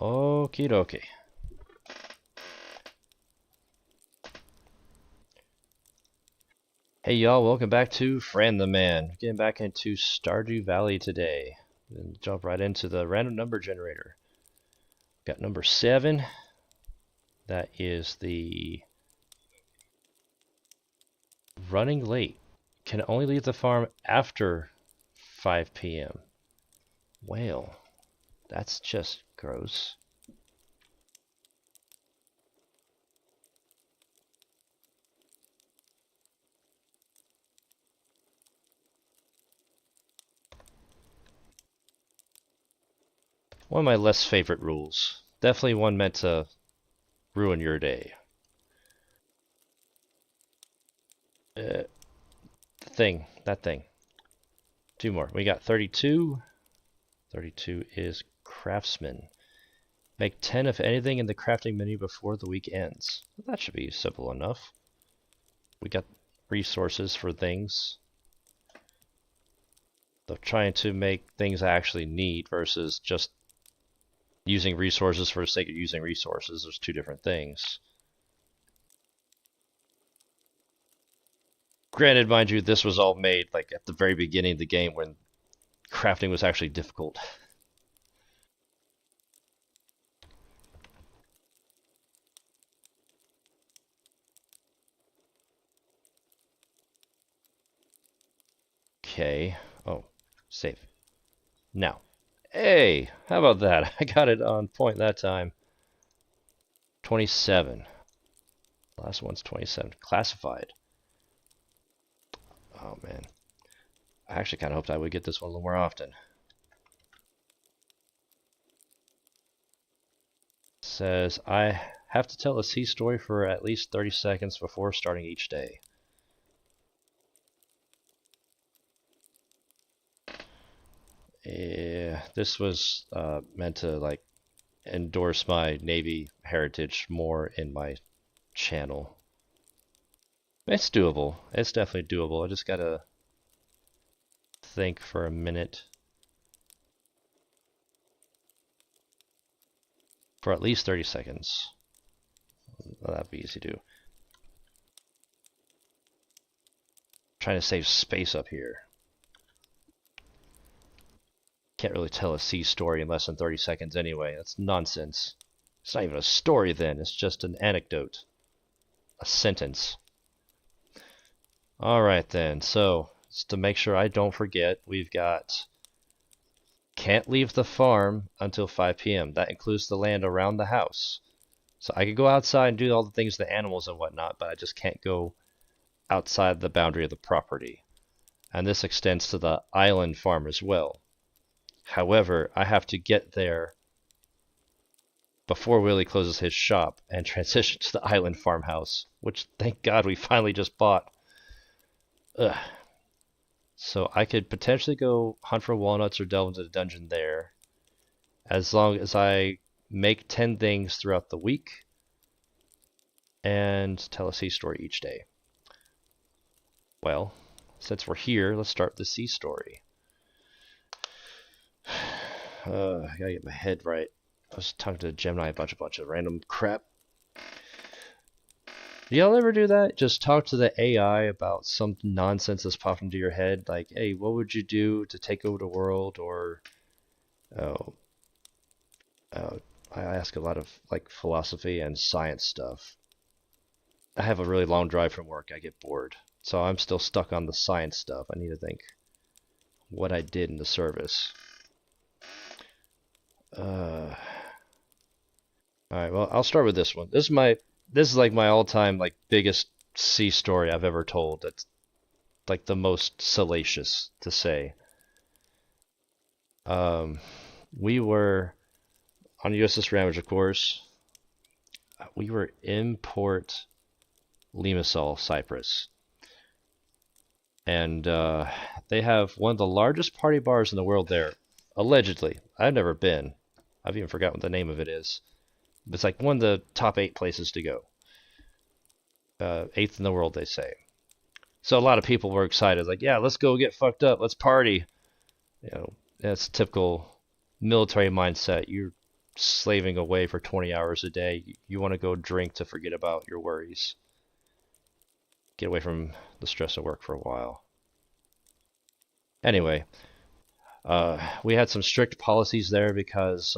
Okie dokie. Hey y'all, welcome back to Fran the Man. Getting back into Stardew Valley today. And jump right into the random number generator. Got number 7. That is the running late. Can only leave the farm after 5 p.m. Well, that's just gross. One of my less favorite rules. Definitely one meant to ruin your day. That thing. 2 more. We got 32. 32 is craftsman. Make 10 of anything in the crafting menu before the week ends. That should be simple enough. We got resources for things. So trying to make things I actually need versus just using resources for the sake of using resources. There's 2 different things. Granted, mind you, this was all made like at the very beginning of the game when crafting was actually difficult. Okay. Oh, save. Now. Hey, how about that? I got it on point that time. 27. Last one's 27. Classified. Oh man. I actually kind of hoped I would get this one a little more often. Says, I have to tell a sea story for at least 30 seconds before starting each day. Yeah, this was meant to like endorse my Navy heritage more in my channel. It's doable. It's definitely doable. I just gotta think for a minute. For at least 30 seconds. Well, that'd be easy to do. Trying to save space up here. Can't really tell a sea story in less than 30 seconds anyway. That's nonsense. It's not even a story then. It's just an anecdote. A sentence. Alright then. So, just to make sure I don't forget, we've got can't leave the farm until 5 p.m. That includes the land around the house. So I could go outside and do all the things, the animals and whatnot, but I just can't go outside the boundary of the property. And this extends to the island farm as well. However, I have to get there before Willie closes his shop and transition to the island farmhouse, which thank God we finally just bought. Ugh. So I could potentially go hunt for walnuts or delve into the dungeon there, as long as I make 10 things throughout the week and tell a sea story each day. Well, since we're here, let's start the sea story. I gotta get my head right. I was talking to Gemini a bunch of random crap. Do y'all ever do that? Just talk to the AI about some nonsense that's popped into your head, like, hey, what would you do to take over the world? Or, oh, I ask a lot of like philosophy and science stuff. I have a really long drive from work. I get bored, so I'm still stuck on the science stuff. I need to think what I did in the service. Alright, well, I'll start with this one. This is like my all-time like biggest sea story I've ever told. That's like the most salacious to say. We were on USS Ramage, of course. We were in Port Limassol, Cyprus. And they have one of the largest party bars in the world there, allegedly. I've never been. I've even forgotten what the name of it is. It's like one of the top 8 places to go. 8th in the world, they say. So a lot of people were excited, like, yeah, let's go get fucked up, let's party. You know, that's typical military mindset. You're slaving away for 20 hours a day. You want to go drink to forget about your worries. Get away from the stress of work for a while. Anyway, we had some strict policies there because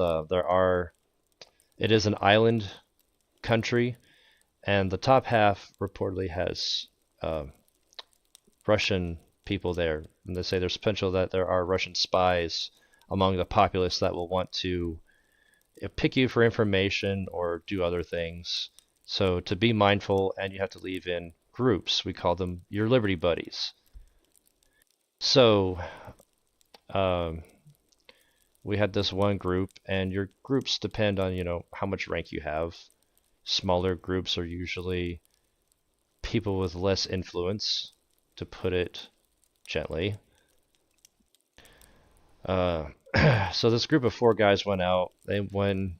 it is an island country, and the top half reportedly has Russian people there. And they say there's potential that there are Russian spies among the populace that will want to pick you for information or do other things. So to be mindful, and you have to leave in groups. We call them your Liberty Buddies. So we had this one group, and your groups depend on, how much rank you have. Smaller groups are usually people with less influence, to put it gently. So this group of 4 guys went out. They went,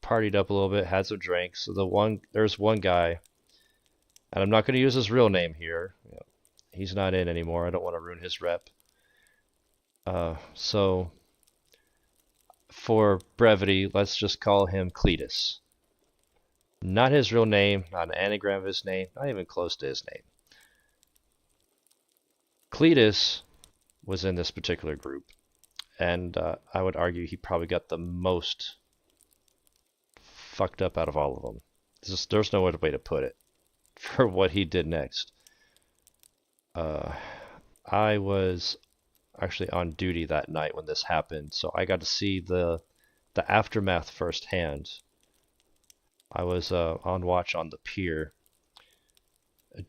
partied up a little bit, had some drinks. So there's one guy, and I'm not going to use his real name here. He's not in anymore. I don't want to ruin his rep. So for brevity, let's just call him Cletus. Not his real name, not an anagram of his name, not even close to his name. Cletus was in this particular group, and I would argue he probably got the most fucked up out of all of them. There's no other way to put it for what he did next. I was actually on duty that night when this happened, so I got to see the aftermath firsthand. I was on watch on the pier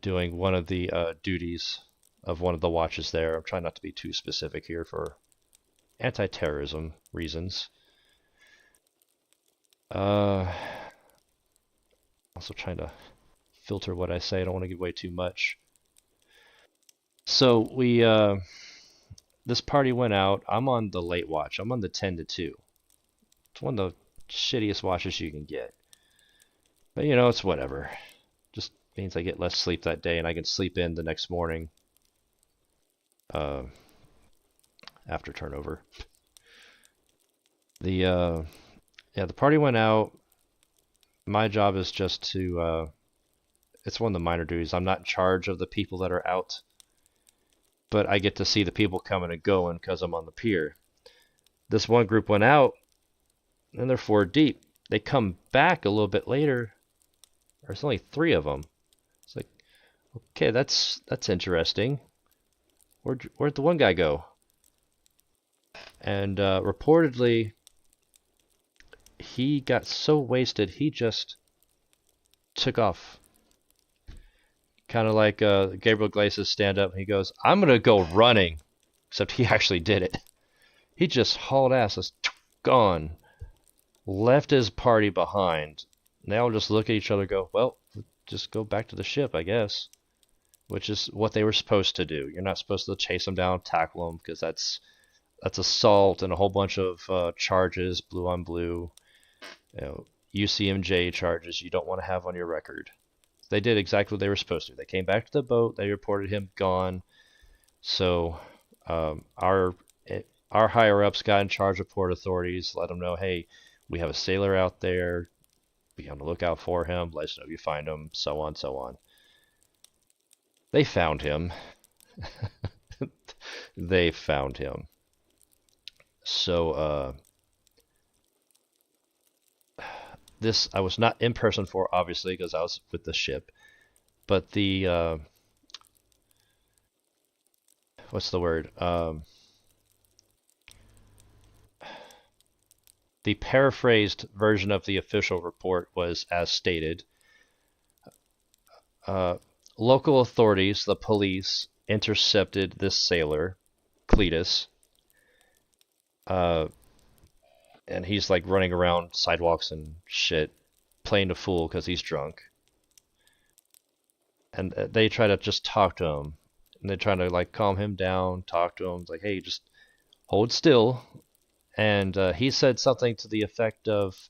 doing one of the duties of one of the watches there. I'm trying not to be too specific here for anti-terrorism reasons. Also trying to filter what I say. I don't want to give away too much. So this party went out. I'm on the late watch. I'm on the 10 to 2. It's one of the shittiest watches you can get. But it's whatever. Just means I get less sleep that day and I can sleep in the next morning after turnover. The party went out. My job is just to it's one of the minor duties. I'm not in charge of the people that are out, but I get to see the people coming and going because I'm on the pier. This one group went out and they're 4 deep. They come back a little bit later. There's only 3 of them. It's like, okay, that's interesting. Where'd the one guy go? And reportedly, he got so wasted he just took off. Kind of like Gabriel Glace's stand-up. He goes, "I'm gonna go running," except he actually did it. He just hauled ass, just gone, left his party behind. They all just look at each other and go, well, just go back to the ship, I guess. Which is what they were supposed to do. You're not supposed to chase them down, tackle them, because that's assault and a whole bunch of charges, blue on blue, UCMJ charges you don't want to have on your record. They did exactly what they were supposed to. They came back to the boat. They reported him gone. So our higher ups got in charge of port authorities, let them know, hey, we have a sailor out there. Be on the lookout for him. Let us know if you find him. So on, so on. They found him. They found him. So this I was not in person for, obviously, because I was with the ship. But the what's the word? The paraphrased version of the official report was as stated. Local authorities, the police, intercepted this sailor, Cletus. And he's like running around sidewalks and shit, playing a fool because he's drunk. And they try to just talk to him. And they try to like calm him down, talk to him. It's like, hey, just hold still. And he said something to the effect of,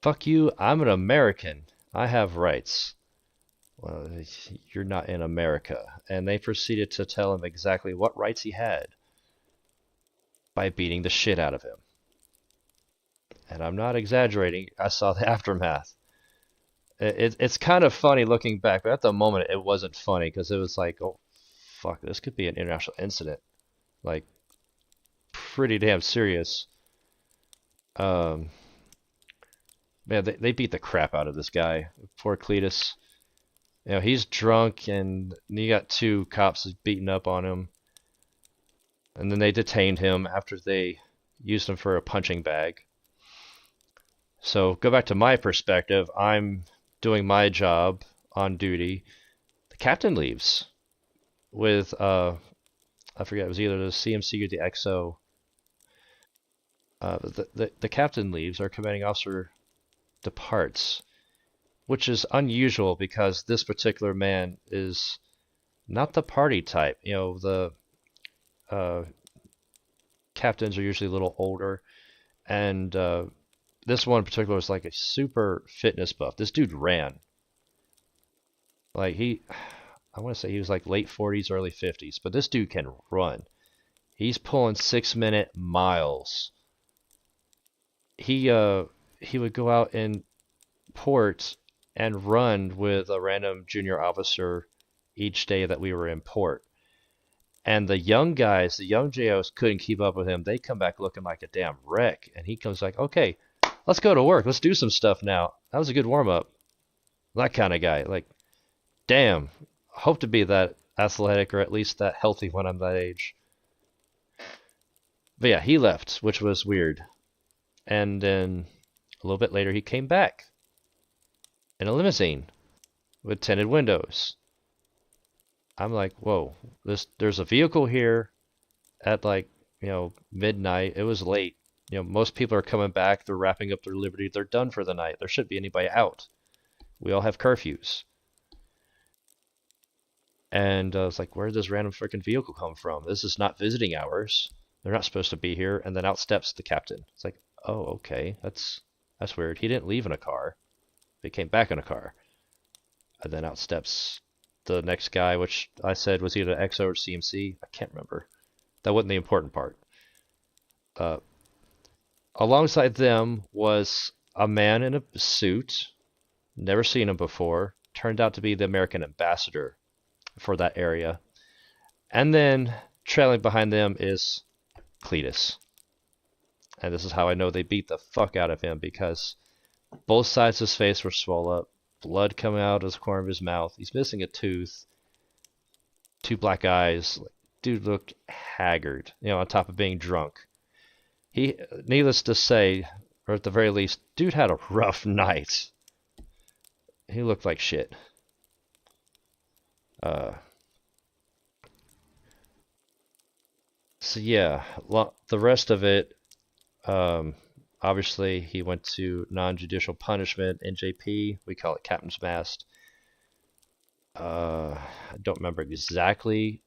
fuck you, I'm an American. I have rights. Well, you're not in America. And they proceeded to tell him exactly what rights he had by beating the shit out of him. And I'm not exaggerating. I saw the aftermath. It's kind of funny looking back, but at the moment it wasn't funny because it was like, oh, fuck, this could be an international incident. Like, pretty damn serious. Um, Man, they beat the crap out of this guy. Poor Cletus. You know, he's drunk and you got two cops beating up on him. And then they detained him after they used him for a punching bag. So go back to my perspective. I'm doing my job on duty. The captain leaves with I forget, it was either the CMC or the XO. The captain leaves, our commanding officer departs, which is unusual because this particular man is not the party type. You know, the uh, captains are usually a little older, and this one in particular was like a super fitness buff. This dude ran. Like I want to say he was like late 40s, early 50s, but this dude can run. He's pulling 6 minute miles. He would go out in port and run with a random junior officer each day that we were in port. And the young guys, the young JOs couldn't keep up with him. They come back looking like a damn wreck. And he comes like, okay, let's go to work. Let's do some stuff now. That was a good warm up. That kind of guy. Like, damn. Hope to be that athletic or at least that healthy when I'm that age. But yeah, he left, which was weird. And then a little bit later, he came back in a limousine with tinted windows. I'm like, whoa, there's a vehicle here at like, midnight. It was late. Most people are coming back. They're wrapping up their liberty. They're done for the night. There shouldn't be anybody out. We all have curfews. And I was like, where did this random freaking vehicle come from? This is not visiting hours. They're not supposed to be here. And then out steps the captain. It's like, oh, okay, that's weird. He didn't leave in a car. He came back in a car. And then out steps the next guy, which I said was either XO or CMC. I can't remember. That wasn't the important part. Alongside them was a man in a suit. Never seen him before. Turned out to be the American ambassador for that area. And then trailing behind them is Cletus. And this is how I know they beat the fuck out of him because both sides of his face were swollen up. Blood coming out of the corner of his mouth. He's missing a tooth. Two black eyes. Dude looked haggard, on top of being drunk. Needless to say, or at the very least, dude had a rough night. He looked like shit. So yeah, the rest of it, obviously he went to non-judicial punishment, NJP. We call it Captain's Mast. I don't remember exactly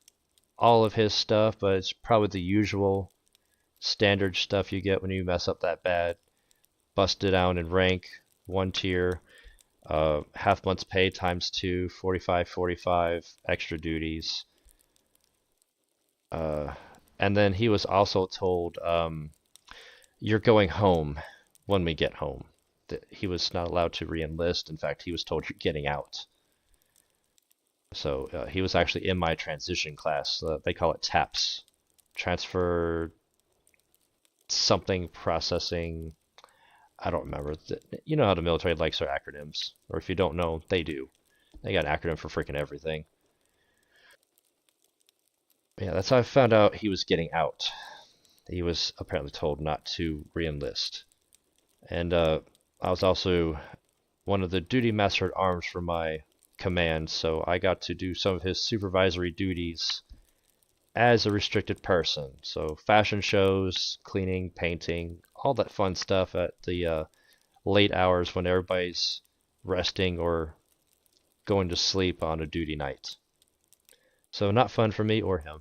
all of his stuff, but it's probably the usual standard stuff you get when you mess up that bad. Busted down in rank, 1 tier, half month's pay times 2, 45, extra duties. And then he was also told, you're going home when we get home. That he was not allowed to re-enlist. In fact, he was told you're getting out. So he was actually in my transition class. They call it TAPS. Transfer something processing. I don't remember. You know how the military likes their acronyms. Or if you don't know, they do. They got an acronym for freaking everything. Yeah, that's how I found out he was getting out. He was apparently told not to re-enlist. And I was also one of the duty master at arms for my command, so I got to do some of his supervisory duties as a restricted person. So fashion shows, cleaning, painting, all that fun stuff at the late hours when everybody's resting or going to sleep on a duty night. So not fun for me or him.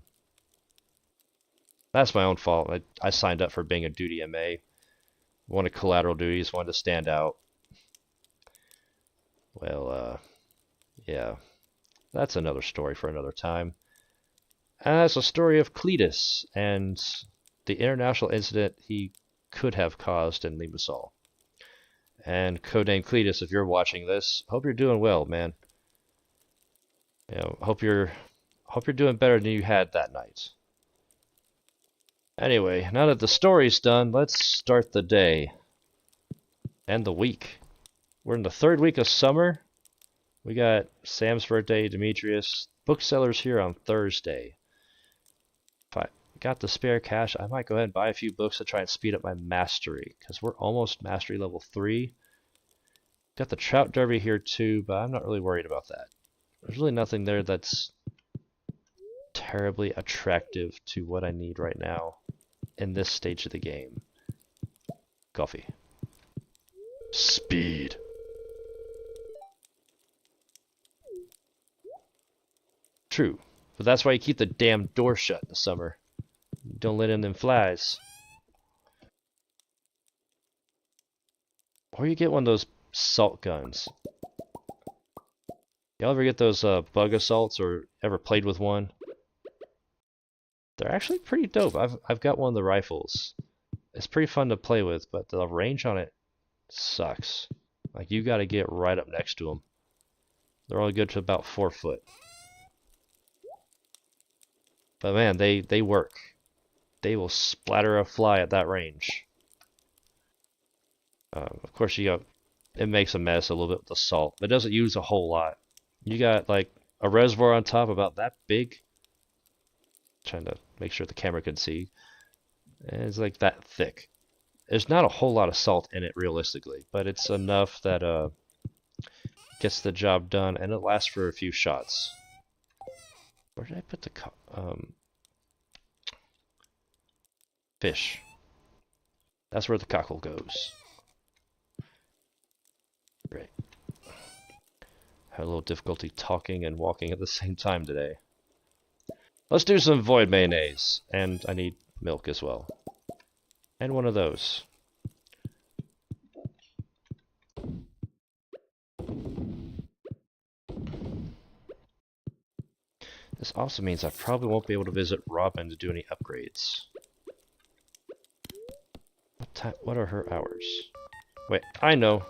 That's my own fault. I signed up for being a duty MA. Wanted collateral duties, wanted to stand out. Well, yeah. That's another story for another time. And that's a story of Cletus and the international incident he could have caused in Limassol. And codename Cletus, if you're watching this, hope you're doing well, man. You know, hope you're doing better than you had that night. Anyway, now that the story's done, let's start the day and the week. We're in the 3rd week of summer. We got Sam's birthday, Demetrius, booksellers here on Thursday. If I got the spare cash, I might go ahead and buy a few books to try and speed up my mastery, because we're almost mastery level 3. Got the Trout Derby here too, but I'm not really worried about that. There's really nothing there that's terribly attractive to what I need right now in this stage of the game. Coffee. Speed. True, but that's why you keep the damn door shut in the summer. Don't let in them flies. Or you get one of those salt guns. Y'all ever get those bug assaults or ever played with one? They're actually pretty dope. I've got one of the rifles. It's pretty fun to play with, but the range on it sucks. Like, you gotta get right up next to them. They're only good to about 4 foot. But man, they work. They will splatter a fly at that range. Of course, it makes a mess a little bit with the salt, but it doesn't use a whole lot. You got like a reservoir on top about that big. Trying to make sure the camera can see. And it's like that thick. There's not a whole lot of salt in it realistically, but it's enough that gets the job done, and it lasts for a few shots. Where did I put the fish? That's where the cockle goes. Great. Had a little difficulty talking and walking at the same time today. Let's do some void mayonnaise, and I need milk as well. And one of those. This also means I probably won't be able to visit Robin to do any upgrades. What are her hours? Wait, I know.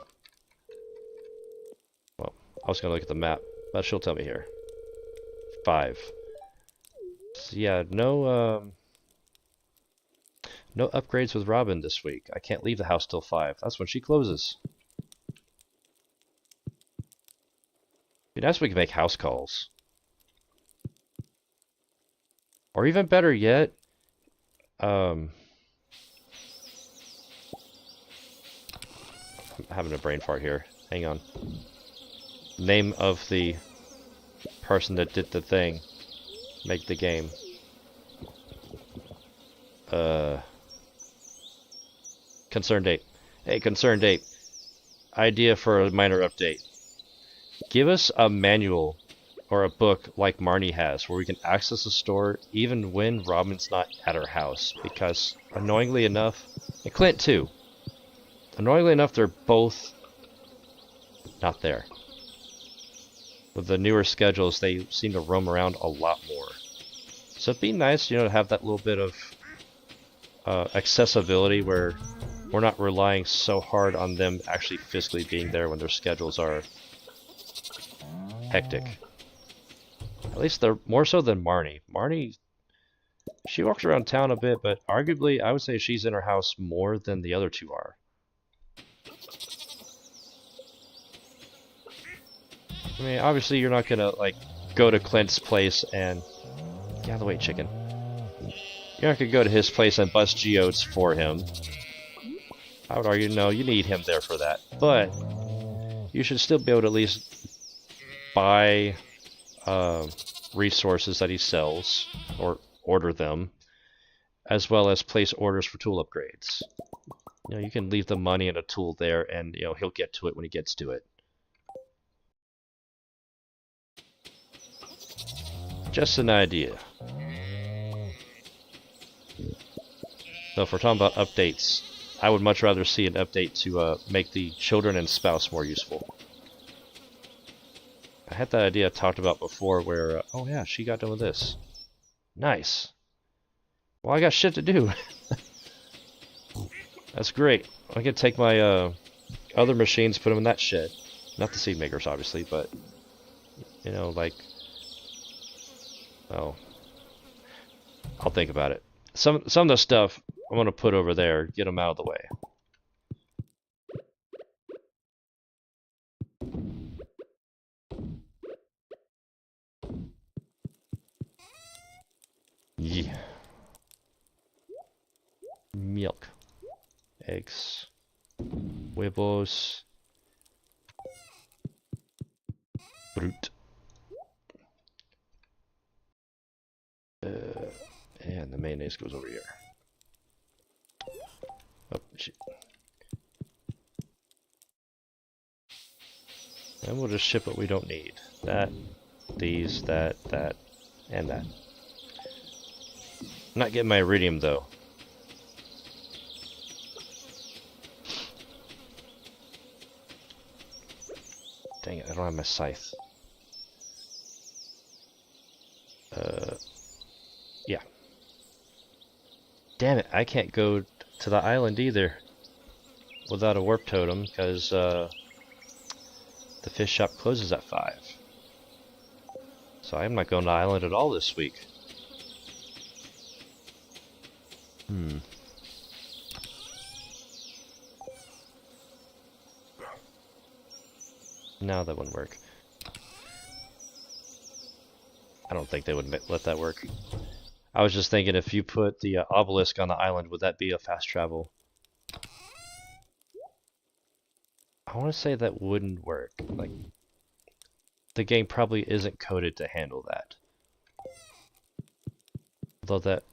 Well, I was gonna look at the map, but she'll tell me here. 5. So yeah, no upgrades with Robin this week. I can't leave the house till 5. That's when she closes. Be nice if we could make house calls. Or even better yet, I'm having a brain fart here. Hang on. Name of the person that did the thing. Make the game. Concerned Ape. Hey, Concerned Ape. Idea for a minor update. Give us a manual or a book like Marnie has, where we can access the store even when Robin's not at her house. Because, annoyingly enough, and Clint too, annoyingly enough, they're both not there. With the newer schedules, they seem to roam around a lot more. So it'd be nice, you know, to have that little bit of accessibility where we're not relying so hard on them actually physically being there when their schedules are hectic. At least they're more so than Marnie. Marnie, she walks around town a bit, but arguably I would say she's in her house more than the other two are. I mean, obviously you're not gonna, like, go to Clint's place and... Get out of the way, chicken. You're not gonna go to his place and bust geodes for him. I would argue, no, you need him there for that. But, you should still be able to at least buy resources that he sells, or order them, as well as place orders for tool upgrades. You know, you can leave the money and a tool there, and, you know, he'll get to it when he gets to it. Just an idea. So if we're talking about updates, I would much rather see an update to make the children and spouse more useful. I had that idea I talked about before where, oh yeah, she got done with this. Nice. Well, I got shit to do. That's great. I can take my other machines, put them in that shed. Not the seed makers, obviously, but you know, like, oh, I'll think about it. Some of the stuff I'm gonna put over there, get them out of the way. Yeah. Milk, eggs, huevos, fruit. And the mayonnaise goes over here. Oh, shit. And we'll just ship what we don't need. That, these, that, and that. I'm not getting my iridium though. Dang it, I don't have my scythe. Yeah. Damn it, I can't go to the island either without a warp totem because the fish shop closes at 5. So I'm not going to the island at all this week. No, that wouldn't work. I don't think they would let that work. I was just thinking if you put the obelisk on the island, would that be a fast travel? I want to say that wouldn't work. Like, the game probably isn't coded to handle that. Although that,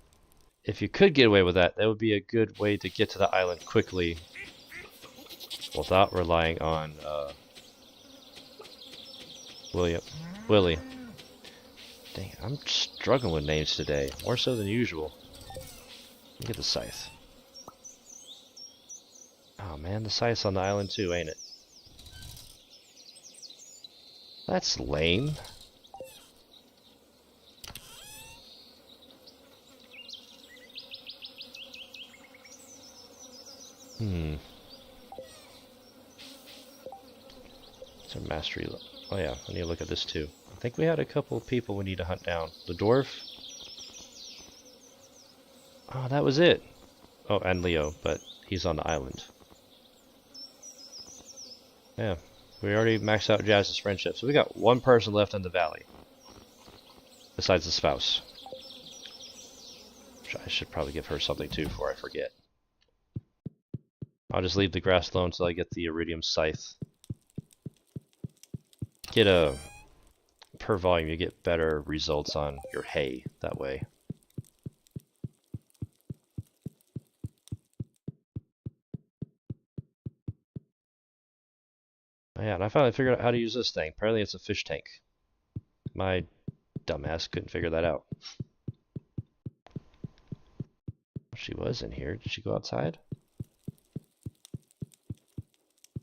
if you could get away with that, that would be a good way to get to the island quickly without relying on Willie. Dang it, I'm struggling with names today, more so than usual. Look at the scythe. Oh man, the scythe's on the island too, ain't it? That's lame. So mastery. Oh yeah, I need to look at this too. I think we had a couple of people we need to hunt down. The dwarf. Oh, that was it. Oh, and Leo, but he's on the island. Yeah, we already maxed out Jazz's friendship, so we got one person left in the valley. Besides the spouse. I should probably give her something too before I forget. I'll just leave the grass alone until I get the iridium scythe. Get a... per volume, you get better results on your hay that way. Oh yeah, and I finally figured out how to use this thing. Apparently it's a fish tank. My dumbass couldn't figure that out. She was in here. Did she go outside?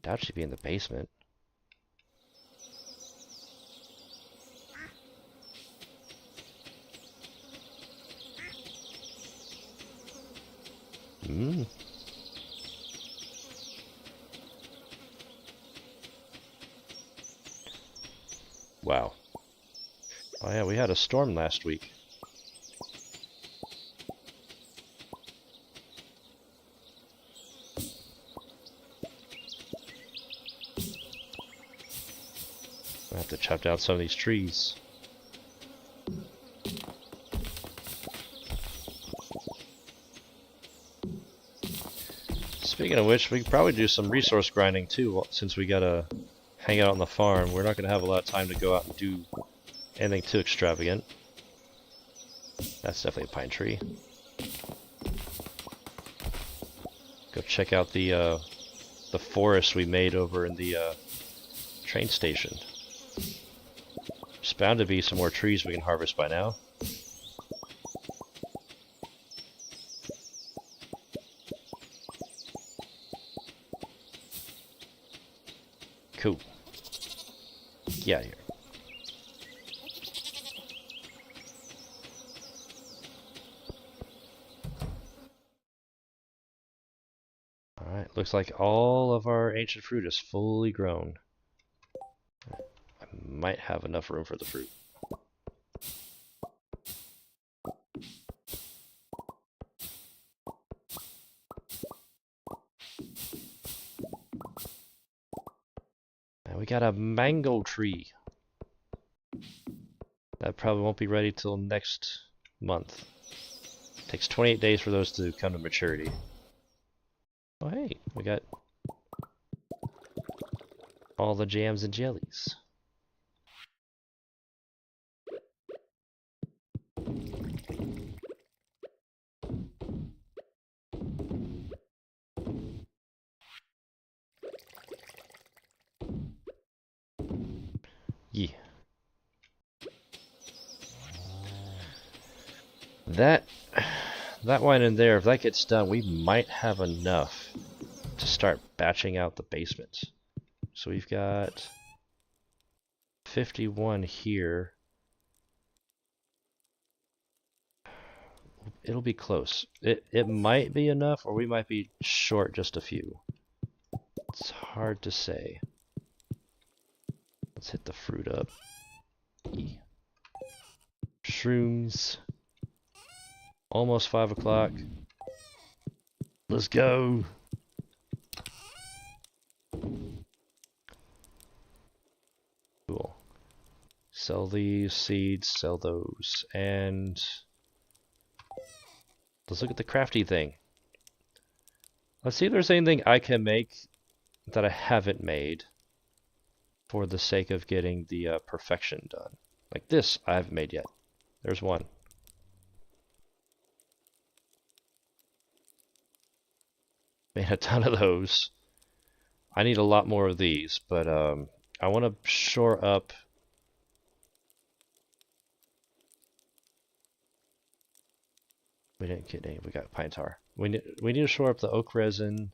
Doubt she'd be in the basement. Wow. Oh yeah, we had a storm last week. I have to chop down some of these trees. Speaking of which, we could probably do some resource grinding too, since we gotta hang out on the farm. We're not gonna have a lot of time to go out and do anything too extravagant. That's definitely a pine tree. Go check out the forest we made over in the train station. There's bound to be some more trees we can harvest by now. Cool. Get out of here. Alright, Alright, looks like all of our ancient fruit is fully grown. I might have enough room for the fruit. And we got a mango tree. That probably won't be ready till next month. Takes 28 days for those to come to maturity. Oh hey, we got all the jams and jellies. Yeah. That wine in there, if that gets done, we might have enough to start batching out the basement. So we've got 51 here. It'll be close. It might be enough, or we might be short just a few. It's hard to say. Let's hit the fruit up. Shrooms. Almost 5 o'clock. Let's go. Cool. Sell these seeds, sell those, and let's look at the crafty thing. Let's see if there's anything I can make that I haven't made for the sake of getting the perfection done. Like this, I haven't made yet. There's one. Made a ton of those. I need a lot more of these, but I want to shore up. We didn't get any. We got pine tar. We need to shore up the oak resin,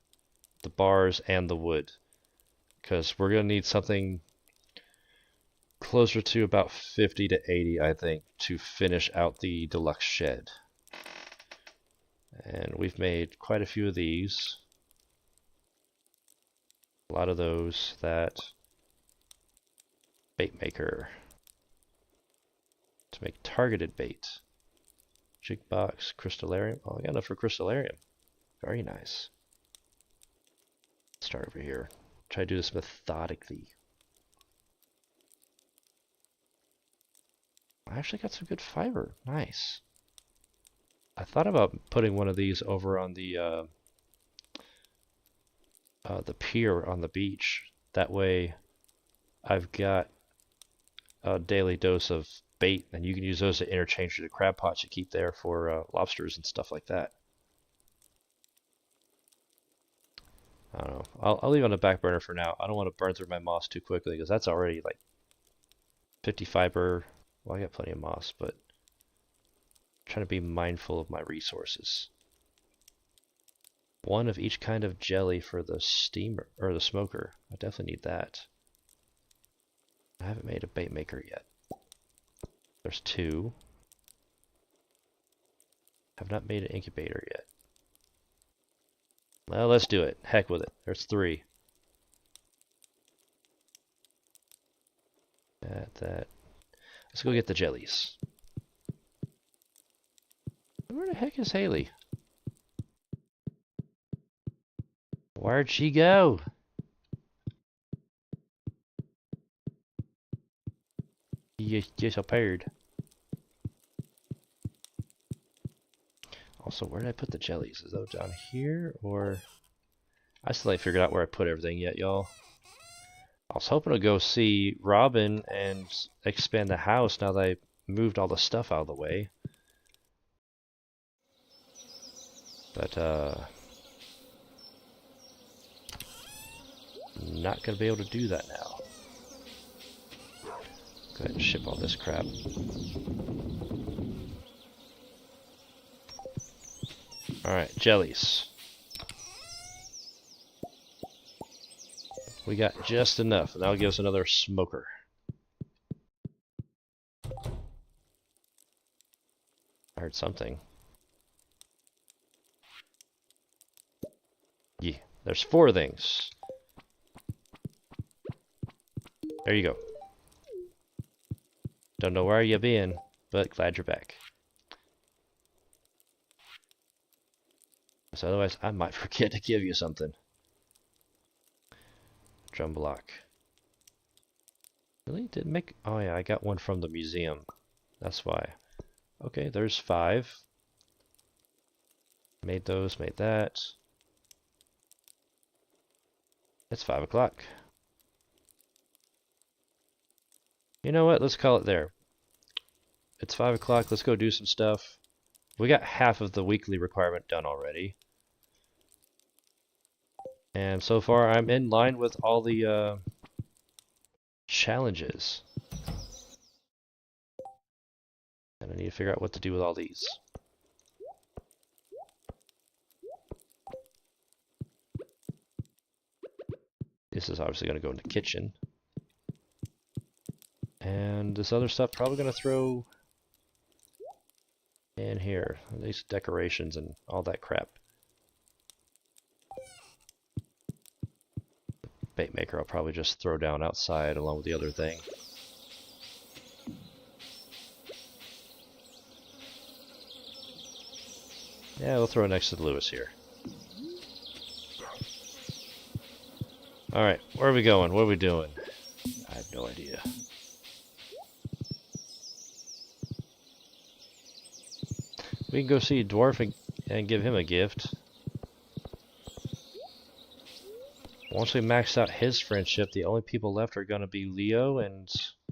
the bars, and the wood, because we're gonna need something closer to about 50 to 80, I think, to finish out the deluxe shed. And we've made quite a few of these. A lot of those. That bait maker to make targeted bait. Jig box, crystallarium. Oh, I got enough for crystallarium. Very nice. Let's start over here. Try to do this methodically. I actually got some good fiber. Nice. I thought about putting one of these over on the pier on the beach. That way I've got a daily dose of bait, and you can use those to interchange to the crab pots you keep there for lobsters and stuff like that. I don't know. I'll leave it on the back burner for now. I don't want to burn through my moss too quickly because that's already like 50 fiber. Well, I got plenty of moss, but I'm trying to be mindful of my resources. One of each kind of jelly for the steamer or the smoker. I definitely need that. I haven't made a bait maker yet. There's 2. Have not made an incubator yet. Well, let's do it. Heck with it. There's 3. That. Let's go get the jellies. Where the heck is Haley? Where'd she go? She just disappeared. Also, where did I put the jellies? Is those down here, or... I still ain't figured out where I put everything yet, y'all. I was hoping to go see Robin and expand the house now that I moved all the stuff out of the way. But, not gonna be able to do that now. Go ahead and ship all this crap. Alright, jellies. We got just enough, and that'll give us another smoker. I heard something. Yeah, There's 4 things. There you go. Don't know where you been, but glad you're back. So otherwise, I might forget to give you something. Drum block. Really? Didn't make... Oh yeah, I got one from the museum. That's why. Okay, there's 5. Made those, made that. It's 5 o'clock. You know what? Let's call it there. It's 5 o'clock. Let's go do some stuff. We got half of the weekly requirement done already. And so far, I'm in line with all the challenges. And I need to figure out what to do with all these. This is obviously going to go in the kitchen. And this other stuff probably going to throw in here. These decorations and all that crap. Bait maker I'll probably just throw down outside along with the other thing. Yeah, we'll throw it next to Lewis here. Alright, where are we going? What are we doing? I have no idea. We can go see Dwarf and give him a gift. Once we max out his friendship, the only people left are going to be Leo, and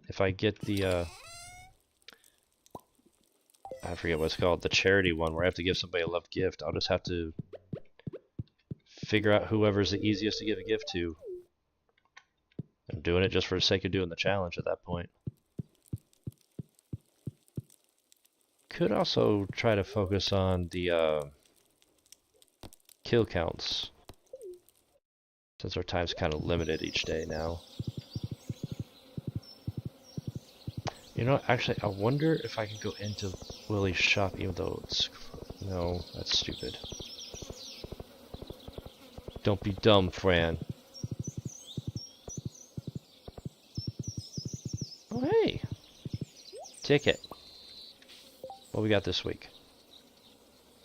if I get the, I forget what it's called, the charity one, where I have to give somebody a loved gift, I'll just have to figure out whoever's the easiest to give a gift to. I'm doing it just for the sake of doing the challenge at that point. Could also try to focus on the kill counts, since our time's kind of limited each day now. You know, actually, I wonder if I can go into Willie's shop, even though it's... No, that's stupid. Don't be dumb, Fran. Oh, hey! Ticket. What we got this week?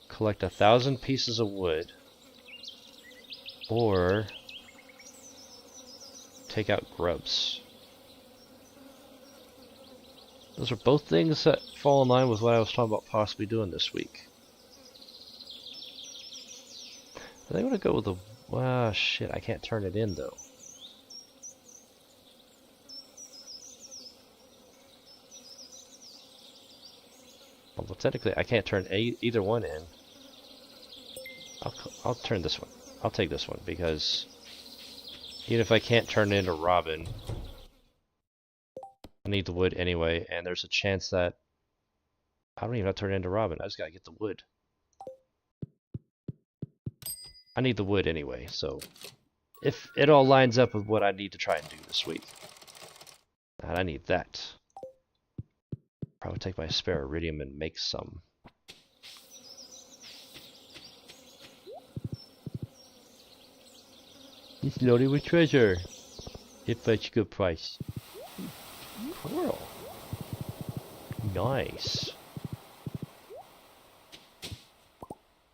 Collect 1,000 pieces of wood. Or... take out grubs. Those are both things that fall in line with what I was talking about possibly doing this week. I think I'm gonna go with the... Ah, shit, I can't turn it in though. Well, technically I can't turn either one in. I'll turn this one. I'll take this one because even if I can't turn it into Robin, I need the wood anyway, and there's a chance that I don't even have to turn it into Robin. I just gotta get the wood. I need the wood anyway, so if it all lines up with what I need to try and do this week. And I need that. Probably take my spare iridium and make some. It's loaded with treasure. It's such a good price. Coral. Nice.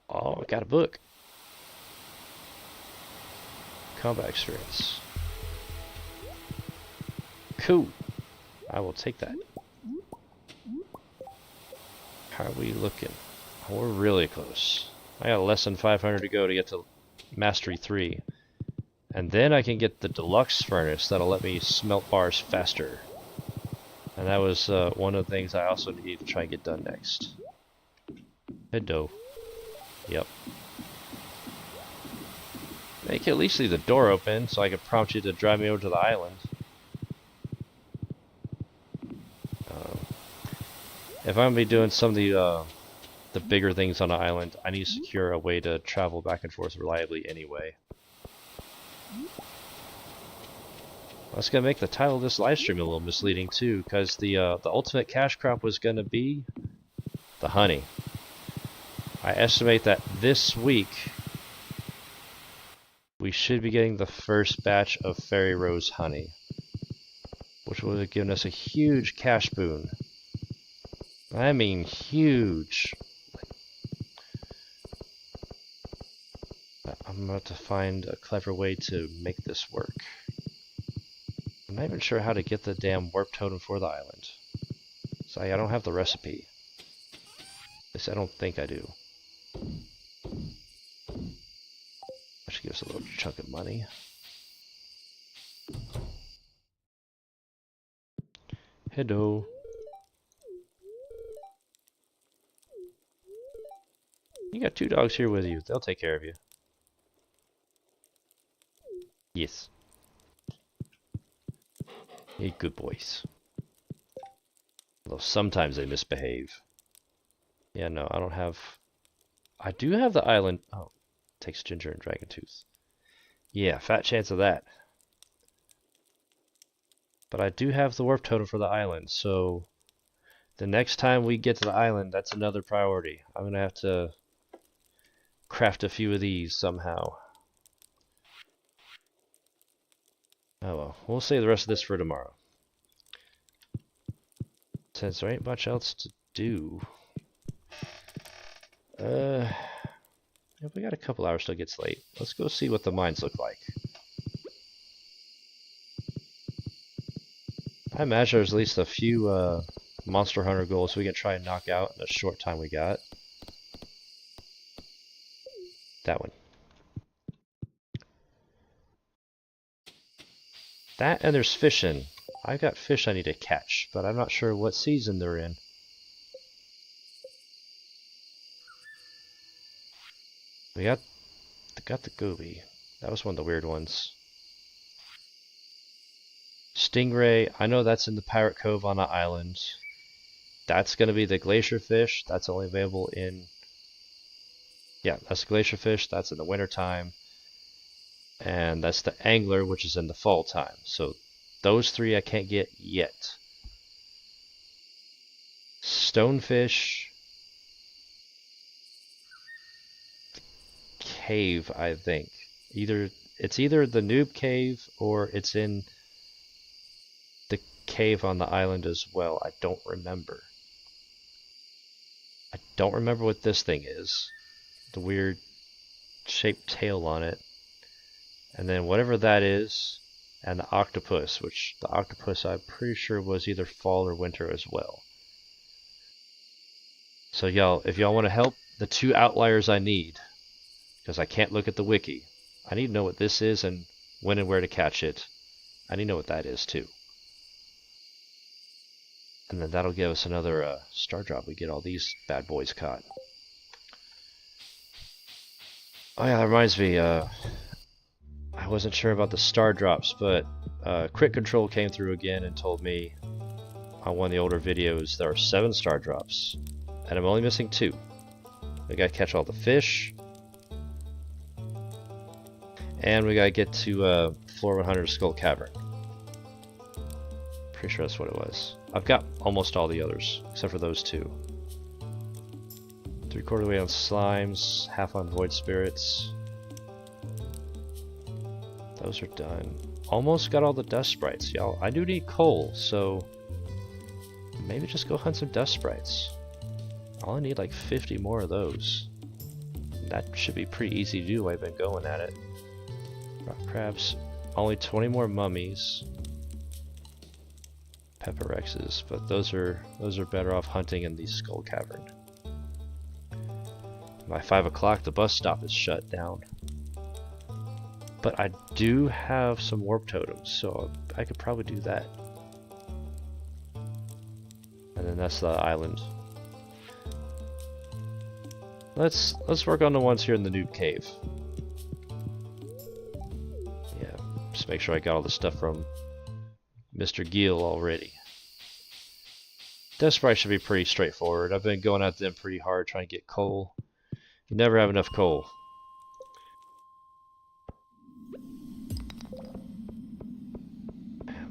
Oh, I got a book. Combat experience. Cool. I will take that. How are we looking? Oh, we're really close. I got less than 500 to go to get to Mastery 3. And then I can get the deluxe furnace that'll let me smelt bars faster. And that was one of the things I also need to try and get done next. Hello. Yep. You can at least leave the door open so I can prompt you to drive me over to the island. If I'm gonna be doing some of the bigger things on the island, I need to secure a way to travel back and forth reliably anyway. That's gonna make the title of this live stream a little misleading too, because the ultimate cash crop was gonna be the honey. I estimate that this week we should be getting the first batch of fairy rose honey, which would have given us a huge cash boon. I mean huge. I'm about to find a clever way to make this work. I'm not even sure how to get the damn warp totem for the island. So I don't have the recipe. At least I don't think I do. I should give us a little chunk of money. Hello. You got 2 dogs here with you. They'll take care of you. Yes. Hey, good boys. Although sometimes they misbehave. Yeah, no, I don't have... I do have the island... Oh, takes ginger and dragon tooth. Yeah, fat chance of that. But I do have the warp totem for the island, so... The next time we get to the island, that's another priority. I'm gonna have to... craft a few of these somehow. Oh well, we'll save the rest of this for tomorrow. Since there ain't much else to do. If we got a couple hours till it gets late. Let's go see what the mines look like. I imagine there's at least a few Monster Hunter goals we can try and knock out in the short time we got. That one. That and there's fishing. I've got fish I need to catch, but I'm not sure what season they're in. We got the goby. That was one of the weird ones. Stingray, I know that's in the Pirate Cove on an island. That's going to be the glacier fish. That's only available in... Yeah, that's the glacier fish. That's in the winter time. And that's the angler, which is in the fall time. So those 3 I can't get yet. Stonefish... Cave, I think. It's either the noob cave or it's in the cave on the island as well. I don't remember. I don't remember what this thing is. The weird shaped tail on it. And then whatever that is, and the octopus, which the octopus I'm pretty sure was either fall or winter as well. So y'all, if y'all want to help the 2 outliers I need, because I can't look at the wiki. I need to know what this is and when and where to catch it. I need to know what that is too. And then that'll give us another star drop. We get all these bad boys caught. Oh yeah, that reminds me. I wasn't sure about the star drops, but Quick Control came through again and told me on one of the older videos there are 7 star drops, and I'm only missing 2. We gotta catch all the fish. And we gotta get to floor 100 Skull Cavern. Pretty sure that's what it was. I've got almost all the others, except for those 2. 3/4 way on slimes, half on void spirits. Those are done. Almost got all the dust sprites, y'all. I do need coal, so maybe just go hunt some dust sprites. I'll need like 50 more of those. That should be pretty easy to do. I've been going at it. Rock crabs, only 20 more mummies. Pepperexes, but those are better off hunting in the Skull Cavern. By 5 o'clock the bus stop is shut down. But I do have some warp totems, so I could probably do that. And then that's the island. Let's work on the ones here in the noob cave. Yeah, just make sure I got all the stuff from Mr. Gill already. Death Sprite should be pretty straightforward. I've been going at them pretty hard trying to get coal. You never have enough coal.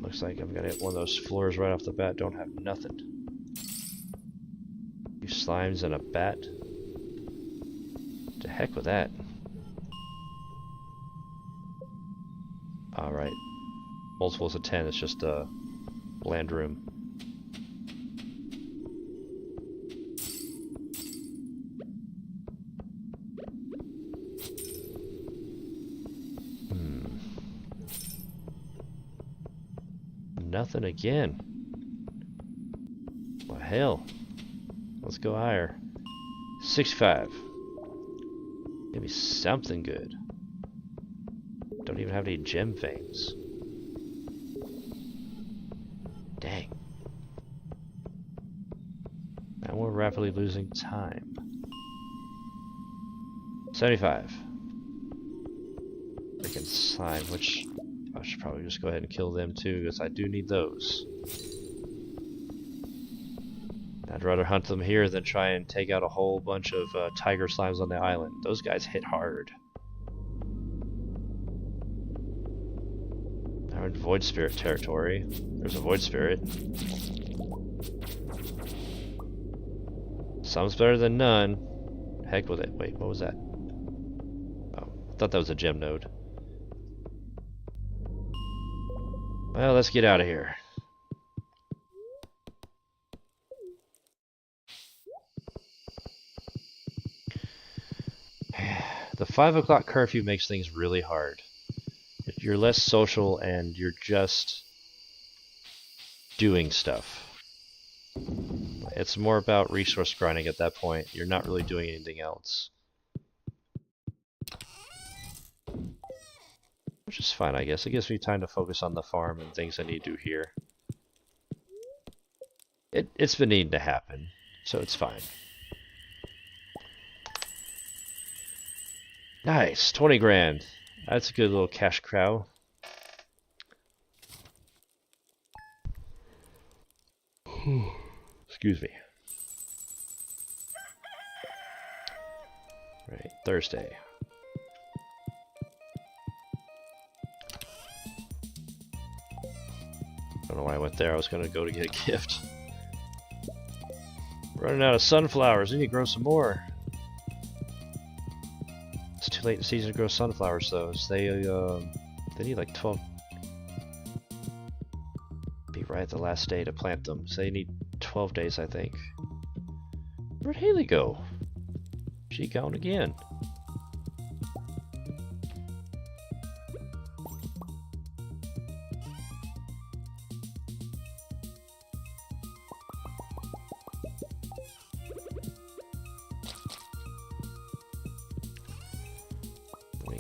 Looks like I'm gonna hit one of those floors right off the bat. Don't have nothing. You slimes and a bat. To heck with that. Alright. Multiples of 10, it's just a land room. Nothing again. What the hell? Let's go higher. 65. Give me something good. Don't even have any gem veins. Dang. Now we're rapidly losing time. 75. Freaking slime, which I should probably just go ahead and kill them too, because I do need those. I'd rather hunt them here than try and take out a whole bunch of tiger slimes on the island. Those guys hit hard. Now in Void Spirit territory. There's a Void Spirit. Some's better than none. Heck with it. Wait, what was that? Oh, I thought that was a gem node. Well, let's get out of here. The 5 o'clock curfew makes things really hard. You're less social and you're just doing stuff. It's more about resource grinding at that point. You're not really doing anything else. Which is fine, I guess. It gives me time to focus on the farm and things I need to do here. It's been needing to happen, so it's fine. Nice, 20 grand. That's a good little cash cow. Excuse me. Right, Thursday. Don't know why I went there. I was gonna go to get a gift. Running out of sunflowers. We need to grow some more. It's too late in the season to grow sunflowers, though. So they need like 12. Be right at the last day to plant them. So they need 12 days, I think. Where'd Haley go? She gone again.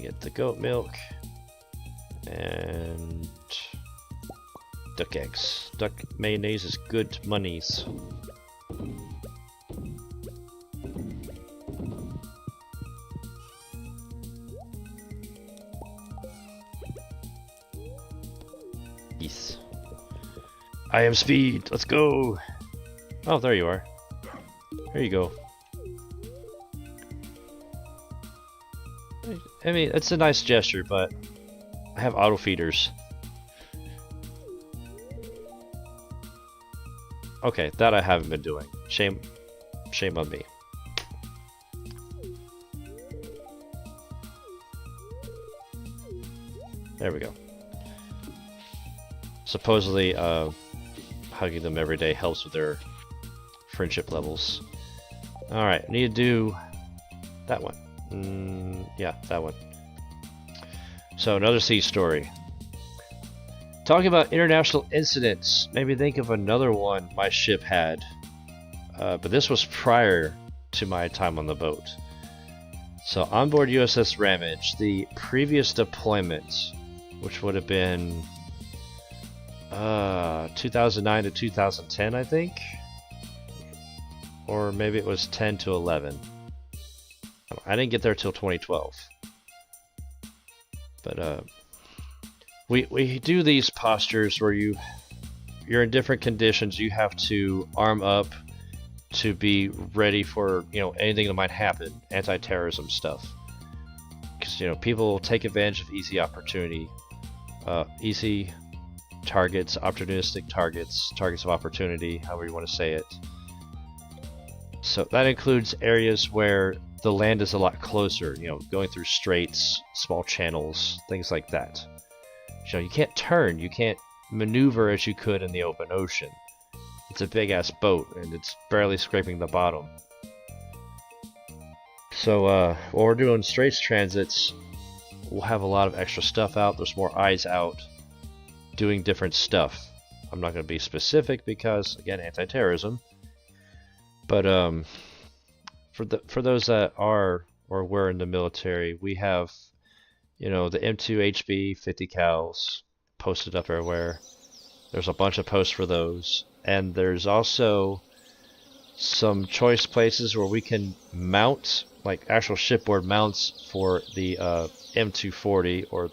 Get the goat milk and duck eggs. Duck mayonnaise is good monies. Yes. I am speed. Let's go. Oh, there you are. There you go. I mean, it's a nice gesture, but I have auto feeders. Okay, that I haven't been doing. Shame on me. There we go. Supposedly, hugging them every day helps with their friendship levels. Alright, need to do that one. Yeah, that one. So, another sea story. Talking about international incidents, maybe think of another one my ship had. But this was prior to my time on the boat. So, on board USS Ramage, the previous deployment, which would have been 2009 to 2010, I think? Or maybe it was 10 to 11. I didn't get there till 2012. But we do these postures where you're in different conditions. You have to arm up to be ready for, you know, anything that might happen, anti-terrorism stuff. Because, you know, people take advantage of easy opportunity, easy targets, opportunistic targets, targets of opportunity, however you want to say it. So that includes areas where the land is a lot closer, you know, going through straits, small channels, things like that. You know, you can't turn, you can't maneuver as you could in the open ocean. It's a big ass boat and it's barely scraping the bottom. So while we're doing straight transits, we'll have a lot of extra stuff out. There's more eyes out doing different stuff. I'm not going to be specific because, again, anti-terrorism. But for those that are or were in the military, we have, you know, the M2 HB 50 cals posted up everywhere. There's a bunch of posts for those, and there's also some choice places where we can mount like actual shipboard mounts for the M240, or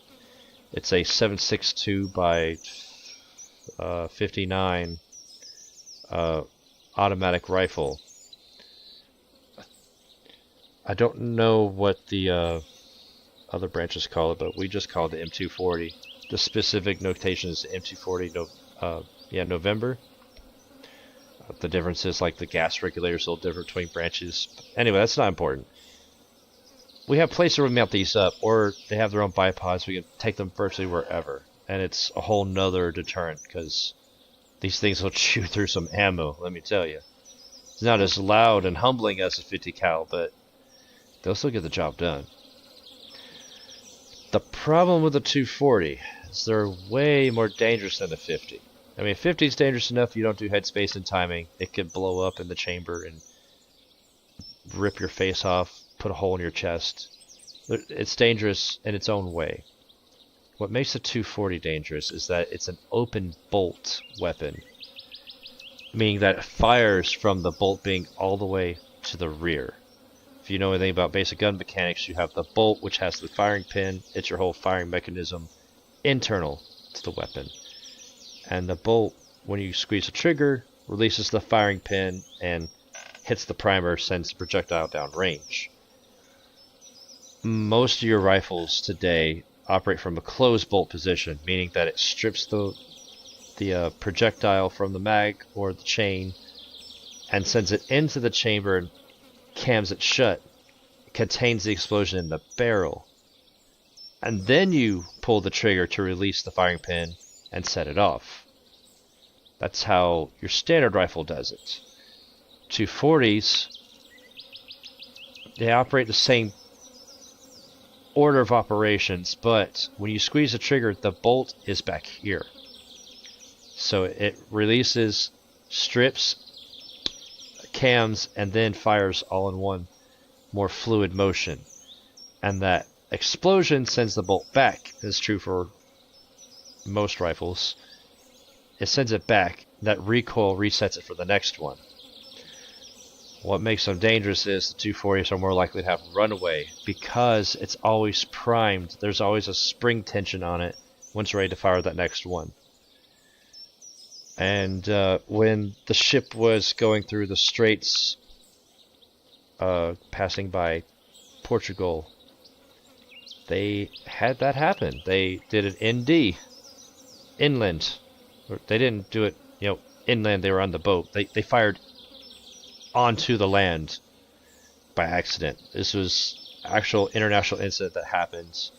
it's a 7.62 by 59 automatic rifle. I don't know what the other branches call it, but we just call it the M240. The specific notation is M240 November. The difference is like the gas regulator is a little different between branches. Anyway, that's not important. We have places where we mount these up, or they have their own bipods. We can take them virtually wherever. And it's a whole nother deterrent, because these things will chew through some ammo, let me tell you. It's not as loud and humbling as a 50 cal, but they'll still get the job done. The problem with the 240 is they're way more dangerous than the 50. I mean, 50 is dangerous enough. You don't do headspace and timing. It could blow up in the chamber and rip your face off, put a hole in your chest. It's dangerous in its own way. What makes the 240 dangerous is that it's an open bolt weapon, meaning that it fires from the bolt being all the way to the rear. If you know anything about basic gun mechanics, you have the bolt, which has the firing pin. It's your whole firing mechanism internal to the weapon. And the bolt, when you squeeze the trigger, releases the firing pin and hits the primer, sends the projectile down range. Most of your rifles today operate from a closed bolt position, meaning that it strips the projectile from the mag or the chain and sends it into the chamber and cams it shut. It contains the explosion in the barrel. And then you pull the trigger to release the firing pin and set it off. That's how your standard rifle does it. 240s, they operate the same order of operations, but when you squeeze the trigger, the bolt is back here. So it releases, strips, cams, and then fires all in one more fluid motion. And that explosion sends the bolt back. This is true for most rifles. It sends it back. That recoil resets it for the next one. What makes them dangerous is the 240s are more likely to have runaway because it's always primed. There's always a spring tension on it when it's ready to fire that next one. And when the ship was going through the straits, passing by Portugal, they had that happen. They did an ND, inland. They didn't do it, inland. They were on the boat. They fired onto the land by accident. This was actual international incident that happens.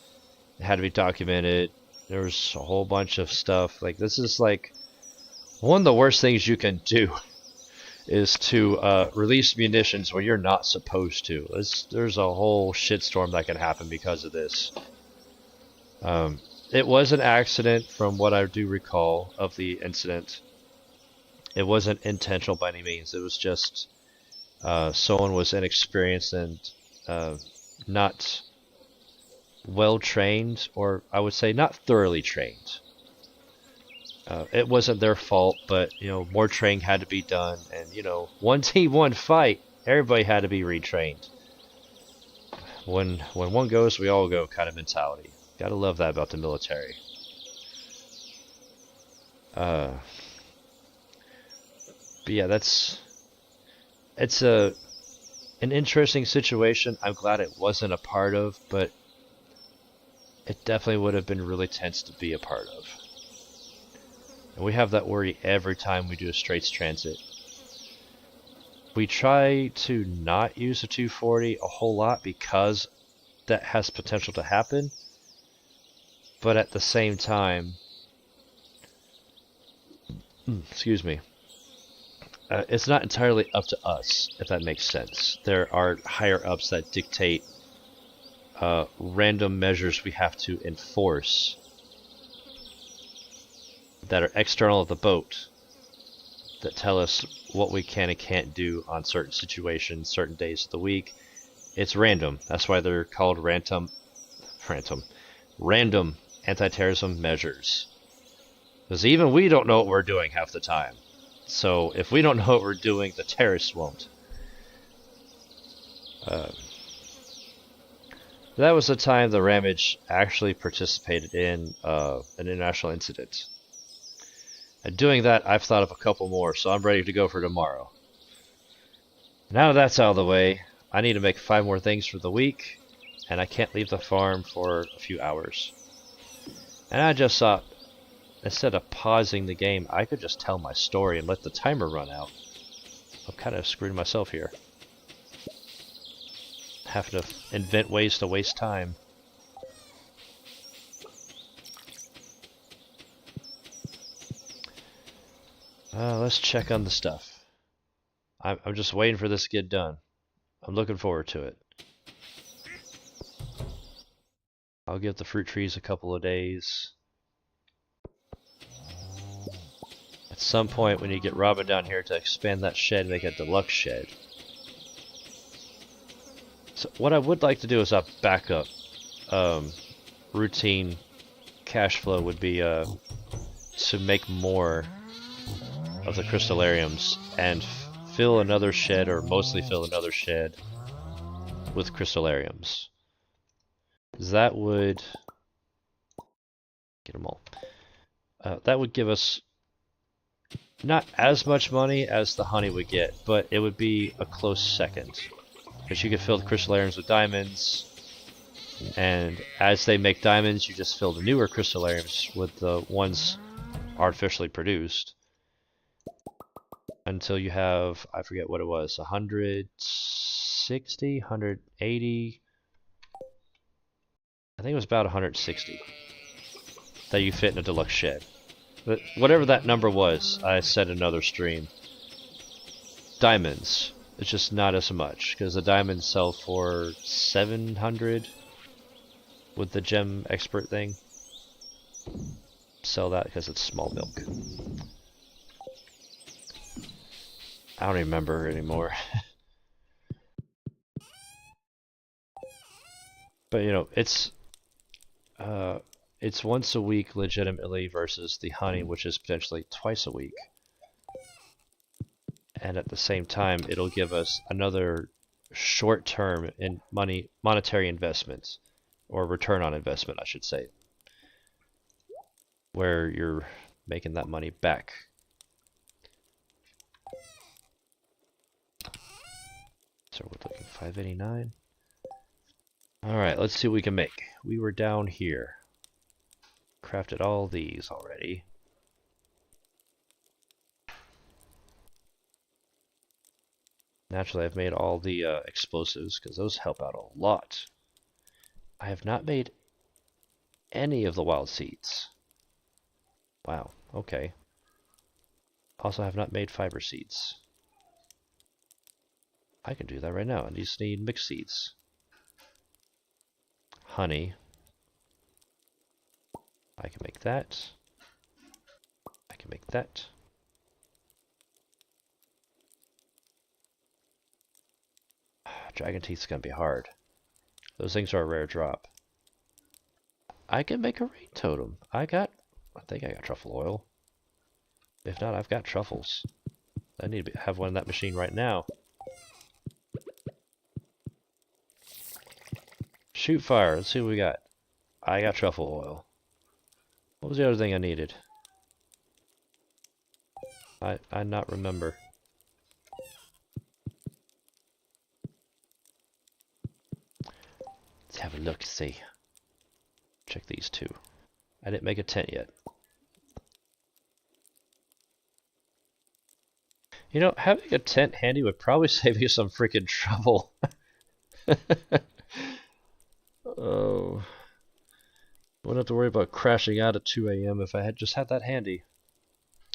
It had to be documented. There was a whole bunch of stuff. Like, this is like one of the worst things you can do is to release munitions when you're not supposed to. There's a whole shitstorm that can happen because of this. It was an accident from what I do recall of the incident. It wasn't intentional by any means. It was just someone was inexperienced and not well trained, or I would say not thoroughly trained. It wasn't their fault, but more training had to be done, and one team, one fight. Everybody had to be retrained. When one goes, we all go kind of mentality. Gotta love that about the military. But yeah, it's an interesting situation. I'm glad it wasn't a part of, but it definitely would have been really tense to be a part of. And we have that worry every time we do a straights transit. We try to not use a 240 a whole lot because that has potential to happen. but at the same time, excuse me, it's not entirely up to us, if that makes sense. There are higher ups that dictate random measures we have to enforce that are external of the boat that tell us what we can and can't do on certain situations, certain days of the week. It's random. That's why they're called random anti-terrorism measures. Because even we don't know what we're doing half the time. So if we don't know what we're doing, the terrorists won't. That was the time the Ramage actually participated in an international incident. And doing that, I've thought of a couple more, so I'm ready to go for tomorrow. Now that's out of the way, I need to make 5 more things for the week, and I can't leave the farm for a few hours. And I just thought, instead of pausing the game, I could just tell my story and let the timer run out. I'm kind of screwing myself here. Having to invent ways to waste time. Let's check on the stuff. I'm just waiting for this to get done. I'm looking forward to it. I'll give the fruit trees a couple of days. At some point we need to get Robin down here to expand that shed and make a deluxe shed. So what I would like to do as a backup routine cash flow would be to make more of the crystallariums and fill another shed, or mostly fill another shed with crystallariums. That would get them all. That would give us not as much money as the honey would get, but it would be a close second. Because you could fill the crystallariums with diamonds, and as they make diamonds, you just fill the newer crystallariums with the ones artificially produced. Until you have, I forget what it was, 160, 180, I think it was about 160 that you fit in a deluxe shed. But whatever that number was, I said in another stream. Diamonds, it's just not as much, because the diamonds sell for 700 with the gem expert thing. Sell that because it's small milk. I don't remember anymore. But you know, it's once a week legitimately versus the honey, which is potentially twice a week. And at the same time, it'll give us another short-term in monetary investment, or return on investment, I should say, where you're making that money back. So we're looking 589. Alright, let's see what we can make. We were down here. Crafted all these already. Naturally, I've made all the explosives, because those help out a lot. I have not made any of the wild seeds. Wow, okay. Also, I have not made fiber seeds. I can do that right now. I just need mixed seeds. Honey. I can make that. I can make that. Dragon teeth's gonna be hard. Those things are a rare drop. I can make a rain totem. I think I got truffle oil. If not, I've got truffles. I need to have one in that machine right now. Shoot fire. Let's see what we got. I got truffle oil. What was the other thing I needed? I not remember. Let's have a look, see. Check these two. I didn't make a tent yet. You know, having a tent handy would probably save you some freaking trouble. Oh. Wouldn't have to worry about crashing out at 2 a.m. if I had just had that handy.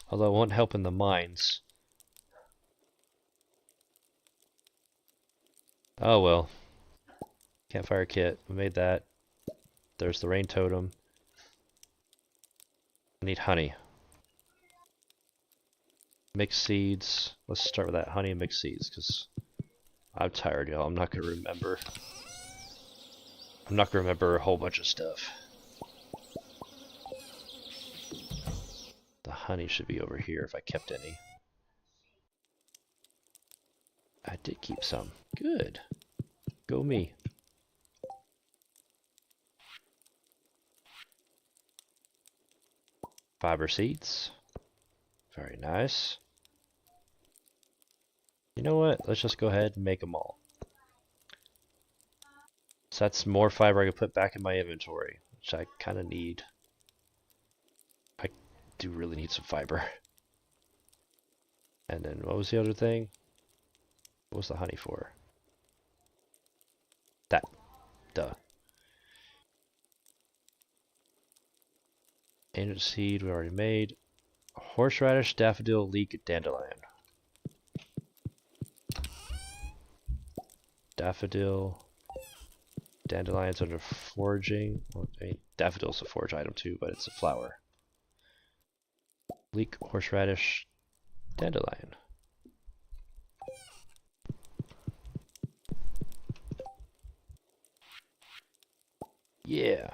Although it won't help in the mines. Oh well. Campfire kit. We made that. There's the rain totem. I need honey. Mixed seeds. Let's start with that honey and mixed seeds because I'm tired, y'all. I'm not gonna remember. I'm not gonna remember a whole bunch of stuff. The honey should be over here if I kept any. I did keep some. Good. Go me. Fiber seeds. Very nice. You know what? Let's just go ahead and make them all. So that's more fiber I can put back in my inventory, which I kind of need. I do really need some fiber. And then what was the other thing? What was the honey for? That. Duh. Ancient seed we already made. Horseradish, daffodil, leek, dandelion. Daffodil. Dandelion's under foraging. Well, I mean, daffodil's a forage item too, but it's a flower. Leek, horseradish, dandelion. Yeah.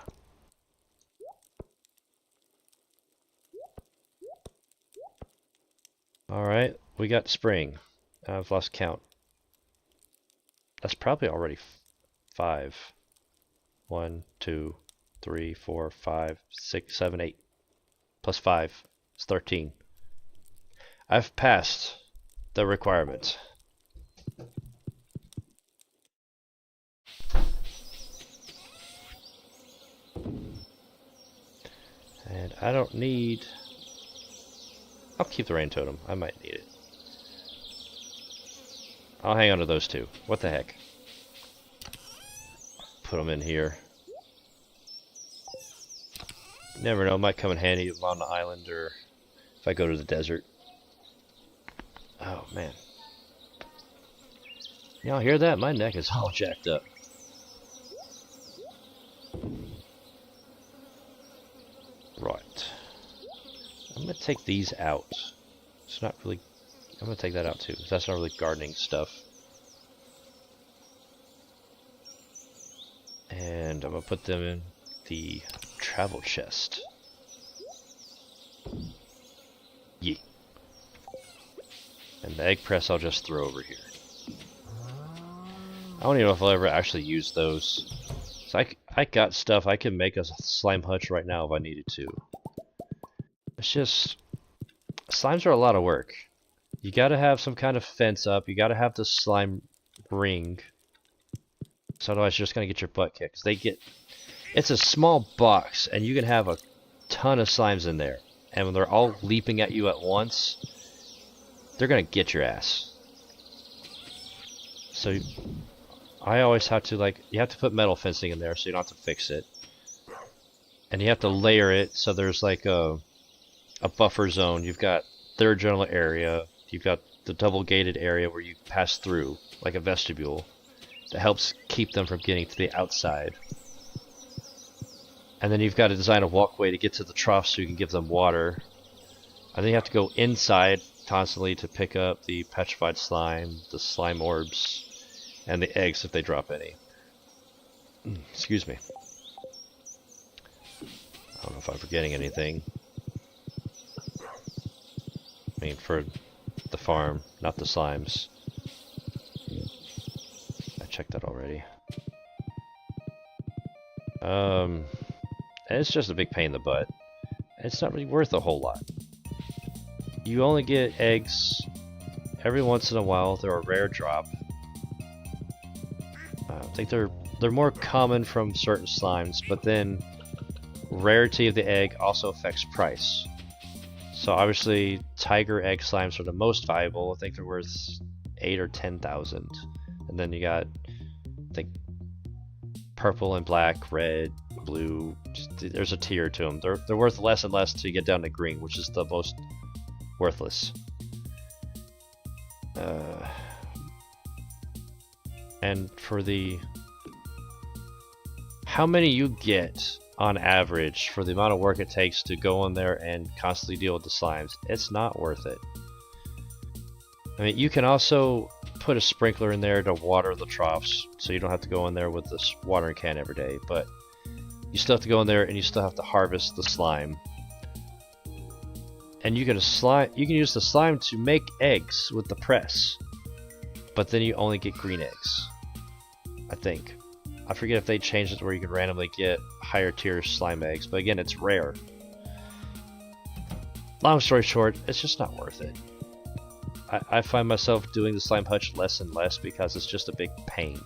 Alright, we got spring. I've lost count. That's probably already 5. 1, 2, 3, 4, 5, 6, 7, 8. Plus 5 is 13. I've passed the requirement. And I don't need... I'll keep the rain totem. I might need it. I'll hang on to those two. What the heck? Put them in here. Never know, might come in handy on the island or if I go to the desert. Oh man. Y'all hear that? My neck is all jacked up. Right. I'm gonna take these out. It's not really... I'm gonna take that out too, because that's not really gardening stuff. And I'm gonna put them in the travel chest. Yeah. And the egg press I'll just throw over here. I don't even know if I'll ever actually use those. So I got stuff. I can make a slime hutch right now if I needed to. It's just... Slimes are a lot of work. You gotta have some kind of fence up. You gotta have the slime ring. So otherwise you're just gonna get your butt kicked. They get... It's a small box, and you can have a ton of slimes in there. And when they're all leaping at you at once, they're gonna get your ass. So I always have to, like, you have to put metal fencing in there so you don't have to fix it. And you have to layer it so there's like a buffer zone. You've got third general area. You've got the double gated area where you pass through, like a vestibule, that helps keep them from getting to the outside. And then you've got to design a walkway to get to the trough so you can give them water. And then you have to go inside constantly to pick up the petrified slime, the slime orbs, and the eggs if they drop any. Excuse me. I don't know if I'm forgetting anything. I mean, for the farm, not the slimes. I checked that already. And it's just a big pain in the butt. It's not really worth a whole lot. You only get eggs every once in a while. They're a rare drop. I think they're more common from certain slimes, but then rarity of the egg also affects price. So obviously, tiger egg slimes are the most valuable. I think they're worth 8 or 10,000. And then you got, I think, purple and black, red, blue, There's a tier to them. They're worth less and less till you get down to green, which is the most worthless. And for the how many you get on average for the amount of work it takes to go in there and constantly deal with the slimes, it's not worth it. I mean, you can also put a sprinkler in there to water the troughs, so you don't have to go in there with this watering can every day, but you still have to go in there and you still have to harvest the slime. And you can use the slime to make eggs with the press, but then you only get green eggs, I think. I forget if they changed it to where you can randomly get higher tier slime eggs, but again, it's rare. Long story short, it's just not worth it. I find myself doing the slime hutch less and less because it's just a big pain.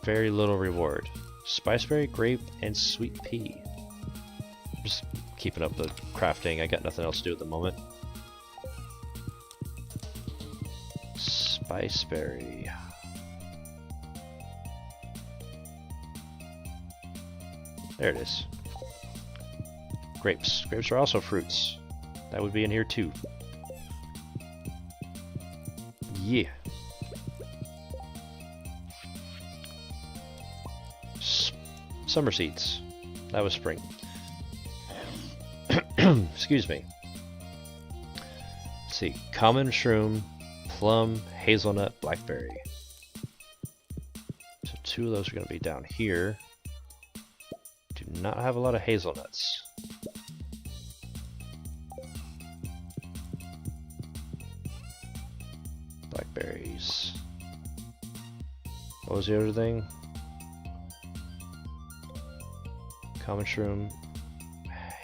Very little reward. Spiceberry, grape, and sweet pea. Just keeping up the crafting. I got nothing else to do at the moment. Spiceberry. There it is. Grapes. Grapes are also fruits. That would be in here too. Yeah. Summer seeds. That was spring. Excuse me. Let's see. Common shroom, plum, hazelnut, blackberry. So 2 of those are going to be down here. Do not have a lot of hazelnuts. Blackberries. What was the other thing? Common shroom,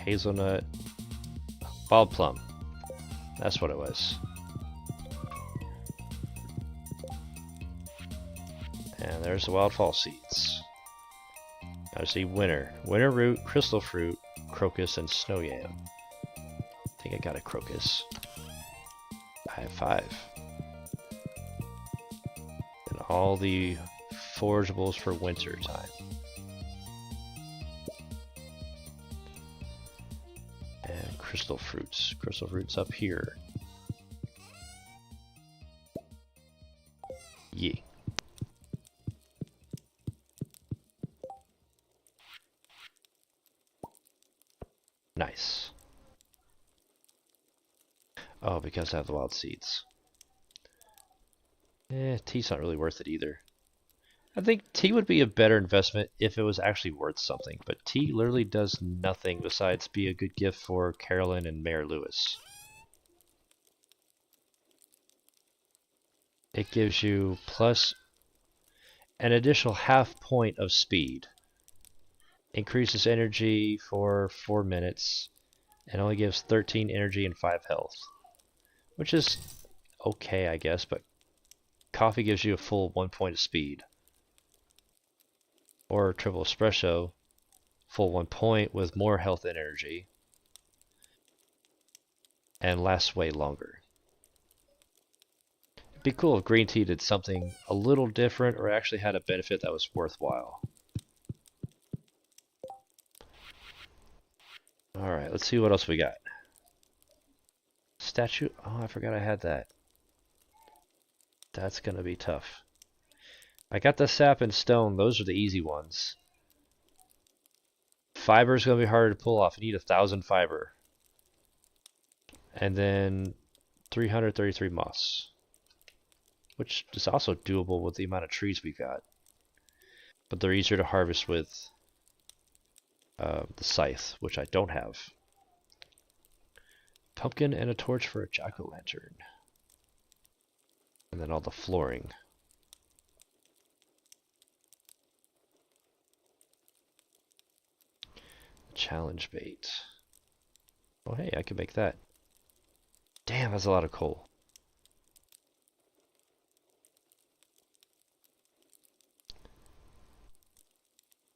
hazelnut, wild plum. That's what it was. And there's the wildfall seeds. I see winter root, crystal fruit, crocus, and snow yam. I think I got a crocus. I have 5. And all the forageables for winter time. And crystal fruits. Crystal fruits up here. Yeah. Nice. Oh, because I have the wild seeds. Tea's not really worth it either. I think tea would be a better investment if it was actually worth something, but tea literally does nothing besides be a good gift for Carolyn and Mayor Lewis. It gives you plus an additional half point of speed. Increases energy for 4 minutes and only gives 13 energy and 5 health. Which is okay, I guess, but coffee gives you a full 1 point of speed. Or triple espresso, full 1 point with more health and energy. And lasts way longer. It'd be cool if green tea did something a little different or actually had a benefit that was worthwhile. Alright, let's see what else we got. Statue. Oh, I forgot I had that. That's gonna be tough. I got the sap and stone. Those are the easy ones. Fiber is gonna be harder to pull off. You need 1,000 fiber. And then 333 moss. Which is also doable with the amount of trees we got. But they're easier to harvest with the scythe, which I don't have. Pumpkin and a torch for a jack-o'-lantern. And then all the flooring. Challenge bait. Oh hey, I can make that. Damn, that's a lot of coal.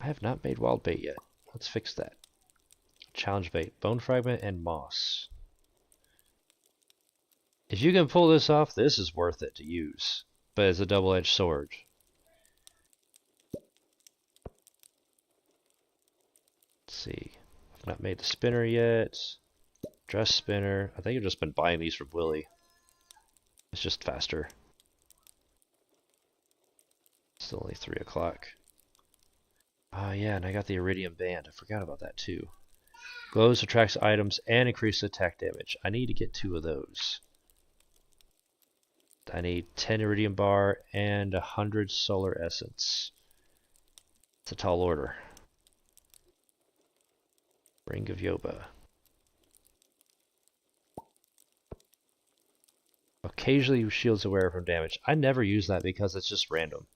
I have not made wild bait yet. Let's fix that. Challenge bait, bone fragment, and moss. If you can pull this off, this is worth it to use. But it's a double-edged sword. see. I've not made the spinner yet. Dress spinner. I think I've just been buying these from Willie. It's just faster. It's still only 3 o'clock. Oh yeah, and I got the iridium band. I forgot about that too. Glows, attracts items, and increases attack damage. I need to get 2 of those. I need 10 iridium bar and 100 solar essence. It's a tall order. Ring of Yoba. Occasionally shields aware from damage. I never use that because it's just random.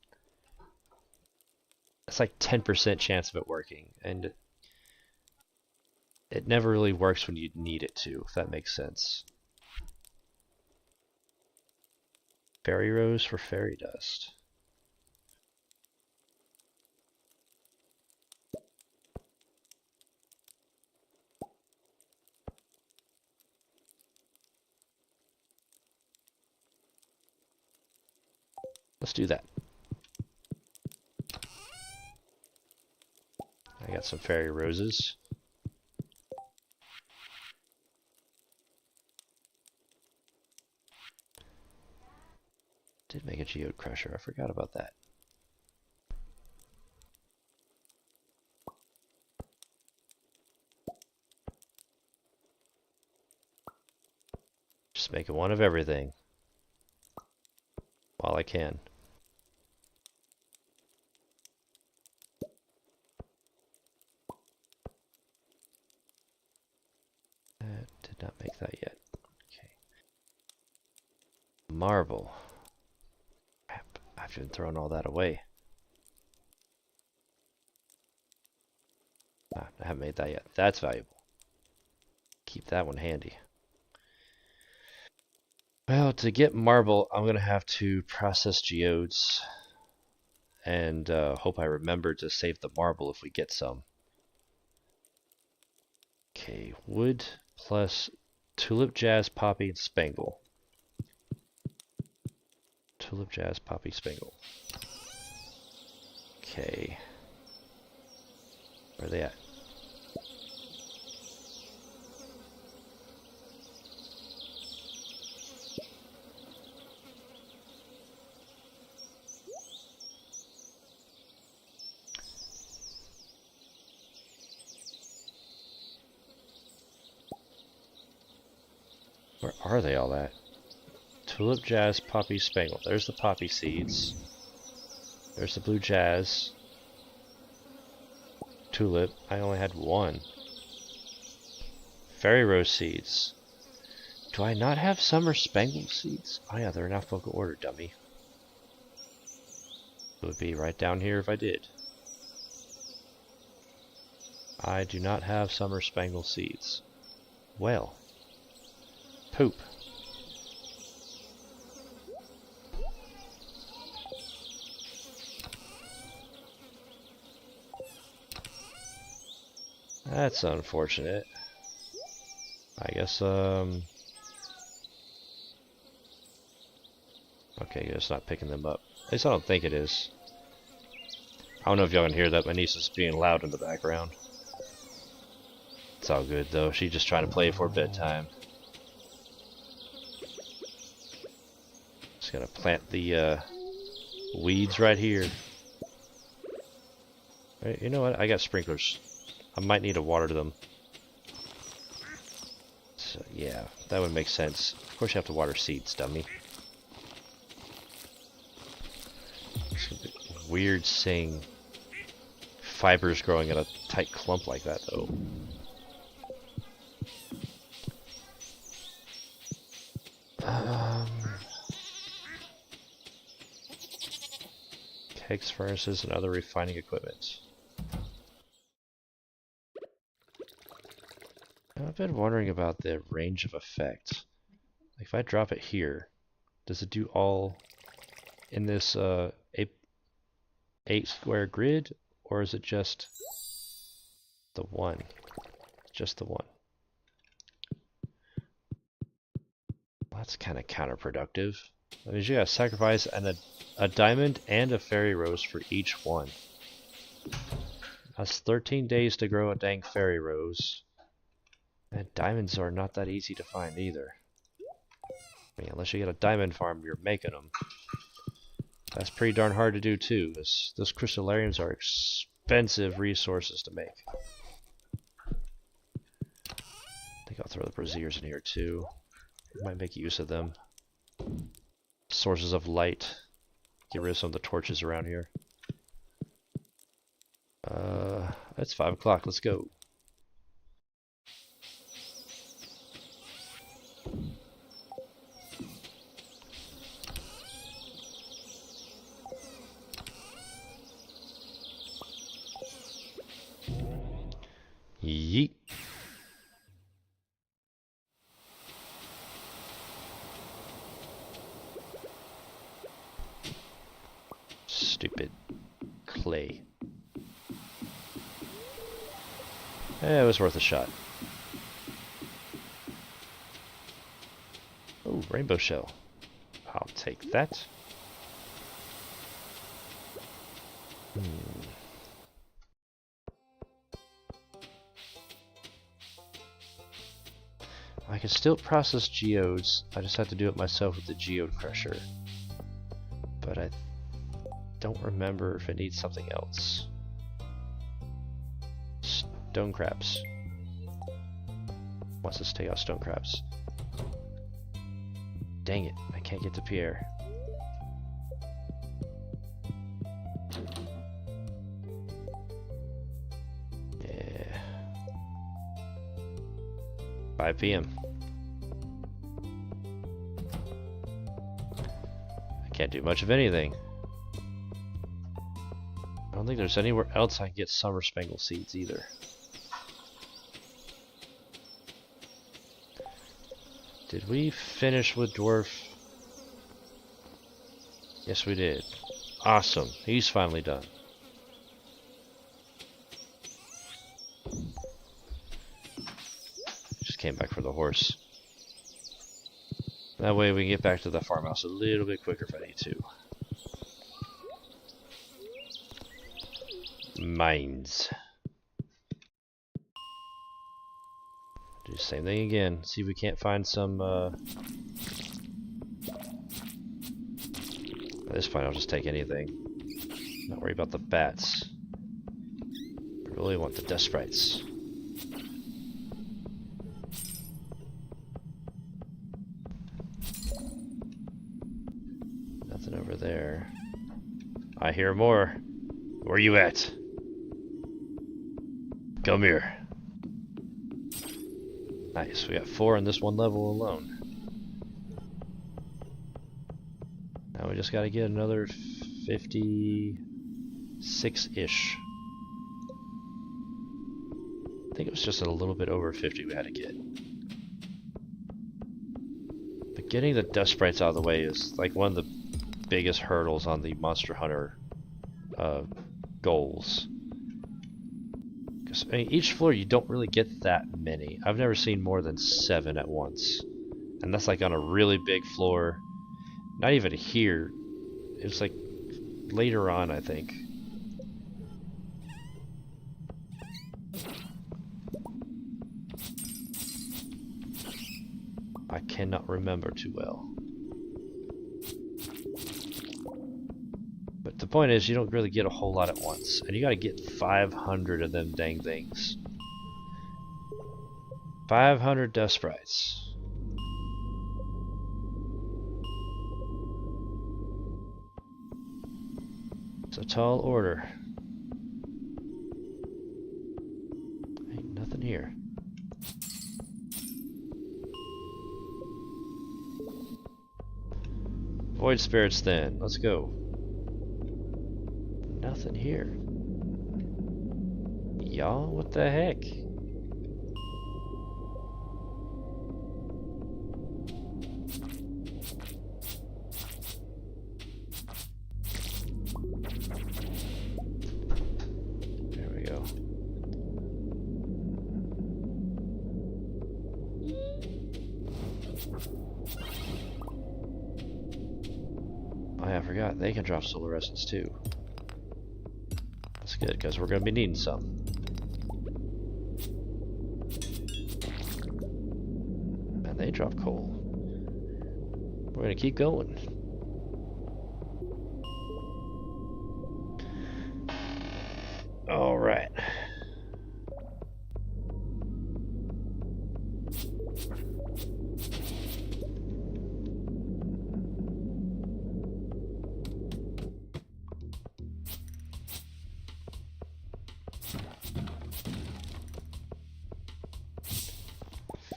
It's like 10% chance of it working, and it never really works when you need it to, if that makes sense. Fairy Rose for Fairy Dust. Let's do that. I got some Fairy Roses. Did make a Geode Crusher, I forgot about that. Just making one of everything while I can. Did not make that yet. Okay. Marble. Crap, I've been throwing all that away. I haven't made that yet. That's valuable. Keep that one handy. Well, to get marble, I'm going to have to process geodes. And hope I remember to save the marble if we get some. Okay, wood plus tulip, jazz, poppy, and spangle. Tulip, jazz, poppy, spangle. Okay. Where are they at? Where are they all at? Tulip, jazz, poppy, spangle. There's the poppy seeds. There's the blue jazz. Tulip. I only had 1. Fairy rose seeds. Do I not have summer spangle seeds? Oh yeah, they're in alphabetical order, dummy. It would be right down here if I did. I do not have summer spangle seeds. Well. Poop. That's unfortunate. I guess, okay, it's not picking them up. At least I don't think it is. I don't know if y'all can hear that. My niece is being loud in the background. It's all good, though. She's just trying to play for bedtime. Just gotta plant the, weeds right here. Right, you know what? I got sprinklers. I might need to water them. So, yeah, that would make sense. Of course you have to water seeds, dummy. It's gonna be weird seeing fibers growing in a tight clump like that, though. Kegs, furnaces, and other refining equipment. I've been wondering about the range of effect. Like if I drop it here, does it do all in this 8 square grid, or is it just the one? Just the one. Well, that's kind of counterproductive. That means you gotta sacrifice a diamond and a fairy rose for each one. That's 13 days to grow a dang fairy rose. And diamonds are not that easy to find either. I mean, unless you get a diamond farm, you're making them. That's pretty darn hard to do too, because those crystallariums are expensive resources to make. I think I'll throw the braziers in here too. Might make use of them. Sources of light. Get rid of some of the torches around here. It's 5 o'clock. Let's go. Yeet. Stupid clay. It was worth a shot. Oh, rainbow shell. I'll take that. I can still process geodes. I just have to do it myself with the geode crusher. But I don't remember if it needs something else. Stone crabs. Wants us to take out stone crabs. Dang it, I can't get to Pierre. Yeah. 5 p.m. I can't do much of anything. I don't think there's anywhere else I can get summer spangle seeds either. Did we finish with dwarf? Yes, we did. Awesome. He's finally done. Just came back for the horse. That way we can get back to the farmhouse a little bit quicker if I need to. Mines. Do the same thing again. See if we can't find some. At this point, I'll just take anything. Not worry about the bats. I really want the dust sprites. Nothing over there. I hear more. Where are you at? Come here. Nice, we got 4 on this one level alone. Now we just gotta get another 56-ish. I think it was just a little bit over 50 we had to get. But getting the dust sprites out of the way is like one of the biggest hurdles on the Monster Hunter goals. Because I mean, each floor you don't really get that many. I've never seen more than 7 at once. And that's like on a really big floor. Not even here. It was like later on, I think. I cannot remember too well. But the point is, you don't really get a whole lot at once. And you gotta get 500 of them dang things. 500 dust sprites. It's a tall order. Ain't nothing here. Void spirits then. Let's go. Nothing here. Y'all, what the heck? There we go. Oh yeah, I forgot. They can drop solar essence too. Let's good, because we're going to be needing some. And they drop coal. We're going to keep going. All right.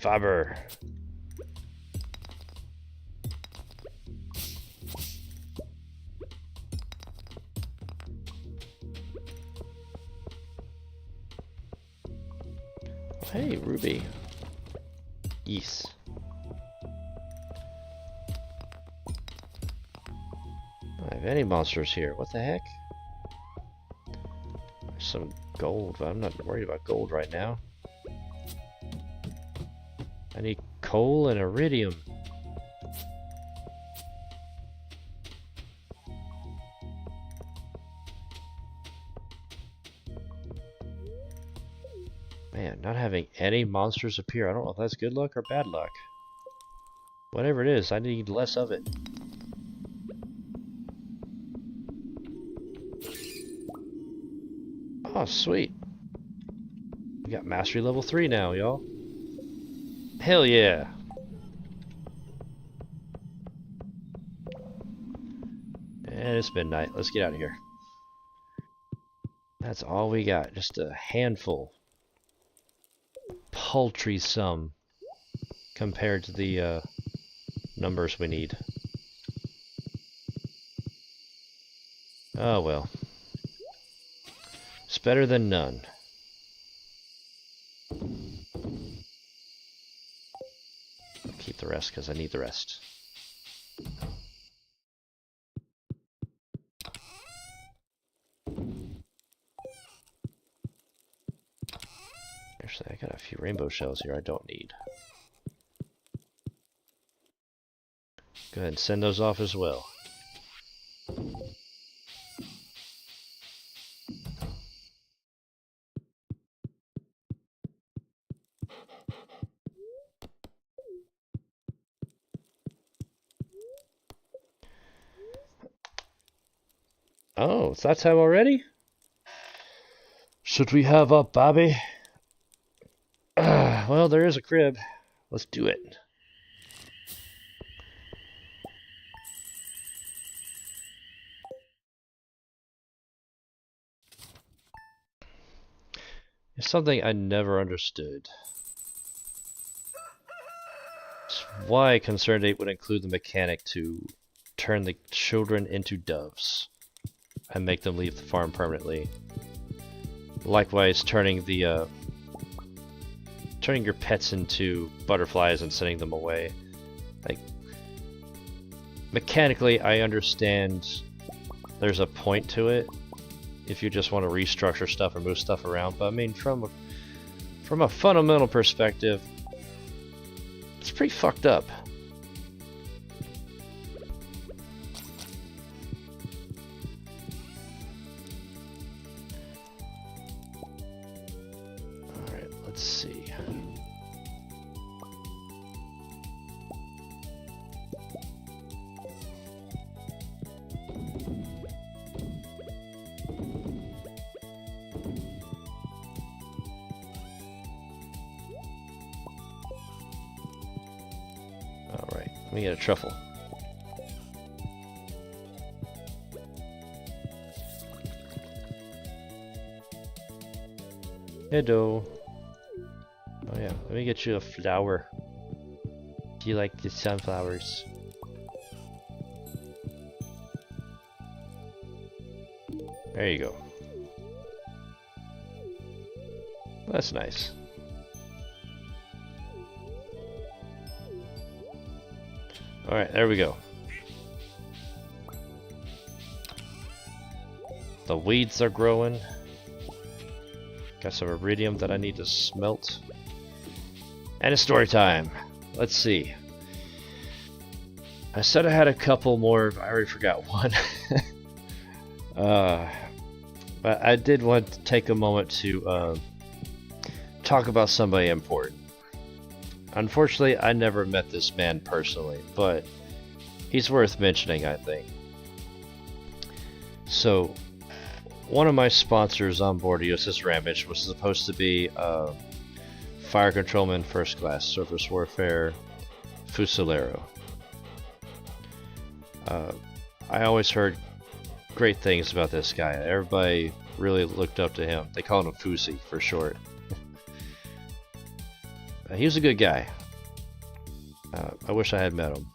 Fiber. Hey, Ruby. Yes. I don't have any monsters here. What the heck? There's some gold, but I'm not worried about gold right now. I need coal and iridium. Man, not having any monsters appear. I don't know if that's good luck or bad luck. Whatever it is, I need less of it. Oh, sweet. We got mastery level 3 now, y'all. Hell yeah. And it's midnight. Let's get out of here. That's all we got. Just a handful. Paltry sum compared to the numbers we need. Oh well. It's better than none. I'll keep the rest because I need the rest. Actually, I got a few rainbow shells here I don't need. Go ahead and send those off as well. Oh, it's that time already? Should we have up, Bobby? Well, there is a crib. Let's do it. It's something I never understood. It's why Concerned Ape would include the mechanic to turn the children into doves and make them leave the farm permanently. Likewise, turning your pets into butterflies and sending them away. Like, mechanically, I understand there's a point to it if you just want to restructure stuff or move stuff around, but I mean, from a fundamental perspective, it's pretty fucked up. Alright, let's see. Let me get a truffle. Hello. Oh yeah, let me get you a flower. Do you like the sunflowers? There you go. That's nice. Alright, there we go. The weeds are growing. Got some iridium that I need to smelt. And it's story time. Let's see. I said I had a couple more, I already forgot one. But I did want to take a moment to talk about somebody important. Unfortunately, I never met this man personally, but he's worth mentioning, I think. So, one of my sponsors on board USS Ramage was supposed to be Fire Controlman First Class, Surface Warfare Fusilero. I always heard great things about this guy. Everybody really looked up to him. They called him Fusi for short. He was a good guy. I wish I had met him.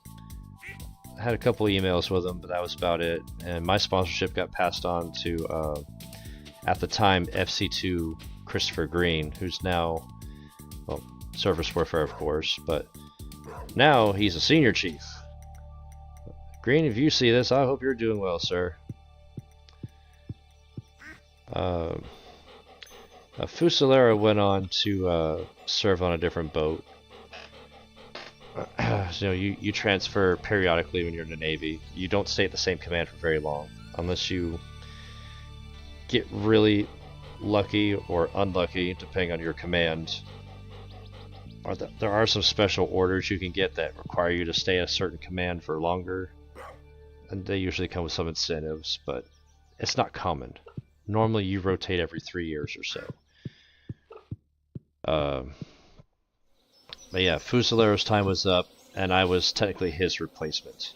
I had a couple emails with him, but that was about it. And my sponsorship got passed on to, at the time, FC2 Christopher Green, who's now, well, Surface Warfare, of course, but now he's a senior chief. Green, if you see this, I hope you're doing well, sir. Fusilera went on to serve on a different boat. So you transfer periodically when you're in the Navy. You don't stay at the same command for very long, unless you get really lucky or unlucky, depending on your command. There are some special orders you can get that require you to stay at a certain command for longer, and they usually come with some incentives, but it's not common. Normally you rotate every 3 years or so. But yeah, Fusilero's time was up, and I was technically his replacement.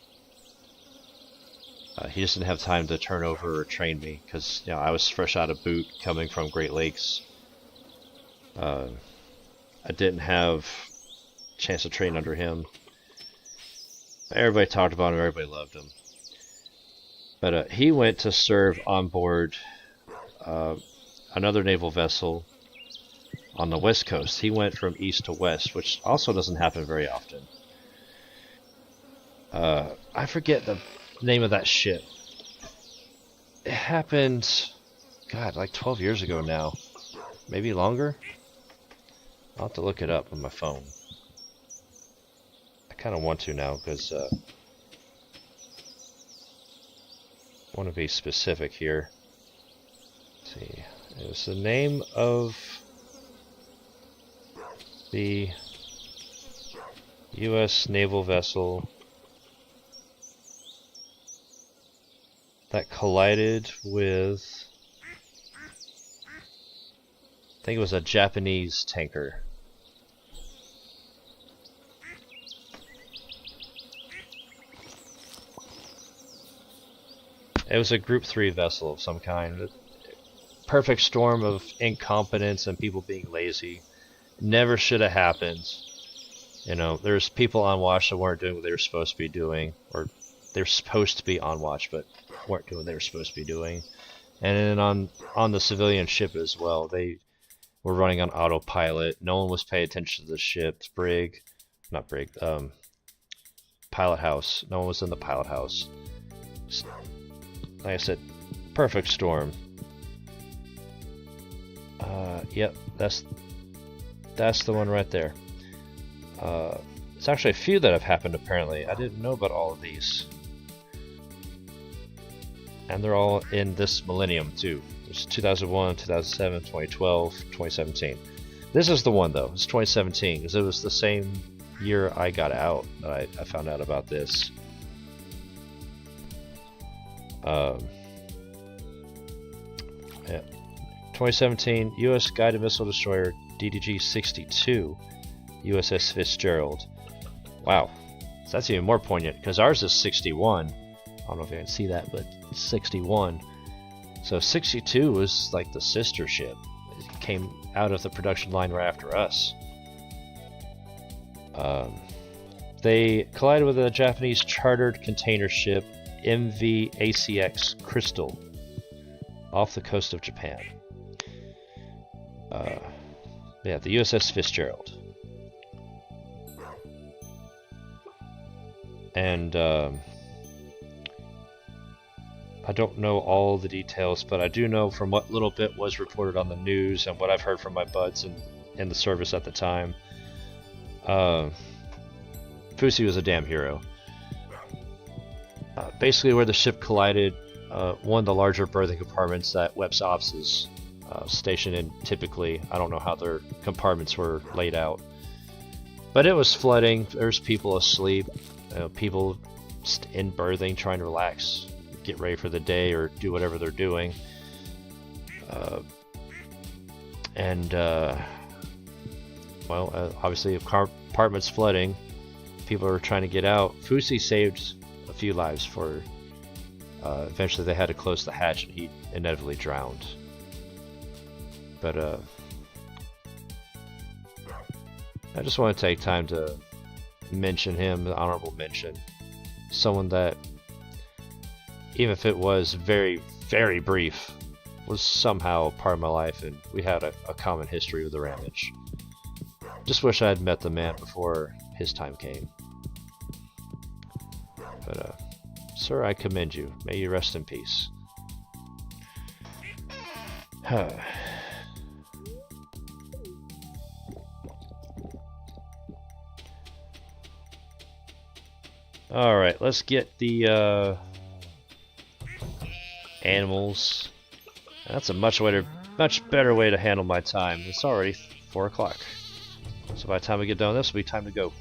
He just didn't have time to turn over or train me, because I was fresh out of boot coming from Great Lakes. I didn't have a chance to train under him. Everybody talked about him, everybody loved him. But he went to serve on board another naval vessel on the west coast. He went from east to west, which also doesn't happen very often. I forget the name of that ship. It happened, God, like 12 years ago now. Maybe longer? I'll have to look it up on my phone. I kind of want to now, because I want to be specific here. Let's see. It was the name of the U.S. naval vessel that collided with, I think it was a Japanese tanker. It was a Group 3 vessel of some kind. Perfect storm of incompetence and people being lazy. Never should have happened. There's people on watch that weren't doing what they were supposed to be doing, or they're supposed to be on watch but weren't doing what they were supposed to be doing. And then on the civilian ship as well, they were running on autopilot. No one was paying attention to the ship's pilot house. No one was in the pilot house. Like I said, perfect storm. Yep, that's the one right there. It's actually a few that have happened apparently. I didn't know about all of these. And they're all in this millennium too. There's 2001, 2007, 2012, 2017. This is the one though. It's 2017 because it was the same year I got out that I found out about this. Yeah. 2017 U.S. Guided Missile Destroyer DDG-62 USS Fitzgerald. Wow, so that's even more poignant because ours is 61. I don't know if you can see that, but 61. So 62 was like the sister ship. It came out of the production line right after us. They collided with a Japanese chartered container ship MV ACX Crystal off the coast of Japan. Yeah, the USS Fitzgerald. And I don't know all the details, but I do know from what little bit was reported on the news and what I've heard from my buds in the service at the time, Fusi was a damn hero. Basically where the ship collided, one of the larger berthing compartments that Web's Ops is stationed in typically. I don't know how their compartments were laid out. But it was flooding. There's people asleep. People in berthing trying to relax, get ready for the day, or do whatever they're doing. Obviously, if compartment's flooding, people are trying to get out. Fusi saved a few lives for. Eventually, they had to close the hatch, and he inevitably drowned. But I just want to take time to mention him, the honorable mention. Someone that, even if it was very, very brief, was somehow part of my life, and we had a common history with the Ramage. Just wish I had met the man before his time came. But, sir, I commend you. May you rest in peace. Alright, let's get the animals. That's a much better way to handle my time. It's already 4 o'clock. So by the time we get done with this, it'll be time to go.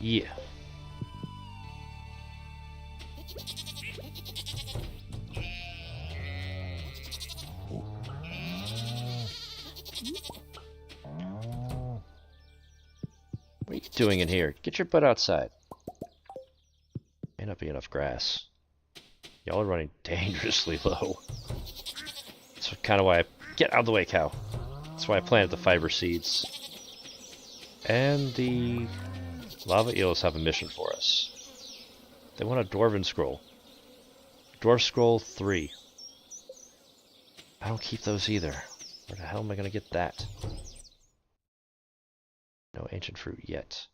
Yeah. What are you doing in here? Get your butt outside. May not be enough grass. Y'all are running dangerously low. That's kind of why I... Get out of the way, cow. That's why I planted the fiber seeds. And the lava eels have a mission for us. They want a dwarven scroll. Dwarf scroll 3. I don't keep those either. Where the hell am I going to get that? No ancient fruit yet.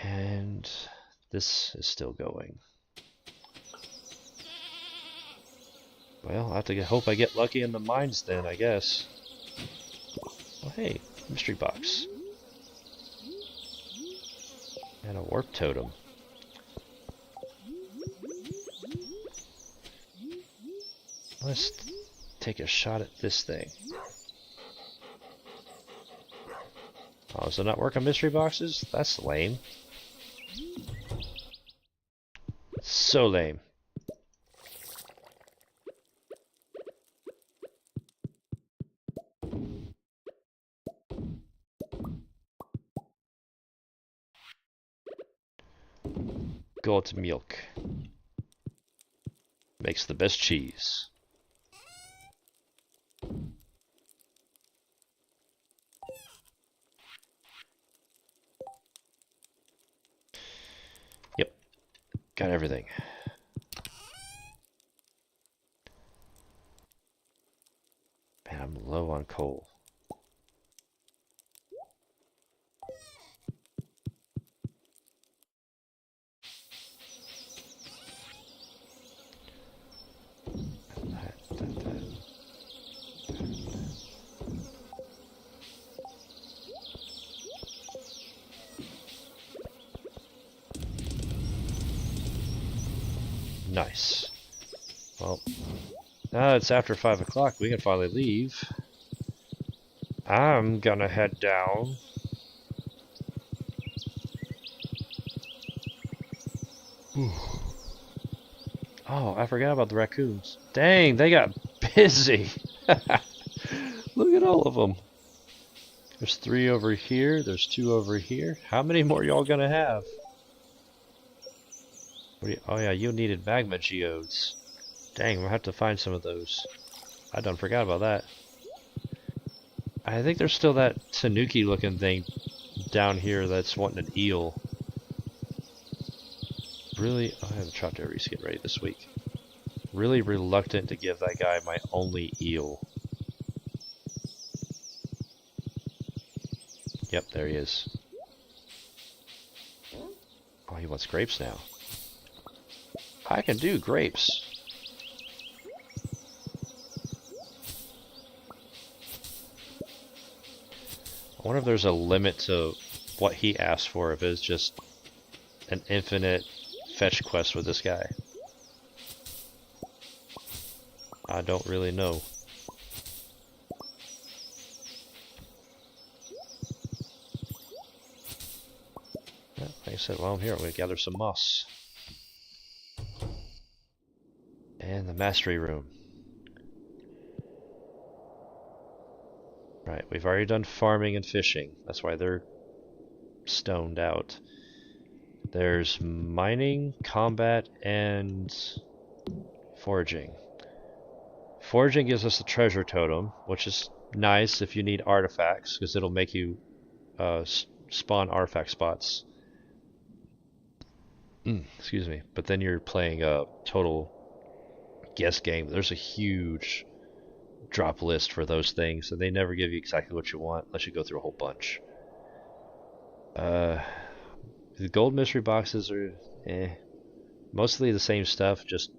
And this is still going. Well, I'll have to hope I get lucky in the mines then, I guess. Oh hey, mystery box. And a warp totem. Let's take a shot at this thing. Oh, does it not work on mystery boxes? That's lame. So lame. Goat milk. Makes the best cheese. Yep. Got everything. Man, I'm low on coal. Nice. Well, now it's after 5 o'clock, we can finally leave. I'm gonna head down. Oh, I forgot about the raccoons. Dang, they got busy. Look at all of them. There's 3 over here, there's 2 over here. How many more y'all gonna have? Oh yeah, you needed magma geodes. Dang, we'll have to find some of those. I done forgot about that. I think there's still that tanuki looking thing down here that's wanting an eel. Really, I have to try to reskin ready this week. Really reluctant to give that guy my only eel. Yep, there he is. Oh, he wants grapes now. I can do grapes. I wonder if there's a limit to what he asked for, if it's just an infinite fetch quest with this guy. I don't really know. Yeah, like I said, while I'm here, I'm going to gather some moss. And the mastery room. Right, we've already done farming and fishing. That's why they're stoned out. There's mining, combat, and foraging. Foraging gives us the treasure totem, which is nice if you need artifacts, because it'll make you spawn artifact spots. Excuse me. But then you're playing a total guess game. There's a huge drop list for those things, and they never give you exactly what you want unless you go through a whole bunch. The gold mystery boxes are mostly the same stuff, just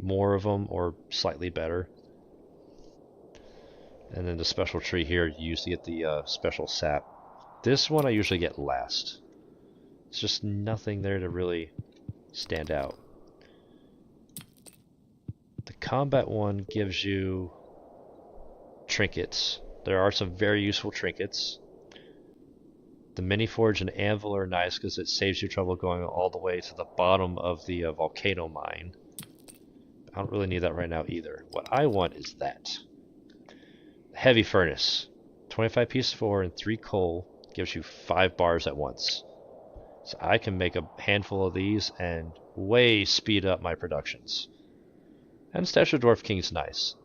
more of them or slightly better. And then the special tree here, you usually get the special sap. This one I usually get last. It's just nothing there to really stand out. The combat one gives you trinkets. There are some very useful trinkets. The mini forge and anvil are nice because it saves you trouble going all the way to the bottom of the volcano mine. I don't really need that right now either. What I want is that. Heavy furnace. 25 pieces of ore and 3 coal gives you 5 bars at once. So I can make a handful of these and way speed up my productions. And Statue of Dwarf King's nice.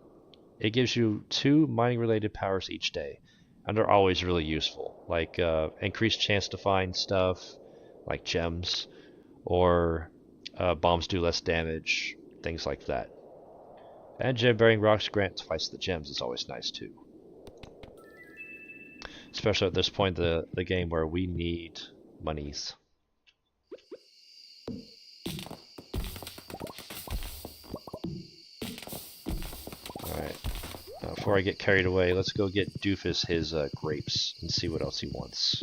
It gives you 2 mining related powers each day. And they're always really useful, like increased chance to find stuff, like gems, or bombs do less damage, things like that. And gem-bearing rocks grant twice the gems is always nice too. Especially at this point in the game where we need monies. Alright. Before I get carried away, let's go get Doofus his grapes and see what else he wants.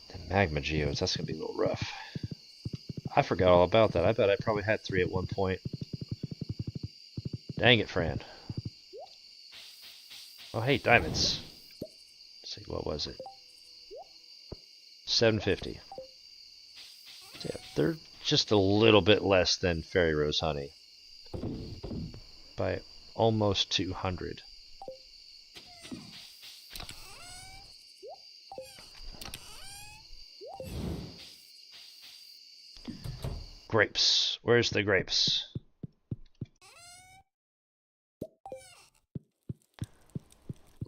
The magma geodes, that's going to be a little rough. I forgot all about that. I bet I probably had 3 at one point. Dang it, Fran. Oh, hey, diamonds. Let's see, what was it? 750. So yeah, they're just a little bit less than Fairy Rose Honey. By almost 200. Grapes. Where's the grapes?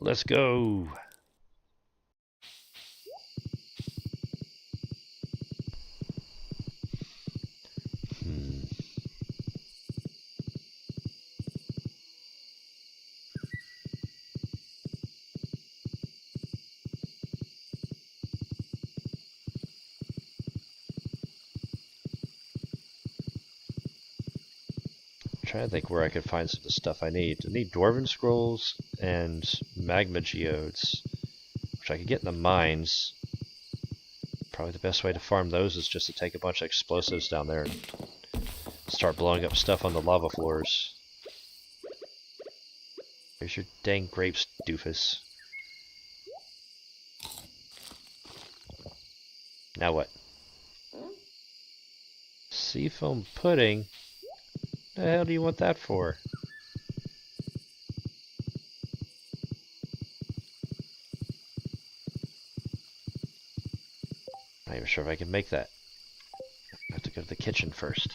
Let's go. Trying to think where I could find some of the stuff I need. I need Dwarven Scrolls and Magma Geodes, which I could get in the mines. Probably the best way to farm those is just to take a bunch of explosives down there and start blowing up stuff on the lava floors. Here's your dang grapes, doofus. Now what? Seafoam pudding? The hell do you want that for? Not even sure if I can make that. I have to go to the kitchen first.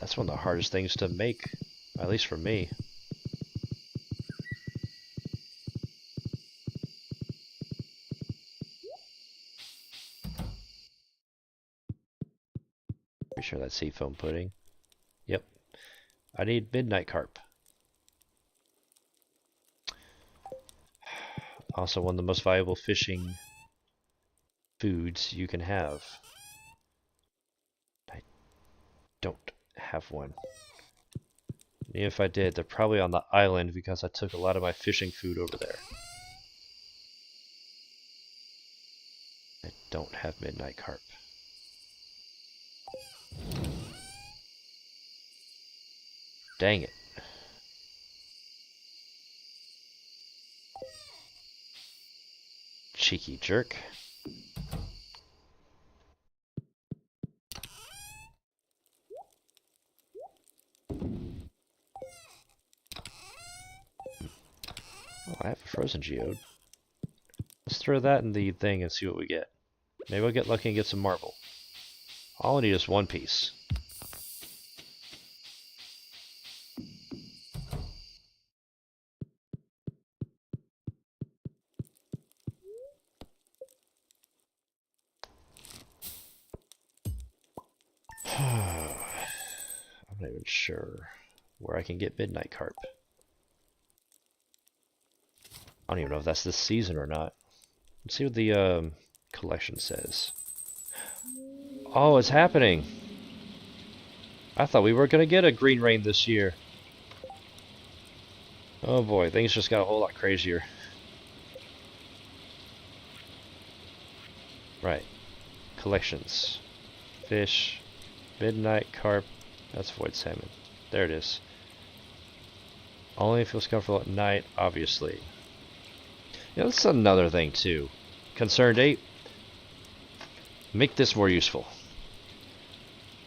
That's one of the hardest things to make, at least for me. Pretty sure that's seafoam pudding. Yep. I need midnight carp. Also one of the most valuable fishing foods you can have. I don't have one. Even if I did, they're probably on the island because I took a lot of my fishing food over there. I don't have midnight carp. Dang it. Cheeky jerk. Oh, I have a frozen geode. Let's throw that in the thing and see what we get. Maybe I'll get lucky and get some marble. All I need is one piece. I'm not even sure where I can get midnight carp. I don't even know if that's this season or not. Let's see what the collection says. Oh, it's happening! I thought we were gonna get a green rain this year. Oh boy, things just got a whole lot crazier. Right. Collections. Fish. Midnight carp. That's void salmon. There it is. Only feels comfortable at night, obviously. Yeah, that's another thing too. Concerned ape. Make this more useful.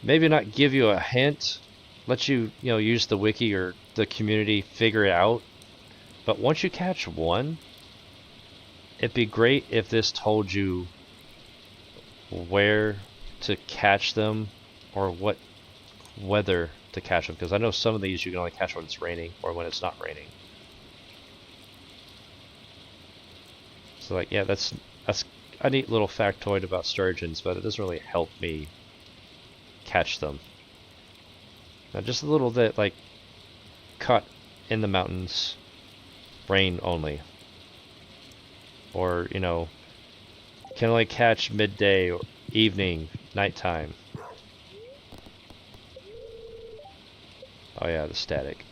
Maybe not give you a hint. Let you, use the wiki or the community figure it out. But once you catch one, it'd be great if this told you where to catch them or what weather to catch them, because I know some of these you can only catch when it's raining or when it's not raining. So like, yeah, that's a neat little factoid about sturgeons, but it doesn't really help me catch them. Now, just a little bit, like, caught in the mountains, rain only, or can only catch midday or evening, nighttime. Oh yeah, the static.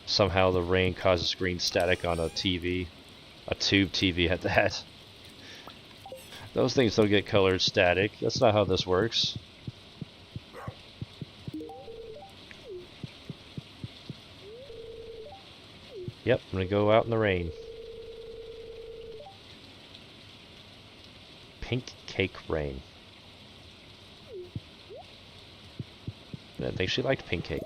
Somehow the rain causes green static on a TV. A tube TV at that. Those things don't get colored static. That's not how this works. Yep, I'm gonna go out in the rain. Pink cake rain. I didn't think she liked pink cake.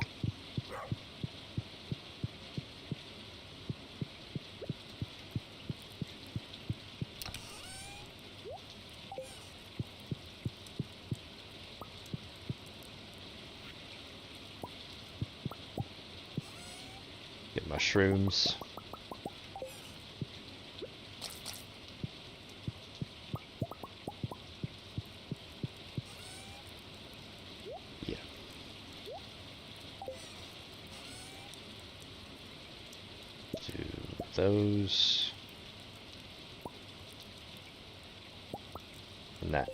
Get mushrooms. Those and that.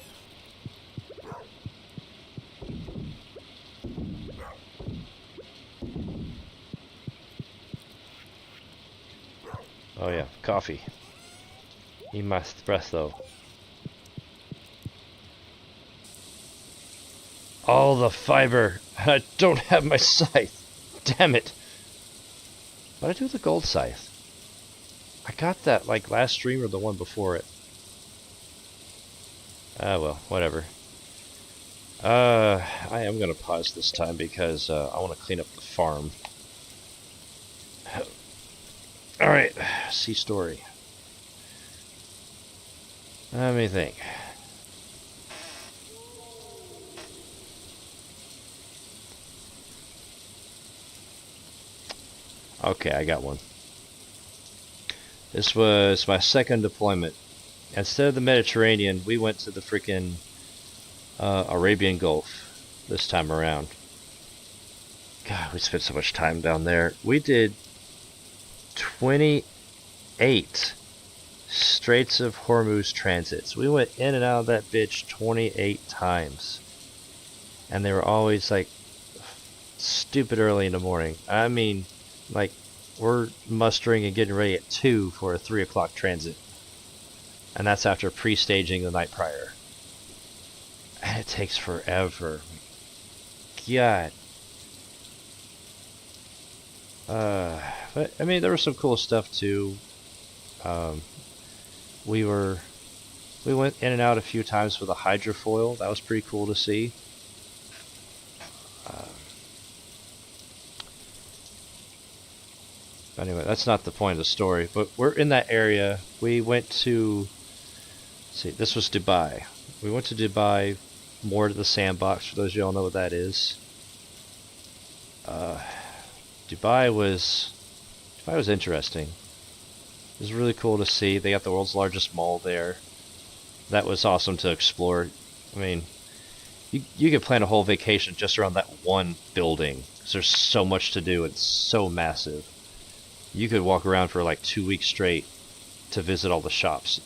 Oh yeah, coffee. Need my espresso. All the fiber. I don't have my scythe. Damn it. What did I do with the gold scythe? I got that like last stream or the one before it. Ah well, whatever. I am gonna pause this time because I want to clean up the farm. Alright, see story. Let me think. Okay, I got one. This was my second deployment. Instead of the Mediterranean, we went to the freaking Arabian Gulf this time around. God, we spent so much time down there. We did 28 28 Straits of Hormuz transits. We went in and out of that bitch 28 times. And they were always like stupid early in the morning. I mean, like, we're mustering and getting ready at 2 for a 3 o'clock transit. And that's after pre-staging the night prior. And it takes forever. God. But, I mean, there was some cool stuff too. We went in and out a few times with a hydrofoil. That was pretty cool to see. Anyway, that's not the point of the story. But we're in that area. We went to... see, this was Dubai. We went to Dubai, more to the sandbox, for those of you all know what that is. Dubai was interesting. It was really cool to see. They got the world's largest mall there. That was awesome to explore. I mean, you could plan a whole vacation just around that one building, because there's so much to do. It's so massive. You could walk around for like 2 weeks straight to visit all the shops.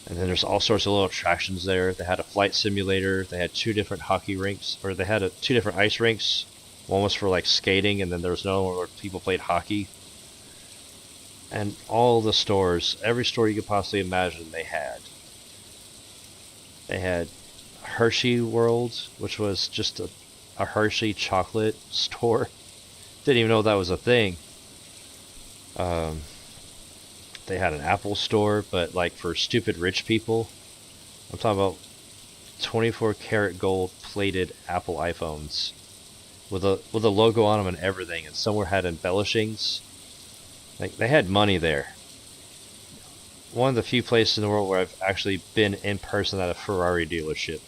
And then there's all sorts of little attractions there. They had a flight simulator. They had 2 different hockey rinks, or they had 2 different ice rinks. One was for like skating, and then there was another one where people played hockey. And all the stores, every store you could possibly imagine, they had. They had Hershey World, which was just a Hershey chocolate store. Didn't even know that was a thing. They had an Apple store, but like for stupid rich people. I'm talking about 24 karat gold plated Apple iPhones with a logo on them and everything, and somewhere had embellishings. Like, they had money there. One of the few places in the world where I've actually been in person at a Ferrari dealership.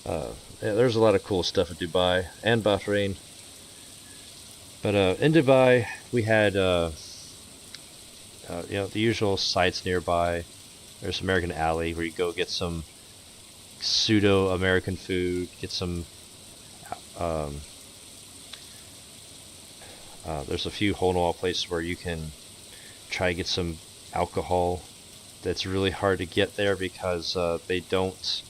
Yeah, there's a lot of cool stuff in Dubai and Bahrain. But in Dubai, we had the usual sites nearby. There's American Alley where you go get some pseudo-American food, get some. There's a few hole-in-the-wall places where you can try to get some alcohol. That's really hard to get there because they don't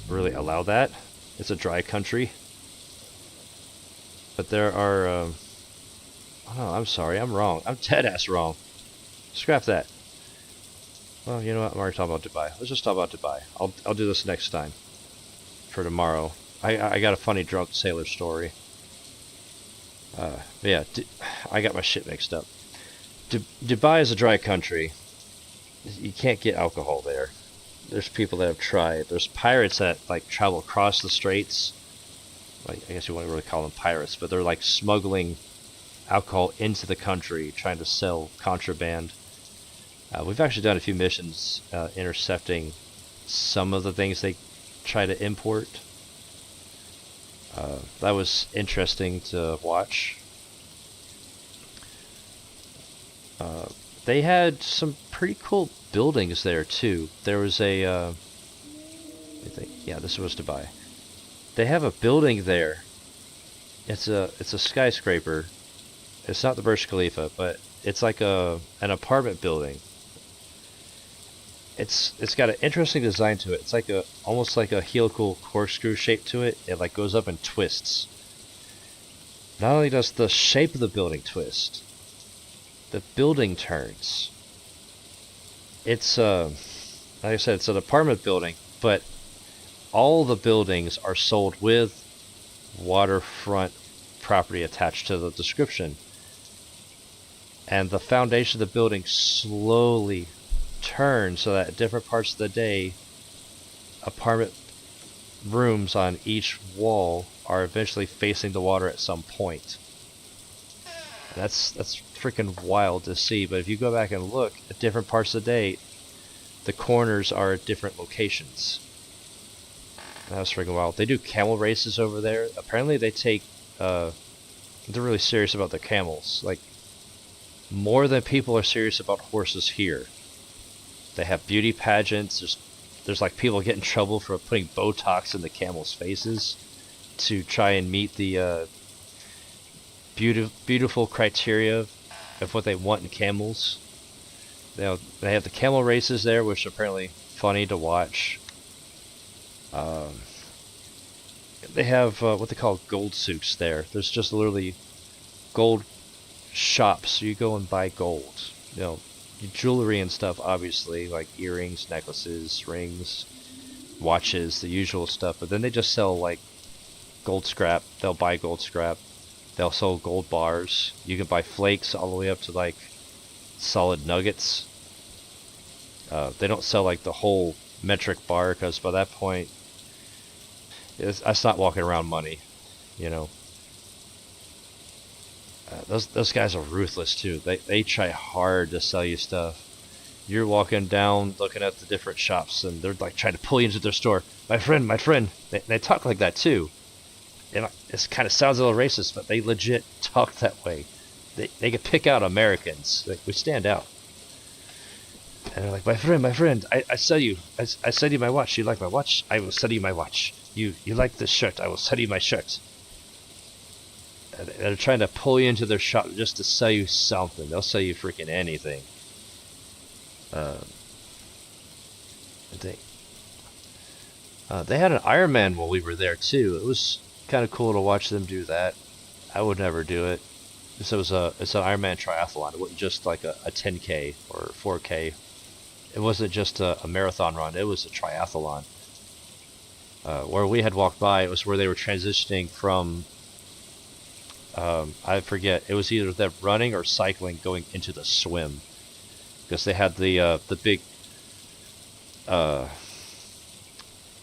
really allow that. It's a dry country. But there are... oh no, I'm sorry, I'm wrong. I'm dead-ass wrong. Scrap that. Well, you know what? I'm already talking about Dubai. Let's just talk about Dubai. I'll do this next time. For tomorrow. I got a funny drunk sailor story. But yeah, I got my shit mixed up. Dubai is a dry country. You can't get alcohol there. There's people that have tried. There's pirates that like travel across the straits. Like, I guess you wouldn't really call them pirates, but they're like smuggling alcohol into the country, trying to sell contraband. We've actually done a few missions intercepting some of the things they try to import. That was interesting to watch. They had some pretty cool buildings there too. There was a, I think, yeah, this was Dubai. They have a building there. It's a skyscraper. It's not the Burj Khalifa, but it's like an apartment building. It's got an interesting design to it. It's like almost like a helical corkscrew shape to it. It like goes up and twists. Not only does the shape of the building twist, the building turns. It's like I said, it's an apartment building, but all the buildings are sold with waterfront property attached to the description. And the foundation of the building slowly turns so that at different parts of the day, apartment rooms on each wall are eventually facing the water at some point. That's freaking wild to see, but if you go back and look at different parts of the day, the corners are at different locations. That was freaking wild. They do camel races over there. Apparently they take, they're really serious about the camels. Like, more than people are serious about horses here. They have beauty pageants. There's like people get in trouble for putting Botox in the camels' faces to try and meet the beautiful criteria of what they want in camels. They have the camel races there, which are apparently funny to watch. Um, they have what they call gold souks there. There's just literally gold shops. You go and buy gold. You know, jewelry and stuff, obviously, like earrings, necklaces, rings, watches, the usual stuff. But then they just sell like gold scrap. They'll buy gold scrap. They'll sell gold bars. You can buy flakes all the way up to like solid nuggets. They don't sell like the whole metric bar because by that point, that's not walking around money, you know. Those guys are ruthless too. They try hard to sell you stuff. You're walking down, looking at the different shops, and they're like trying to pull you into their store. My friend, my friend. They talk like that too. And it kind of sounds a little racist, but they legit talk that way. They can pick out Americans. We stand out. And they're like, my friend, I sell you my watch. You like my watch? I will sell you my watch. You like this shirt? I will sell you my shirt. And they're trying to pull you into their shop just to sell you something. They'll sell you freaking anything. They had an Iron Man while we were there too. It was kind of cool to watch them do that. I would never do it. So it's an Iron Man triathlon. It wasn't just like a 10K or 4K. It wasn't just a marathon run. It was a triathlon. Where we had walked by, it was where they were transitioning from. I forget. It was either them running or cycling, going into the swim, because they had the big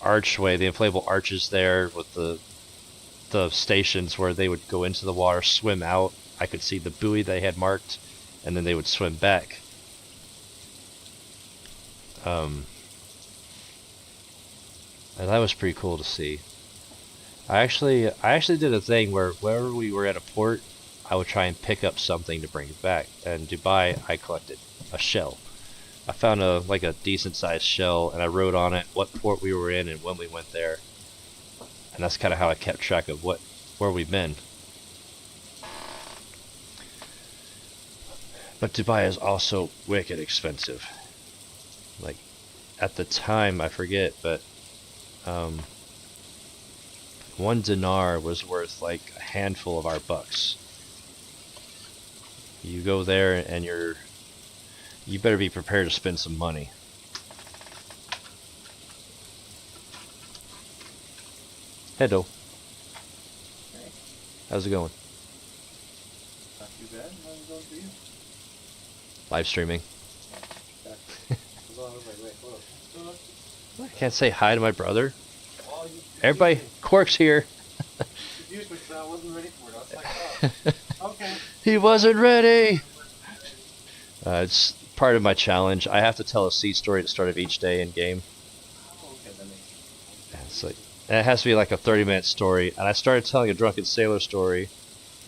archway, the inflatable arches there with the stations where they would go into the water, swim out. I could see the buoy they had marked, and then they would swim back. And that was pretty cool to see. I actually did a thing where wherever we were at a port, I would try and pick up something to bring it back. And Dubai, I collected a shell. I found a decent sized shell, and I wrote on it what port we were in and when we went there. And that's kind of how I kept track of where we've been. But Dubai is also wicked expensive. Like, at the time, I forget, but 1 dinar was worth like a handful of our bucks. You go there and you better be prepared to spend some money. Hello. Hey. How's it going? Not too bad. How's it going for you? Live streaming. Okay. I was like, wait, whoa. I can't say hi to my brother. Oh, Everybody, Quark's here. Confused me because I wasn't ready for it. I was like, oh, okay. He wasn't ready. It's part of my challenge. I have to tell a sea story at the start of each day in game. Oh, okay, that makes sense. And it's like, and it has to be like a 30-minute story. And I started telling a drunken sailor story,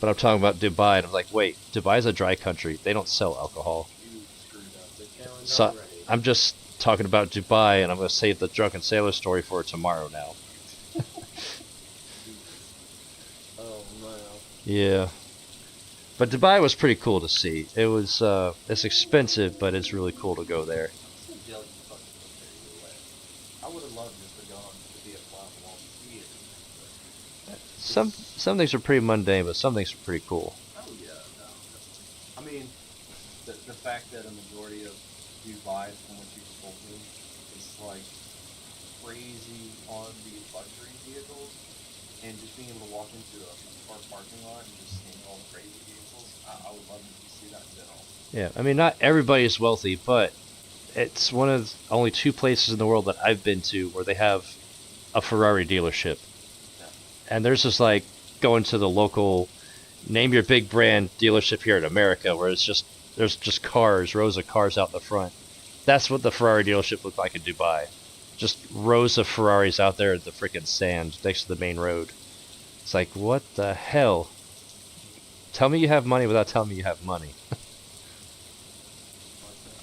but I'm talking about Dubai, and I'm like, wait, Dubai's a dry country. They don't sell alcohol. You screwed up. The challenge So already. I'm just talking about Dubai, and I'm going to save the drunken sailor story for tomorrow now. Oh, no. Yeah. But Dubai was pretty cool to see. It was, it's expensive, but it's really cool to go there. I'm so jealous you fucking went there either way. I would have loved just to go on to be a fly on the wall theater. Some things are pretty mundane, but some things are pretty cool. Oh, yeah, no. I mean, the fact that a majority of Dubai, from what you told me, is like crazy on the luxury vehicles, and just being able to walk into a car parking lot and just seeing all the crazy vehicles, I would love to see that in general. Yeah, I mean, not everybody is wealthy, but it's one of only 2 places in the world that I've been to where they have a Ferrari dealership. Yeah. And there's just like going to the local, name your big brand dealership here in America, where there's just cars, rows of cars out in the front. That's what the Ferrari dealership looked like in Dubai. Just rows of Ferraris out there in the freaking sand next to the main road. It's like, what the hell? Tell me you have money without telling me you have money.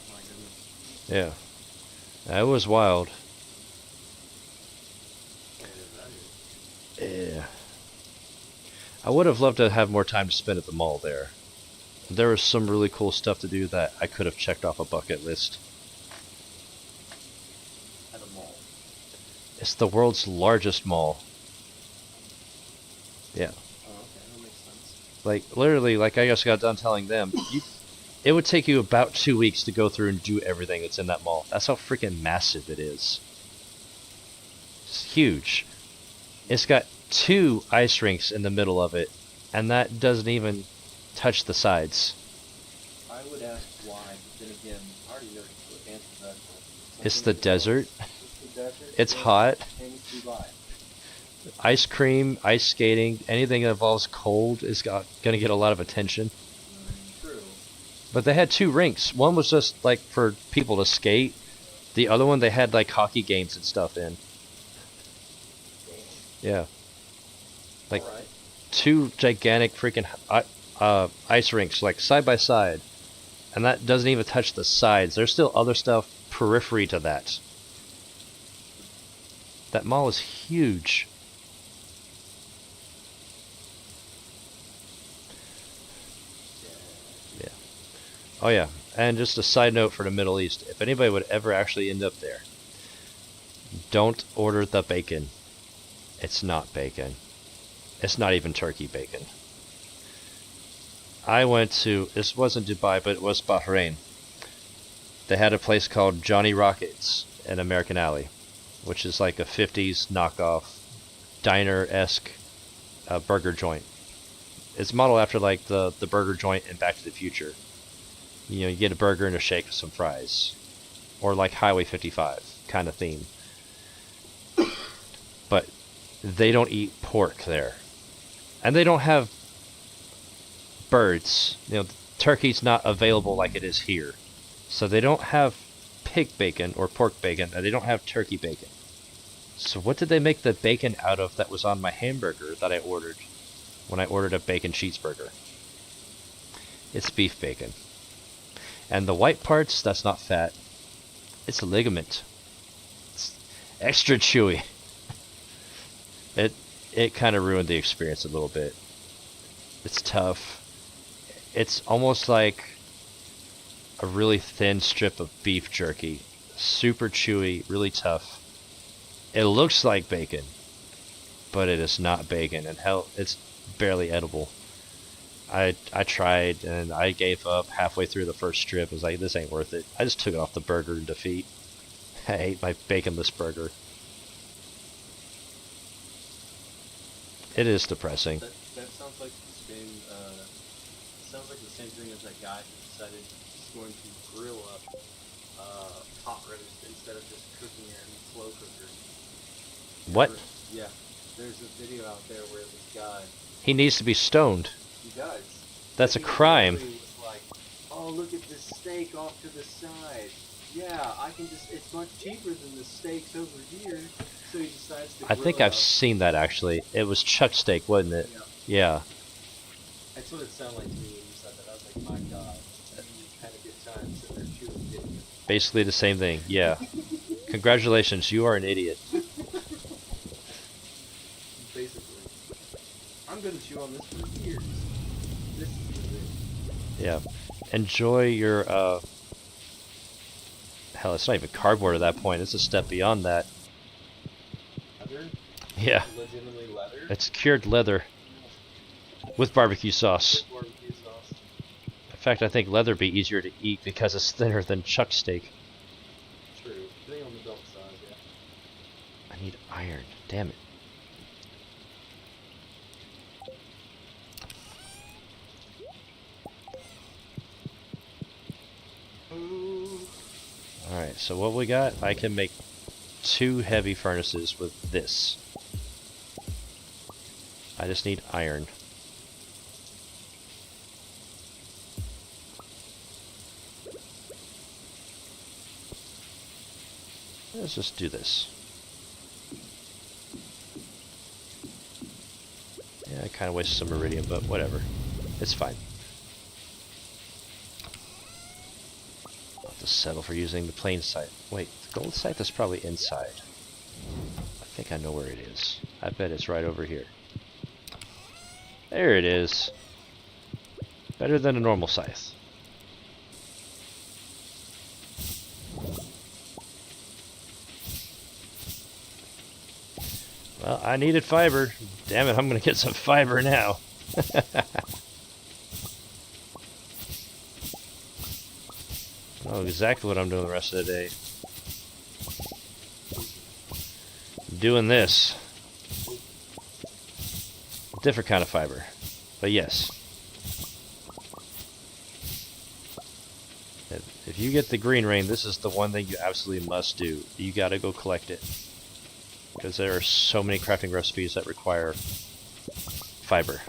My goodness. Yeah. That was wild. It is, that is. Yeah. I would have loved to have more time to spend at the mall there. There was some really cool stuff to do that I could have checked off a bucket list. At a mall. It's the world's largest mall. Yeah. Oh, okay, that makes sense. Like, literally, like I just got done telling them, it would take you about 2 weeks to go through and do everything that's in that mall. That's how freaking massive it is. It's huge. It's got 2 ice rinks in the middle of it, and that doesn't even touch the sides. I would ask why, but then again, I already know the answer to that question. It's the desert. It's the desert. It's hot. And it's Dubai. Ice cream, ice skating, anything that involves cold is gonna get a lot of attention. True. But they had 2 rinks. One was just like for people to skate. The other one they had like hockey games and stuff in. Yeah. Like Alright. 2 gigantic freaking ice rinks like side by side. And that doesn't even touch the sides. There's still other stuff periphery to that. That mall is huge. Yeah. Oh yeah. And just a side note for the Middle East. If anybody would ever actually end up there, don't order the bacon. It's not bacon. It's not even turkey bacon. I went to, this wasn't Dubai, but it was Bahrain. They had a place called Johnny Rockets in American Alley, which is like a 50s knockoff diner-esque burger joint. It's modeled after like the burger joint in Back to the Future. You know, you get a burger and a shake with some fries. Or like Highway 55 kind of theme. But they don't eat pork there. And they don't have birds. You know, turkey's not available like it is here. So they don't have pig bacon or pork bacon, and they don't have turkey bacon. So what did they make the bacon out of that was on my hamburger that I ordered when I ordered a bacon cheeseburger? It's beef bacon. And the white parts, that's not fat. It's a ligament. It's extra chewy. It kind of ruined the experience a little bit. It's tough. It's almost like a really thin strip of beef jerky. Super chewy, really tough. It looks like bacon, but it is not bacon, and hell, it's barely edible. I tried, and I gave up halfway through the first strip. I was like, this ain't worth it. I just took it off the burger in defeat. I ate my baconless burger. It is depressing. That sounds like the same. Sounds like the same thing as that guy who decided he's going to grill up pot roast instead of just cooking it in slow cooker. What? Yeah, there's a video out there where this guy. He needs to be stoned. He does. That's a He crime. literally was like, oh, look at this steak off to the side. Yeah, I can just. It's much cheaper than the steaks over here. So he decides to. I think I've seen that actually. It was chuck steak, wasn't it? Yeah. That's what it sounded like to me when you said that. I was like, my God, you had a good time sitting there chewing, didn't you? Basically the same thing. Yeah. Congratulations, you are an idiot. Basically. I'm gonna chew on this for years. This is it. Yeah. Enjoy your hell, it's not even cardboard at that point. It's a step beyond that. Leather? Yeah. Legitimately leather? It's cured leather with barbecue sauce. Barbecue sauce. In fact, I think leather be easier to eat because it's thinner than chuck steak. True. Depending on the belt size, yeah. I need iron. Damn it. Alright, so what we got, I can make 2 heavy furnaces with this. I just need iron. Let's just do this. Yeah, I kind of wasted some iridium, but whatever. It's fine. I'll have to settle for using the plain sight. Wait, the gold sight is probably inside. I think I know where it is. I bet it's right over here. There it is. Better than a normal scythe. Well, I needed fiber. Damn it, I'm gonna get some fiber now. I know exactly what I'm doing the rest of the day. I'm doing this. Different kind of fiber. But yes. If you get the green rain, this is the one thing you absolutely must do. You gotta go collect it. Because there are so many crafting recipes that require fiber.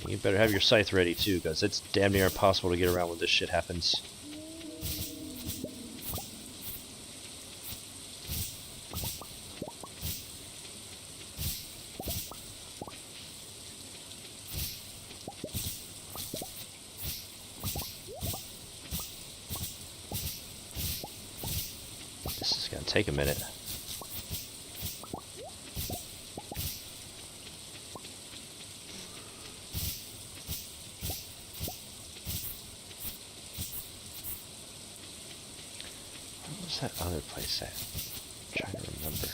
You better have your scythe ready too, because it's damn near impossible to get around when this shit happens. This is gonna take a minute. Where's that other place at? I'm trying to remember.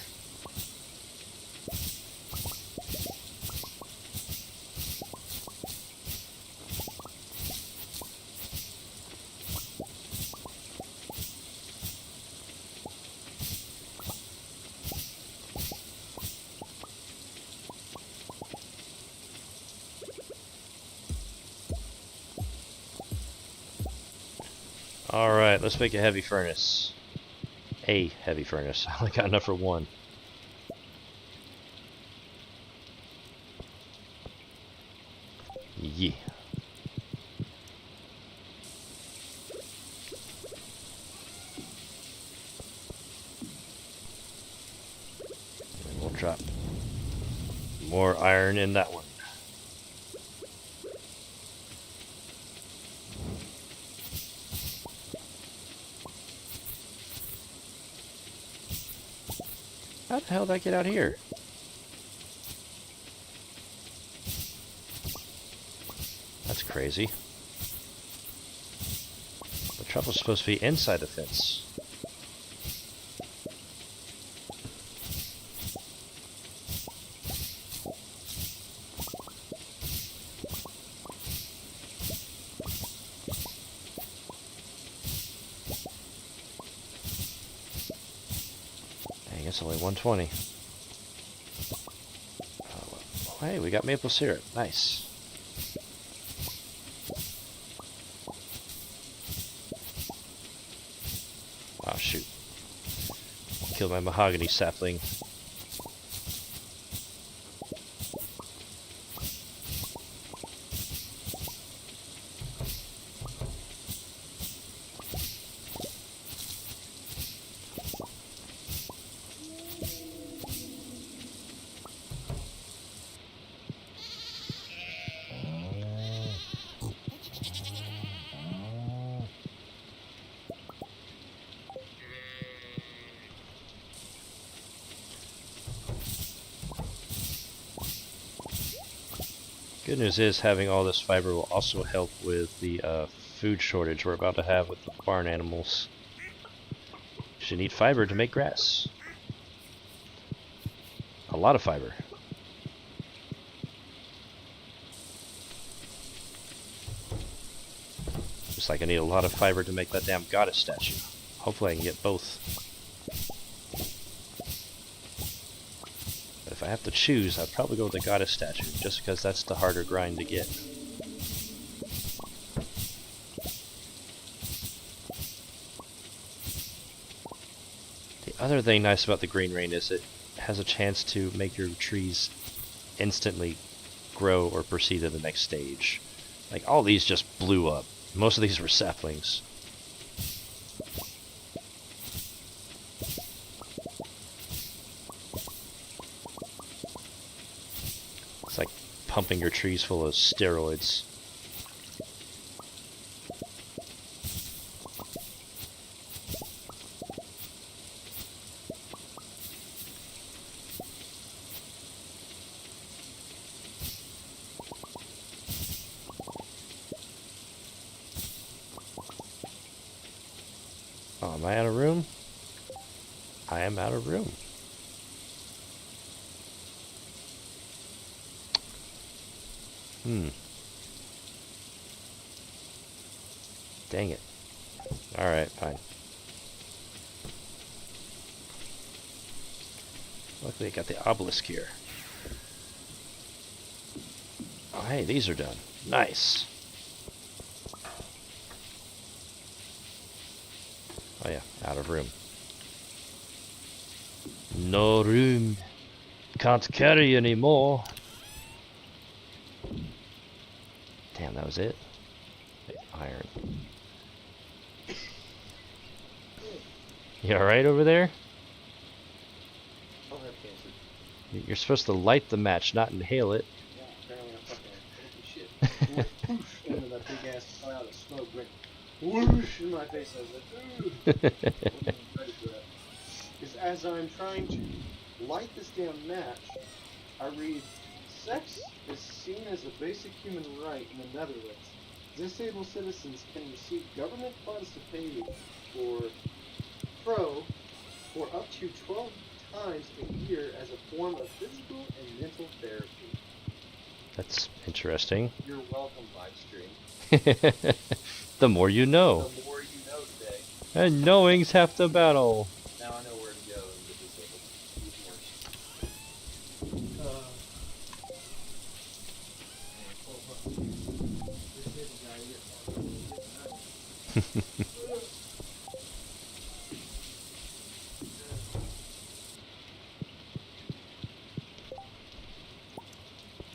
Alright, let's make a heavy furnace. A heavy furnace. I only got enough for one. Yeah. And we'll drop more iron in that one. How the hell did I get out here? That's crazy. The trouble's supposed to be inside the fence. Dang, it's only 120. Oh, hey, we got maple syrup. Nice. Oh, shoot. Killed my mahogany sapling. Good news is having all this fiber will also help with the food shortage we're about to have with the barn animals. You need fiber to make grass. A lot of fiber. Just like I need a lot of fiber to make that damn goddess statue. Hopefully I can get both. But if I have to choose, I'd probably go with the goddess statue, just because that's the harder grind to get. The other thing nice about the green rain is it has a chance to make your trees instantly grow or proceed to the next stage. Like, all these just blew up. Most of these were saplings. It's like pumping your trees full of steroids. Am I out of room? I am out of room. Dang it. Alright, fine. Luckily I got the obelisk here. Oh hey, these are done. Nice. Oh yeah, out of room. No room. Can't carry anymore. Damn, that was it? Iron. You alright over there? I'll have cancer. You're supposed to light the match, not inhale it. Yeah, apparently I'm fucking holy shit. Whoosh into that big ass cloud of smoke went whoosh in my face. I was like, ooh. Wasn't even ready for that. Because as I'm trying to light this damn match, I read, sex is seen as a basic human right in the Netherlands. Disabled citizens can receive government funds to pay for up to 12 times a year as a form of physical and mental therapy. That's interesting. You're welcome, live stream. The more you know. The more you know today. And knowing's half the battle. Now I know where to go and get disabled. Even worse.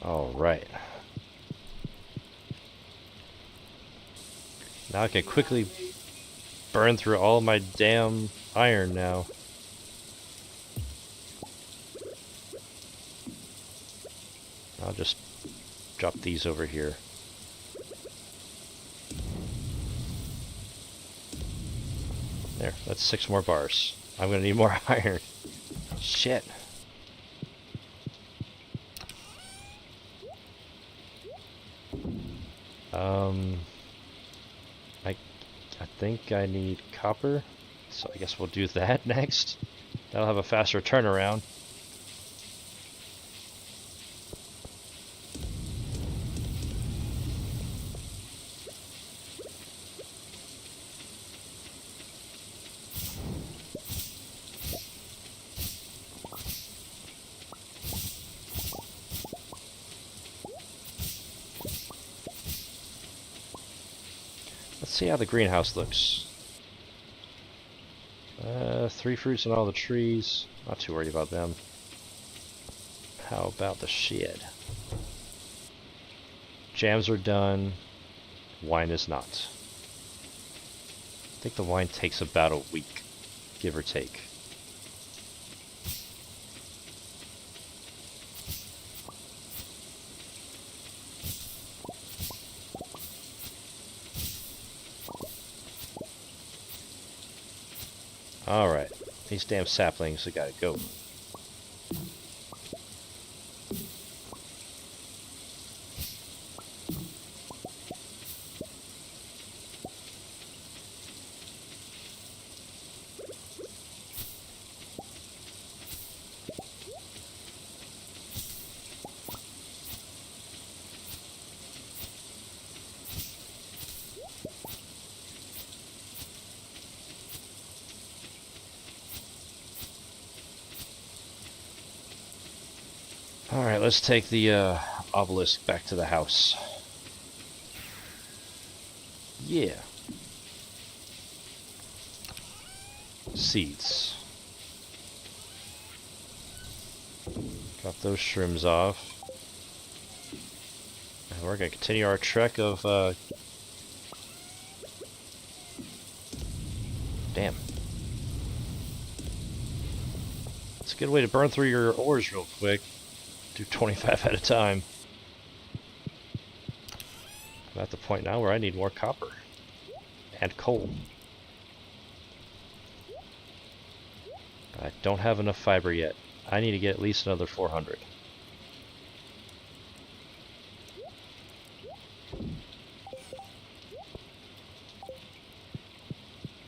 All right. Now I can quickly burn through all my damn iron now. I'll just drop these over here. There, that's 6 more bars. I'm gonna need more iron. Shit. I think I need copper, so I guess we'll do that next. That'll have a faster turnaround. Let's see how the greenhouse looks. 3 fruits on all the trees. Not too worried about them. How about the shed? Jams are done. Wine is not. I think the wine takes about a week, give or take. Alright, these damn saplings have gotta go. Alright, let's take the obelisk back to the house. Yeah. Seeds. Drop those shrooms off. And we're gonna continue our trek of damn. It's a good way to burn through your ores real quick. Do 25 at a time. I'm at the point now where I need more copper and coal. I don't have enough fiber yet. I need to get at least another 400.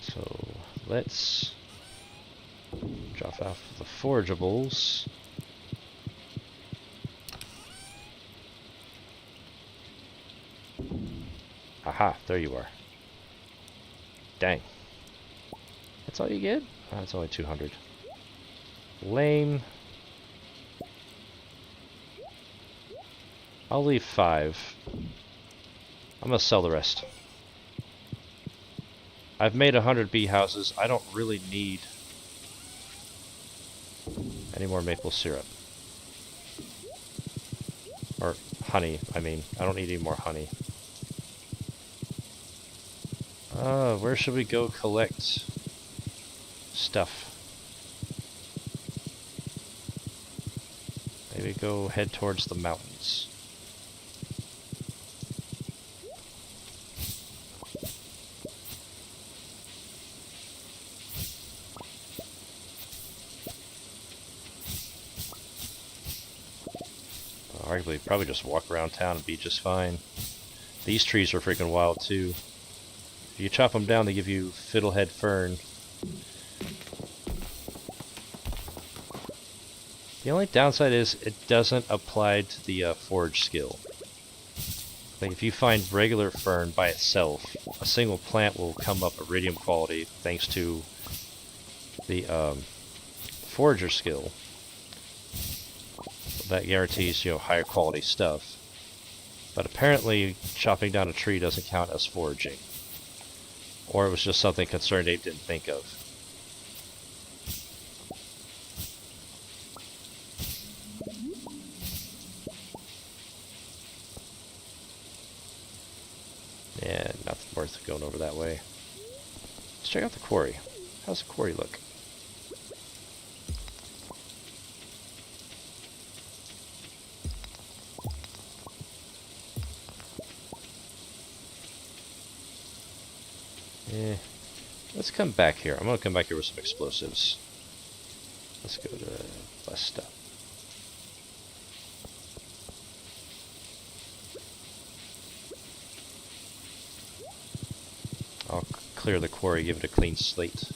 So let's drop off the forageables. Aha, there you are. Dang. That's all you get? Oh, that's only 200. Lame. I'll leave 5. I'm gonna sell the rest. I've made 100 bee houses. I don't really need any more maple syrup. Or honey, I mean. I don't need any more honey. Where should we go collect stuff? Maybe go head towards the mountains. Arguably, probably just walk around town and be just fine. These trees are freaking wild too. If you chop them down, they give you fiddlehead fern. The only downside is it doesn't apply to the forage skill. Like if you find regular fern by itself, a single plant will come up iridium quality thanks to the forager skill. That guarantees, you know, higher quality stuff. But apparently chopping down a tree doesn't count as foraging. Or it was just something Concerned Ape didn't think of. Yeah, nothing worth going over that way. Let's check out the quarry. How's the quarry look? Let's come back here. I'm gonna come back here with some explosives. Let's go to less stuff. I'll clear the quarry, give it a clean slate.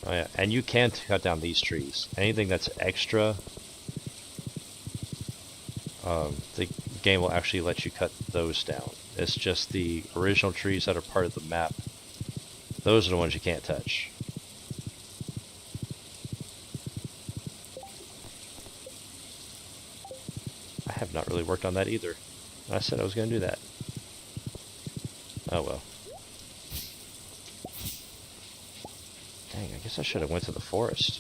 Oh yeah, and you can cut down these trees. Anything that's extra, the game will actually let you cut those down. It's just the original trees that are part of the map. Those are the ones you can't touch. I have not really worked on that either. I said I was going to do that. Oh well. Dang, I guess I should have went to the forest.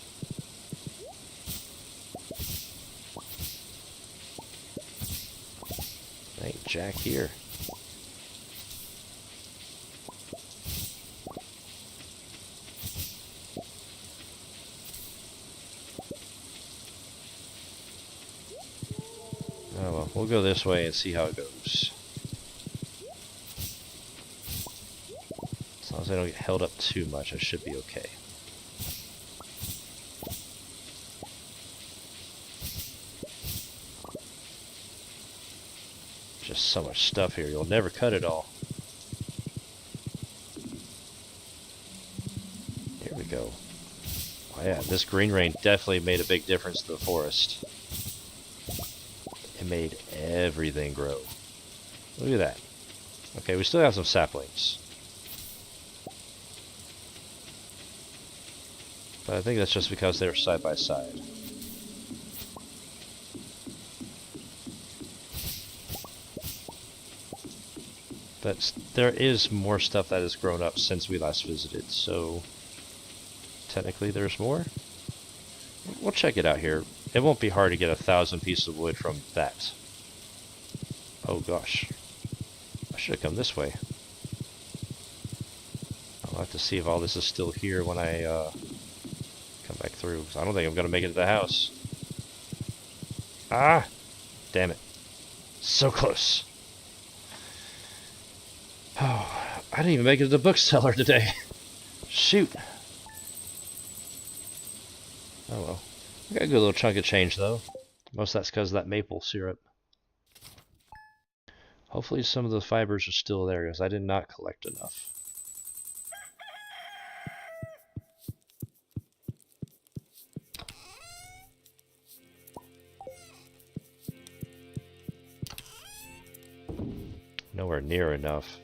Ain't jack here. Oh well, we'll go this way and see how it goes. As long as I don't get held up too much, I should be okay. Just so much stuff here, you'll never cut it all. Here we go. Oh yeah, this green rain definitely made a big difference to the forest. It made everything grow. Look at that. Okay, we still have some saplings. But I think that's just because they're side by side. But there is more stuff that has grown up since we last visited, so technically there's more. We'll check it out here. It won't be hard to get 1,000 pieces of wood from that. Oh gosh. I should have come this way. I'll have to see if all this is still here when I come back through. I don't think I'm going to make it to the house. Ah! Damn it. So close. Oh, I didn't even make it to the bookseller today. Shoot. Oh well. I got a good little chunk of change though. Most of that's because of that maple syrup. Hopefully some of the fibers are still there, because I did not collect enough. Nowhere near enough.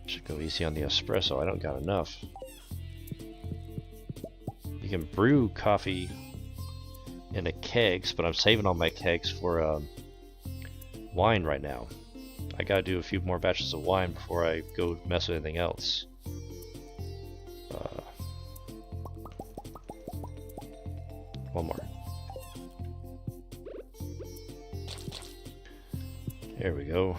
Should go easy on the espresso. I don't got enough. You can brew coffee in a kegs, but I'm saving all my kegs for wine right now. I gotta do a few more batches of wine before I go mess with anything else. One more. There we go.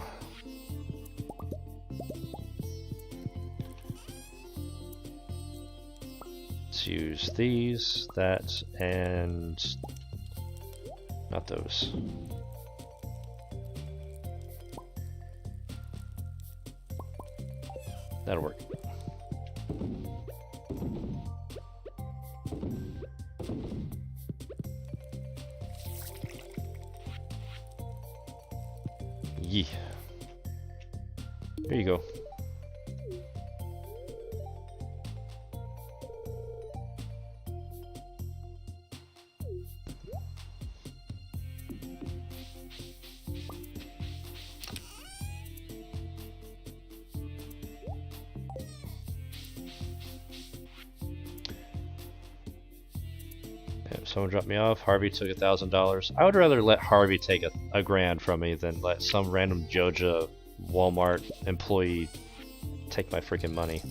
Let's use these, that, and not those. That'll work. Yeah. There you go. Someone dropped me off. Harvey took $1,000. I would rather let Harvey take a grand from me than let some random Joja Walmart employee take my freaking money.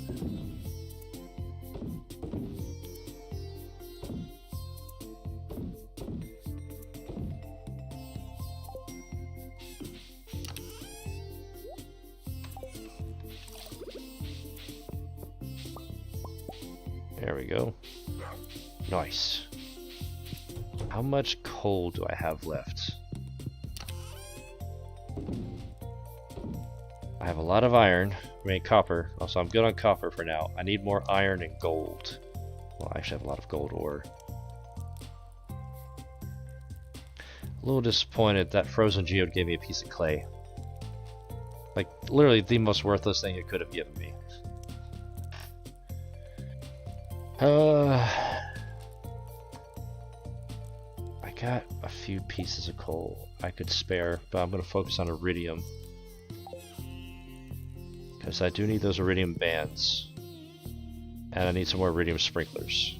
There we go. Nice. How much coal do I have left? I have a lot of iron, I mean copper, so I'm good on copper for now. I need more iron and gold. Well, I actually have a lot of gold ore. A little disappointed that Frozen Geode gave me a piece of clay. Like, literally the most worthless thing it could have given me. I got a few pieces of coal I could spare, but I'm going to focus on iridium. Because I do need those iridium bands. And I need some more iridium sprinklers.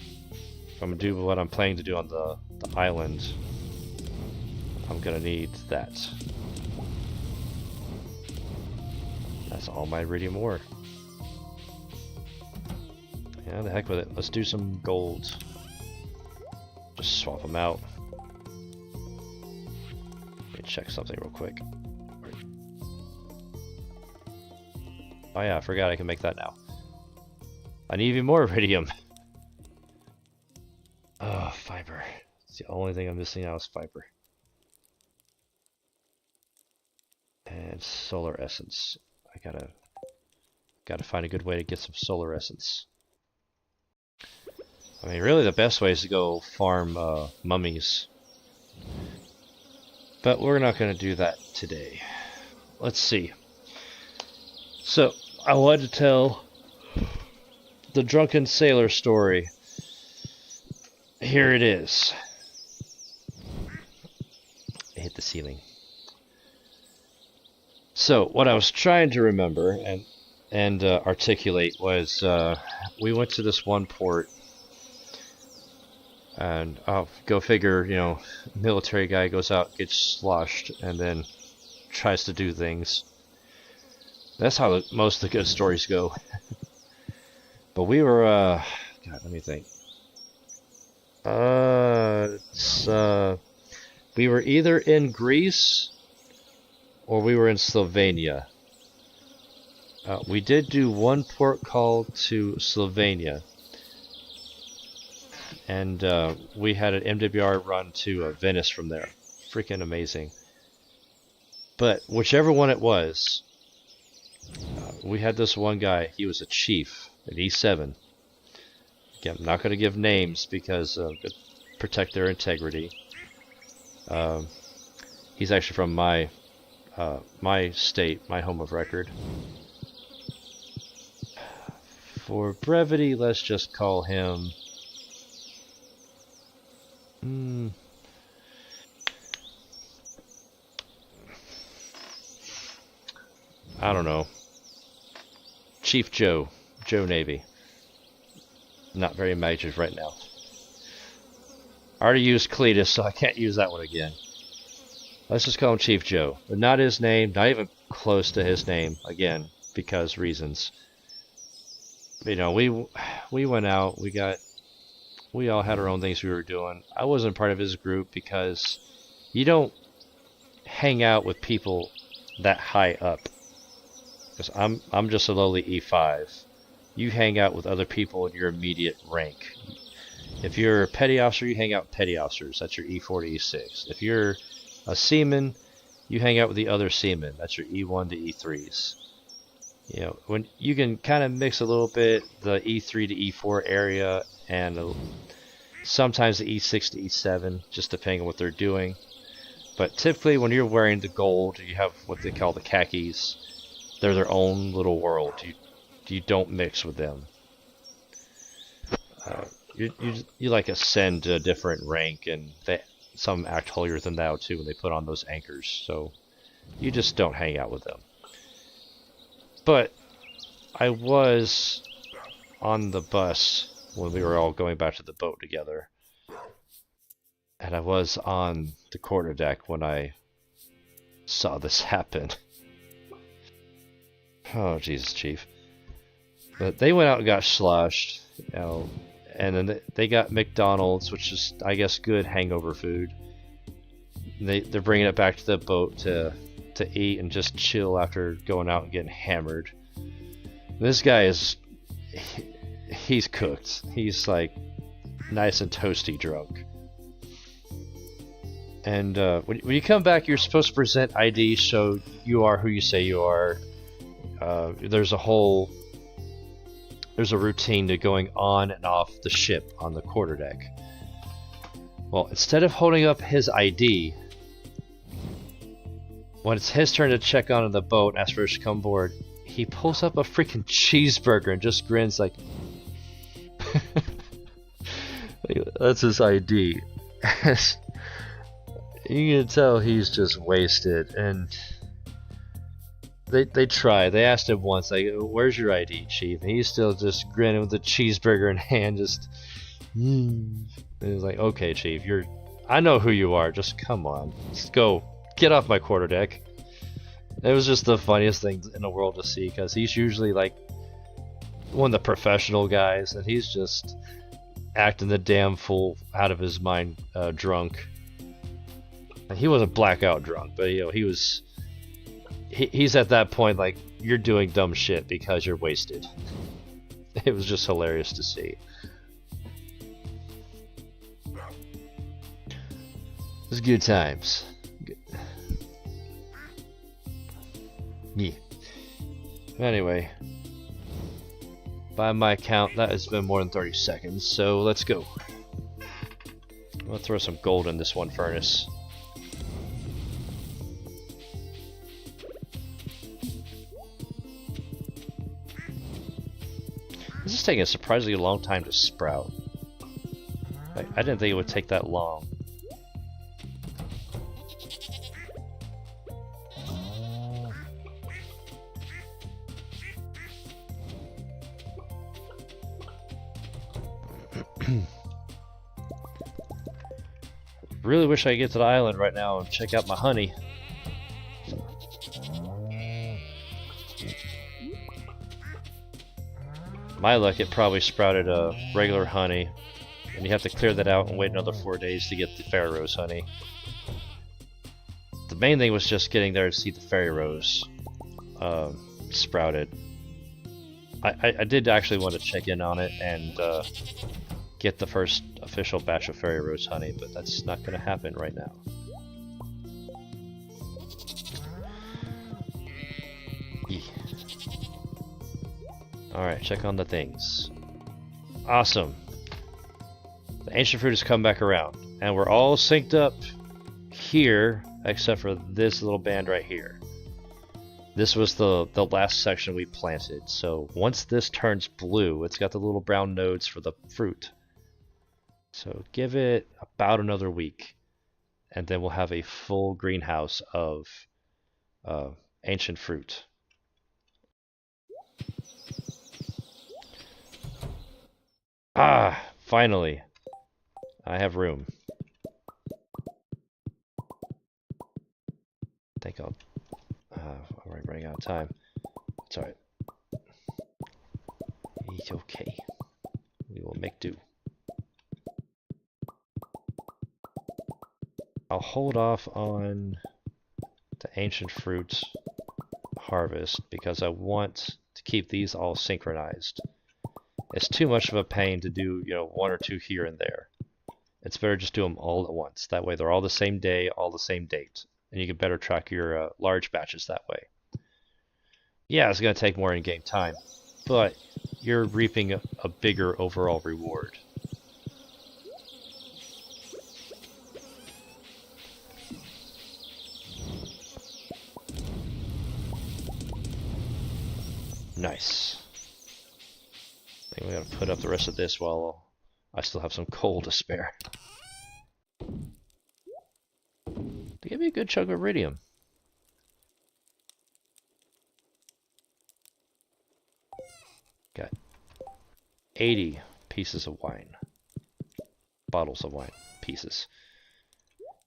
If I'm going to do what I'm planning to do on the island, I'm going to need that. That's all my iridium ore. Yeah, the heck with it. Let's do some gold. Just swap them out. Let me check something real quick. Oh yeah, I forgot I can make that now. I need even more iridium. Oh, fiber. It's the only thing I'm missing now is fiber. And solar essence. I gotta find a good way to get some solar essence. I mean, really the best way is to go farm mummies. But we're not going to do that today. Let's see. So, I wanted to tell the drunken sailor story. Here it is. I hit the ceiling. So, what I was trying to remember and articulate was we went to this one port. And go figure, you know, military guy goes out, gets sloshed, and then tries to do things. That's how most of the good stories go. But we were, God, let me think. We were either in Greece or we were in Slovenia. We did do one port call to Slovenia. And we had an MWR run to Venice from there. Freaking amazing. But whichever one it was, We had this one guy, he was a chief at E7. Again, I'm not going to give names because protect their integrity. He's actually from my state, my home of record. For brevity, let's just call him... I don't know. Chief Joe. Joe Navy. Not very imaginative right now. I already used Cletus, so I can't use that one again. Let's just call him Chief Joe. But not his name, not even close to his name, again, because reasons. You know, we went out, we all had our own things we were doing. I wasn't part of his group because you don't hang out with people that high up. Because I'm just a lowly E5. You hang out with other people in your immediate rank. If you're a petty officer, you hang out with petty officers. That's your E4 to E6. If you're a seaman, you hang out with the other seamen. That's your E1 to E3s. You know, when you can kind of mix a little bit the E3 to E4 area and sometimes the E6 to E7, just depending on what they're doing. But typically, when you're wearing the gold, you have what they call the khakis. They're their own little world. You don't mix with them. You like ascend to a different rank, and some act holier than thou too when they put on those anchors. So you just don't hang out with them. But I was on the bus when we were all going back to the boat together, and I was on the quarterdeck when I saw this happen. Oh, Jesus, Chief. But they went out and got sloshed, you know, and then they got McDonald's, which is, I guess, good hangover food. They're bringing it back to the boat to eat and just chill after going out and getting hammered. This guy he's cooked. He's like nice and toasty drunk. And when you come back, you're supposed to present ID, so you are who you say you are. There's a routine to going on and off the ship on the quarterdeck. Well, instead of holding up his ID, when it's his turn to check onto the boat and ask for us to come aboard, he pulls up a freaking cheeseburger and just grins like... That's his ID. You can tell he's just wasted, and... They tried. They asked him once, like, "Where's your ID, Chief?" And he's still just grinning with the cheeseburger in hand, just. And he's like, "Okay, Chief, I know who you are. Just come on, just go, get off my quarterdeck." It was just the funniest thing in the world to see, because he's usually like one of the professional guys, and he's just acting the damn fool out of his mind, drunk. And he wasn't blackout drunk, but you know he was. He's at that point like, you're doing dumb shit because you're wasted. It was just hilarious to see. It was good times. Good. Yeah. Anyway, by my count, that has been more than 30 seconds, so let's go. I'll throw some gold in this one furnace. This is taking a surprisingly long time to sprout. I didn't think it would take that long. Really wish I could get to the island right now and check out my honey. My luck, it probably sprouted a regular honey, and you have to clear that out and wait another 4 days to get the fairy rose honey. The main thing was just getting there to see the fairy rose sprouted. I did actually want to check in on it and get the first official batch of fairy rose honey, but that's not going to happen right now. Yeah. Alright, check on the things. Awesome. The ancient fruit has come back around. And we're all synced up here, except for this little band right here. This was the last section we planted. So once this turns blue, it's got the little brown nodes for the fruit. So give it about another week. And then we'll have a full greenhouse of ancient fruit. Ah, finally. I have room. I think I'm already running out of time. It's alright. It's okay. We will make do. I'll hold off on the ancient fruit harvest because I want to keep these all synchronized. It's too much of a pain to do, one or two here and there. It's better just do them all at once. That way they're all the same day, all the same date. And you can better track your large batches that way. Yeah, it's going to take more in-game time, but you're reaping a bigger overall reward. Nice. I think we gotta put up the rest of this while I still have some coal to spare. They give me a good chunk of iridium. Got 80 pieces of wine. Bottles of wine. Pieces.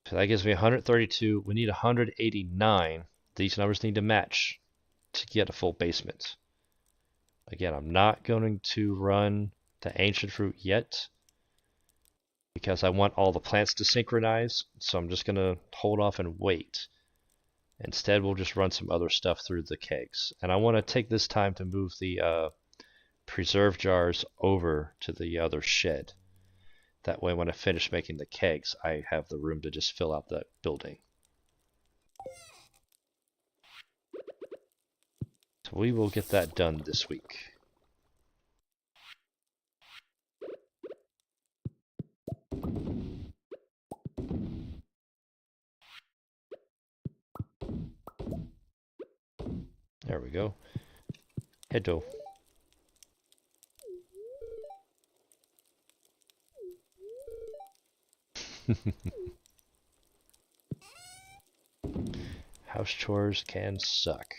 So that gives me 132. We need 189. These numbers need to match to get a full basement. Again, I'm not going to run the ancient fruit yet because I want all the plants to synchronize, so I'm just going to hold off and wait. Instead, we'll just run some other stuff through the kegs. And I want to take this time to move the preserve jars over to the other shed. That way, when I finish making the kegs, I have the room to just fill out that building. So we will get that done this week. There we go. Hello. House chores can suck.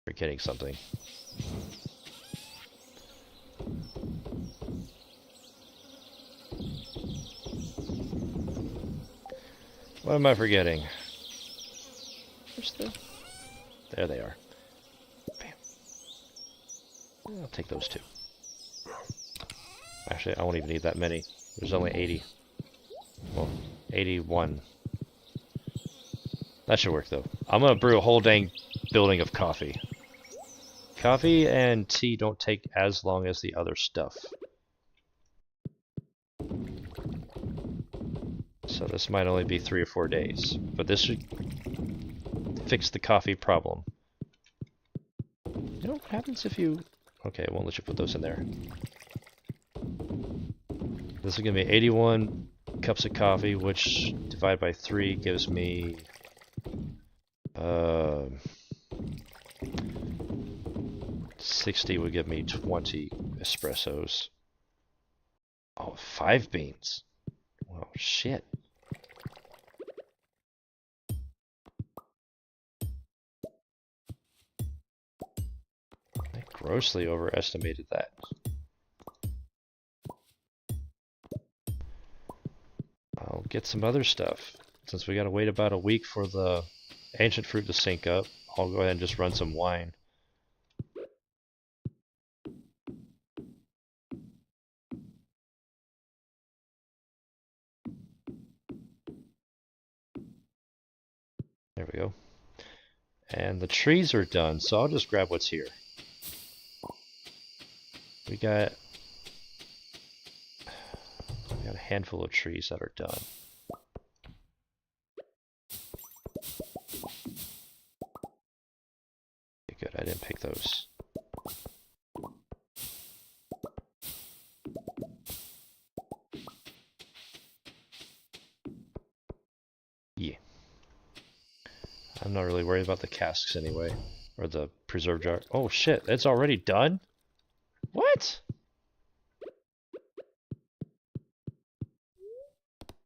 Forgetting something. What am I forgetting? Where's the... There they are. Bam. I'll take those two. Actually, I won't even need that many. There's only 80. Well, 81. That should work, though. I'm gonna brew a whole dang building of coffee. Coffee and tea don't take as long as the other stuff. So this might only be 3 or 4 days. But this should fix the coffee problem. You know what happens if you... Okay, it won't let you put those in there. This is going to be 81 cups of coffee, which divided by 3 gives me... 60 would give me 20 espressos. Oh, 5 beans. Oh, shit. I grossly overestimated that. I'll get some other stuff. Since we gotta wait about a week for the ancient fruit to sync up, I'll go ahead and just run some wine. There we go. And the trees are done, so I'll just grab what's here. We got a handful of trees that are done. Okay, good, I didn't pick those. Yeah. I'm not really worried about the casks anyway. Or the preserve jar. Oh shit, it's already done? What?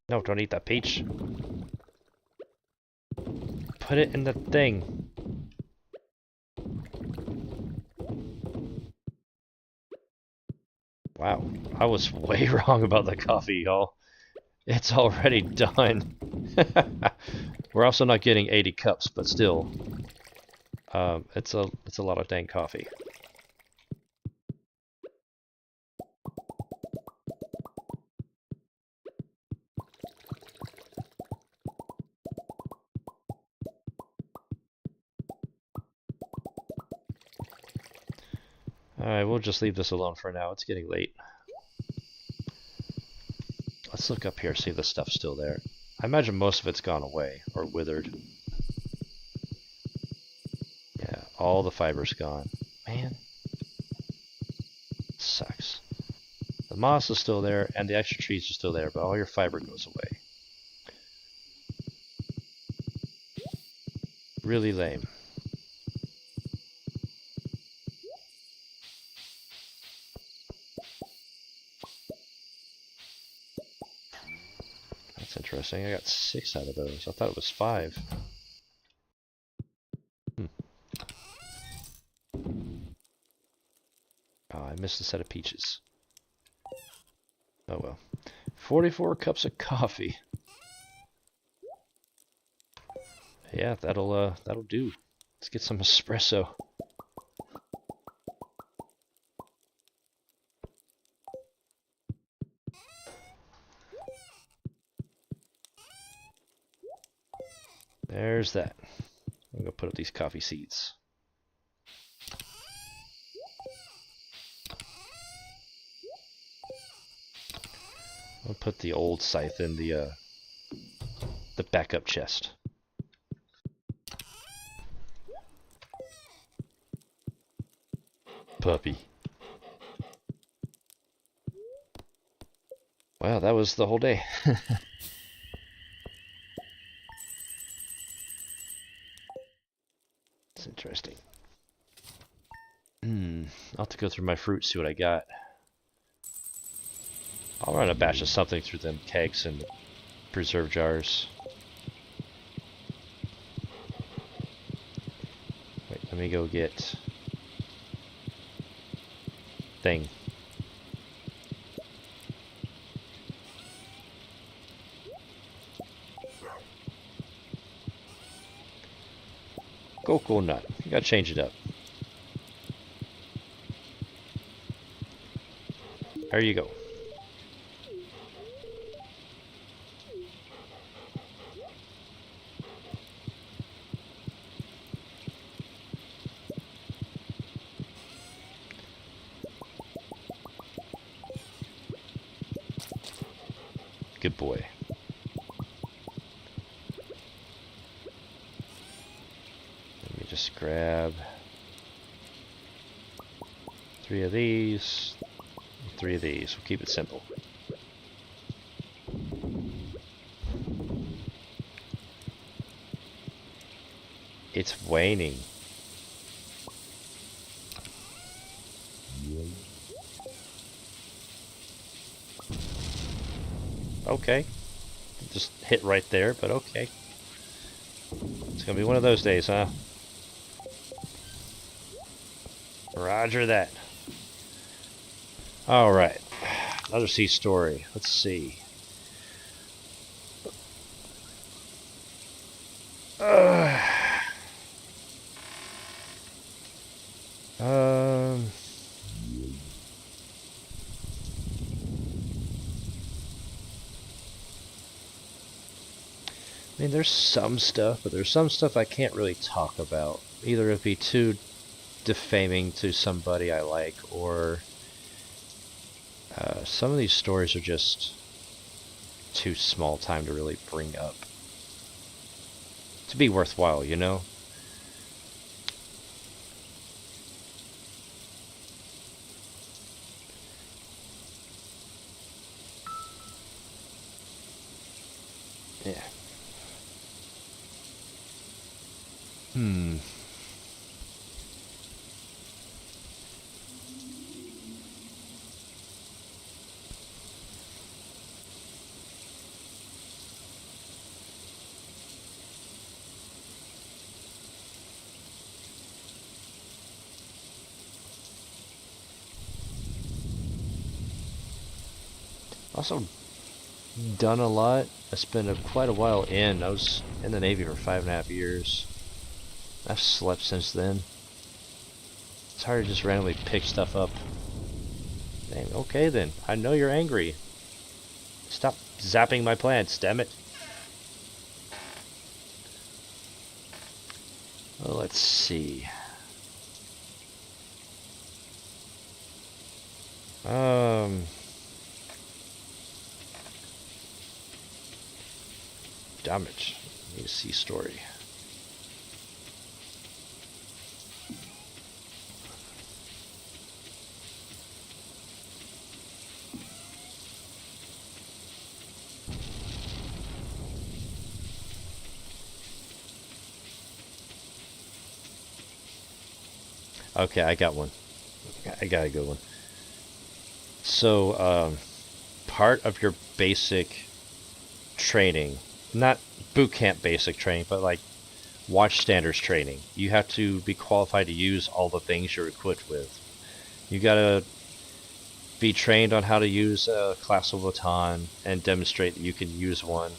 No, don't eat that peach. Put it in the thing. Wow, I was way wrong about the coffee, y'all. It's already done. We're also not getting 80 cups, but still, it's a lot of dang coffee. Alright, we'll just leave this alone for now. It's getting late. Let's look up here, see if the stuff's still there. I imagine most of it's gone away, or withered. Yeah, all the fiber's gone. Man. Sucks. The moss is still there, and the extra trees are still there, but all your fiber goes away. Really lame. That's interesting. I got 6 out of those. I thought it was 5. Oh, I missed a set of peaches. Oh well. 44 cups of coffee. Yeah, that'll do. Let's get some espresso. There's that. I'm gonna put up these coffee seeds. I'll put the old scythe in the backup chest. Puppy. Wow, that was the whole day. It's interesting. I'll have to go through my fruit, see what I got. I'll run a batch of something through them kegs and preserve jars. Wait, let me go get thing. Coconut. You gotta change it up. There you go. Good boy. Let me just grab 3 of these, 3 of these. We'll keep it simple. It's waning. Okay. Just hit right there, but okay. It's gonna be one of those days, huh? Roger that. Alright. Another sea story. Let's see. I mean, there's some stuff, but there's some stuff I can't really talk about. Either it'd be too defaming to somebody I like, or Some of these stories are just too small time to really bring up. To be worthwhile, you know? Yeah. Hmm. Also done a lot. I spent quite a while in. I was in the Navy for 5.5 years. I've slept since then. It's hard to just randomly pick stuff up. Dang, okay then. I know you're angry. Stop zapping my plants, damn it. Well, let's see. Um, damn it. Need to see story. Okay, I got one. I got a good one. So, part of your basic training, not boot camp basic training, but like watch standards training, you have to be qualified to use all the things you're equipped with. You gotta be trained on how to use a classical baton and demonstrate that you can use one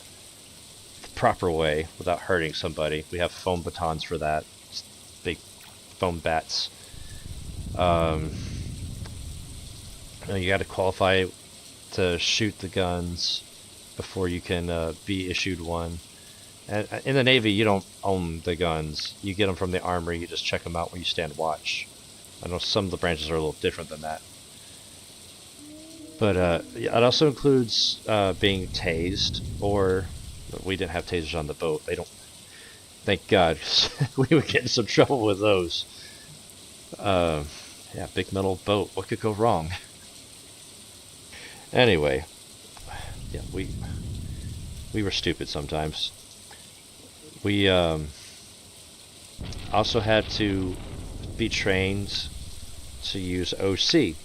the proper way without hurting somebody. We have foam batons for that, big foam bats. Um, you got to qualify to shoot the guns before you can be issued one. And in the Navy, you don't own the guns. You get them from the armory. You just check them out when you stand watch. I know some of the branches are a little different than that. But it also includes being tased, or we didn't have tasers on the boat. They don't. Thank God, we would get in some trouble with those. Yeah, big metal boat. What could go wrong? Anyway, yeah, we were stupid sometimes. We also had to be trained to use OC,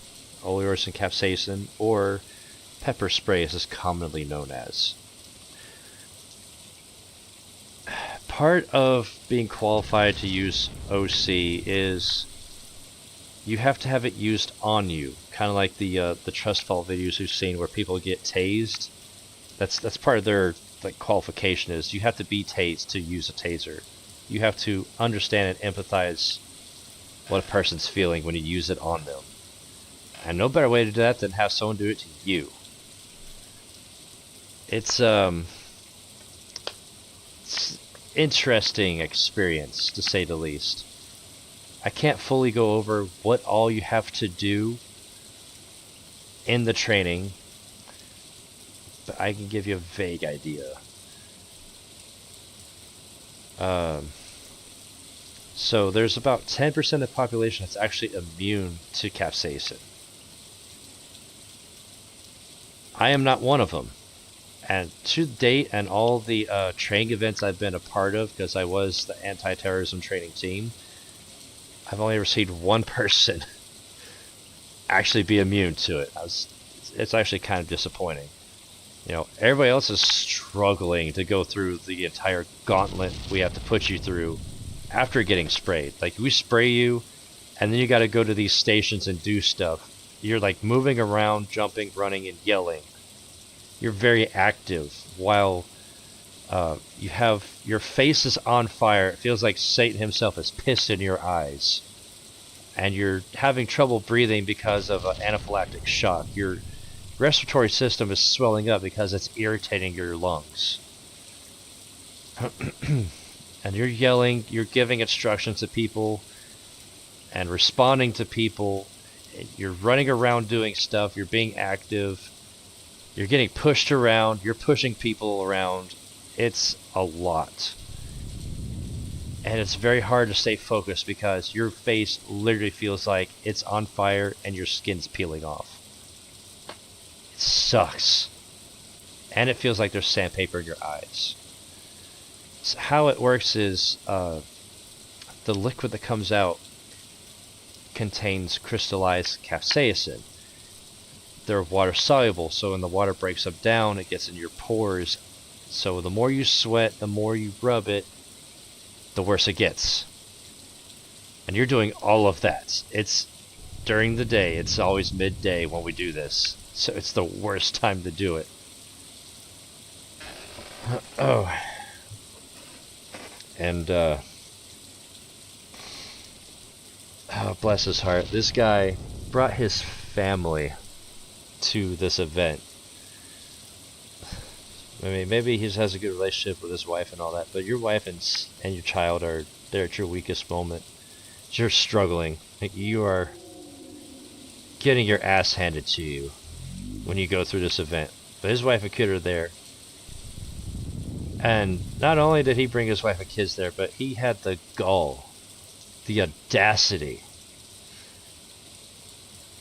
oleoris and capsaicin, or pepper spray as it's commonly known as. Part of being qualified to use OC is you have to have it used on you, kind of like the trust fall videos we've seen where people get tased. That's part of their like qualification is you have to be tased to use a taser. You have to understand and empathize what a person's feeling when you use it on them. And no better way to do that than have someone do it to you. It's interesting experience to say the least. I can't fully go over what all you have to do in the training, but I can give you a vague idea. So there's about 10% of the population that's actually immune to capsaicin. I am not one of them. And to date, and all the training events I've been a part of, because I was the anti-terrorism training team, I've only ever seen one person actually be immune to it. It's actually kind of disappointing. You know, everybody else is struggling to go through the entire gauntlet we have to put you through after getting sprayed. Like, we spray you, and then you got to go to these stations and do stuff. You're like moving around, jumping, running, and yelling. You're very active while you have your face is on fire. It feels like Satan himself is pissed in your eyes, and you're having trouble breathing because of an anaphylactic shock. Your respiratory system is swelling up because it's irritating your lungs. And you're yelling, you're giving instructions to people and responding to people, You're running around doing stuff. You're being active. You're getting pushed around. You're pushing people around. It's a lot. And it's very hard to stay focused because your face literally feels like it's on fire and your skin's peeling off. It sucks. And it feels like there's sandpaper in your eyes. So how it works is the liquid that comes out contains crystallized capsaicin. They're water soluble, so when the water breaks them down, it gets in your pores. So the more you sweat, the more you rub it, the worse it gets. And you're doing all of that. It's during the day. It's always midday when we do this. So it's the worst time to do it. Oh. And, oh, bless his heart. This guy brought his family to this event. I mean, maybe he has a good relationship with his wife and all that, but your wife and your child are there at your weakest moment. You're struggling. You are getting your ass handed to you when you go through this event. But his wife and kid are there. And not only did he bring his wife and kids there, but he had the gall, the audacity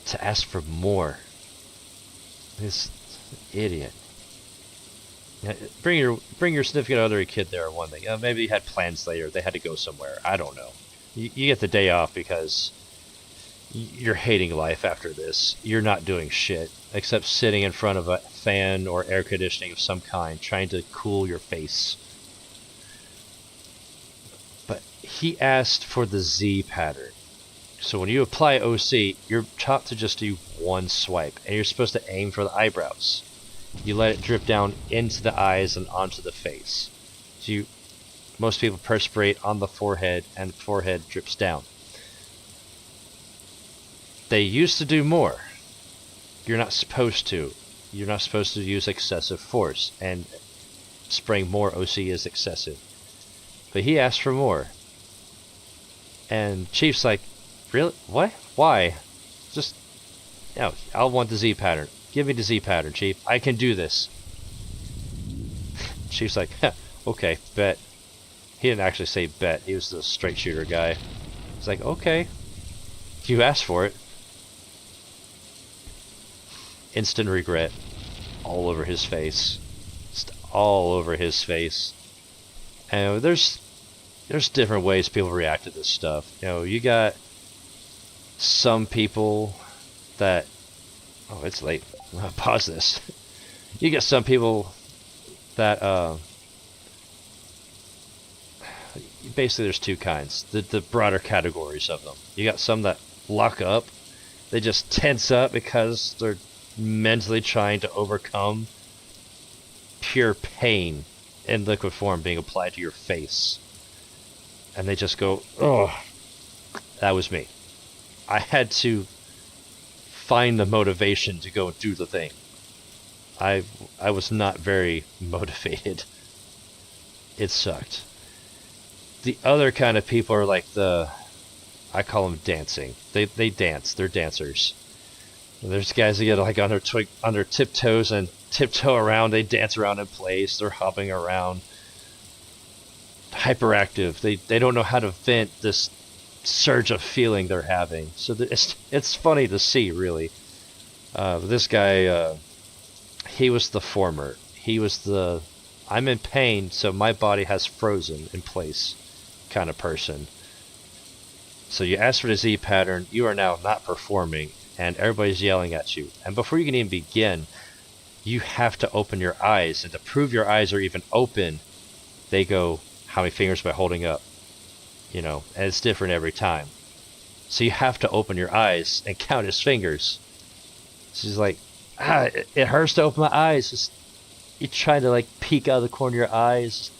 to ask for more. This idiot. Bring your significant other or kid there, one thing. Maybe he had plans later. They had to go somewhere. I don't know. You get the day off because you're hating life after this. You're not doing shit except sitting in front of a fan or air conditioning of some kind, trying to cool your face. But he asked for the Z pattern. So when you apply OC, you're taught to just do one swipe, and you're supposed to aim for the eyebrows. You let it drip down into the eyes and onto the face. So most people perspirate on the forehead, and the forehead drips down. They used to do more. You're not supposed to. You're not supposed to use excessive force, and spraying more OC is excessive. But he asked for more. And Chief's like, really? What? Why? Just, no, I'll want the Z pattern. Give me the Z pattern, Chief. I can do this. Chief's like, okay, bet. He didn't actually say bet. He was the straight shooter guy. He's like, okay. You asked for it. Instant regret. All over his face. Just all over his face. And there's different ways people react to this stuff. You know, you got some people that... Oh, it's late. Pause this. You get some people that basically there's two kinds, the broader categories of them. You got some that lock up, they just tense up because they're mentally trying to overcome pure pain in liquid form being applied to your face, and they just go, oh. That was me. I had to find the motivation to go and do the thing. I was not very motivated. It sucked. The other kind of people are like I call them dancing. They dance. They're dancers. And there's guys that get like on their tiptoes and tiptoe around. They dance around in place. They're hopping around. Hyperactive. They don't know how to vent this surge of feeling they're having. So it's funny to see, really. This guy, he was the former. He was the I'm in pain, so my body has frozen in place kind of person. So you ask for the Z pattern, you are now not performing, and everybody's yelling at you. And before you can even begin, you have to open your eyes. And to prove your eyes are even open, they go, how many fingers am I holding up? You know, and it's different every time. So you have to open your eyes and count his fingers. She's like, it hurts to open my eyes. Just, you try to like peek out of the corner of your eyes.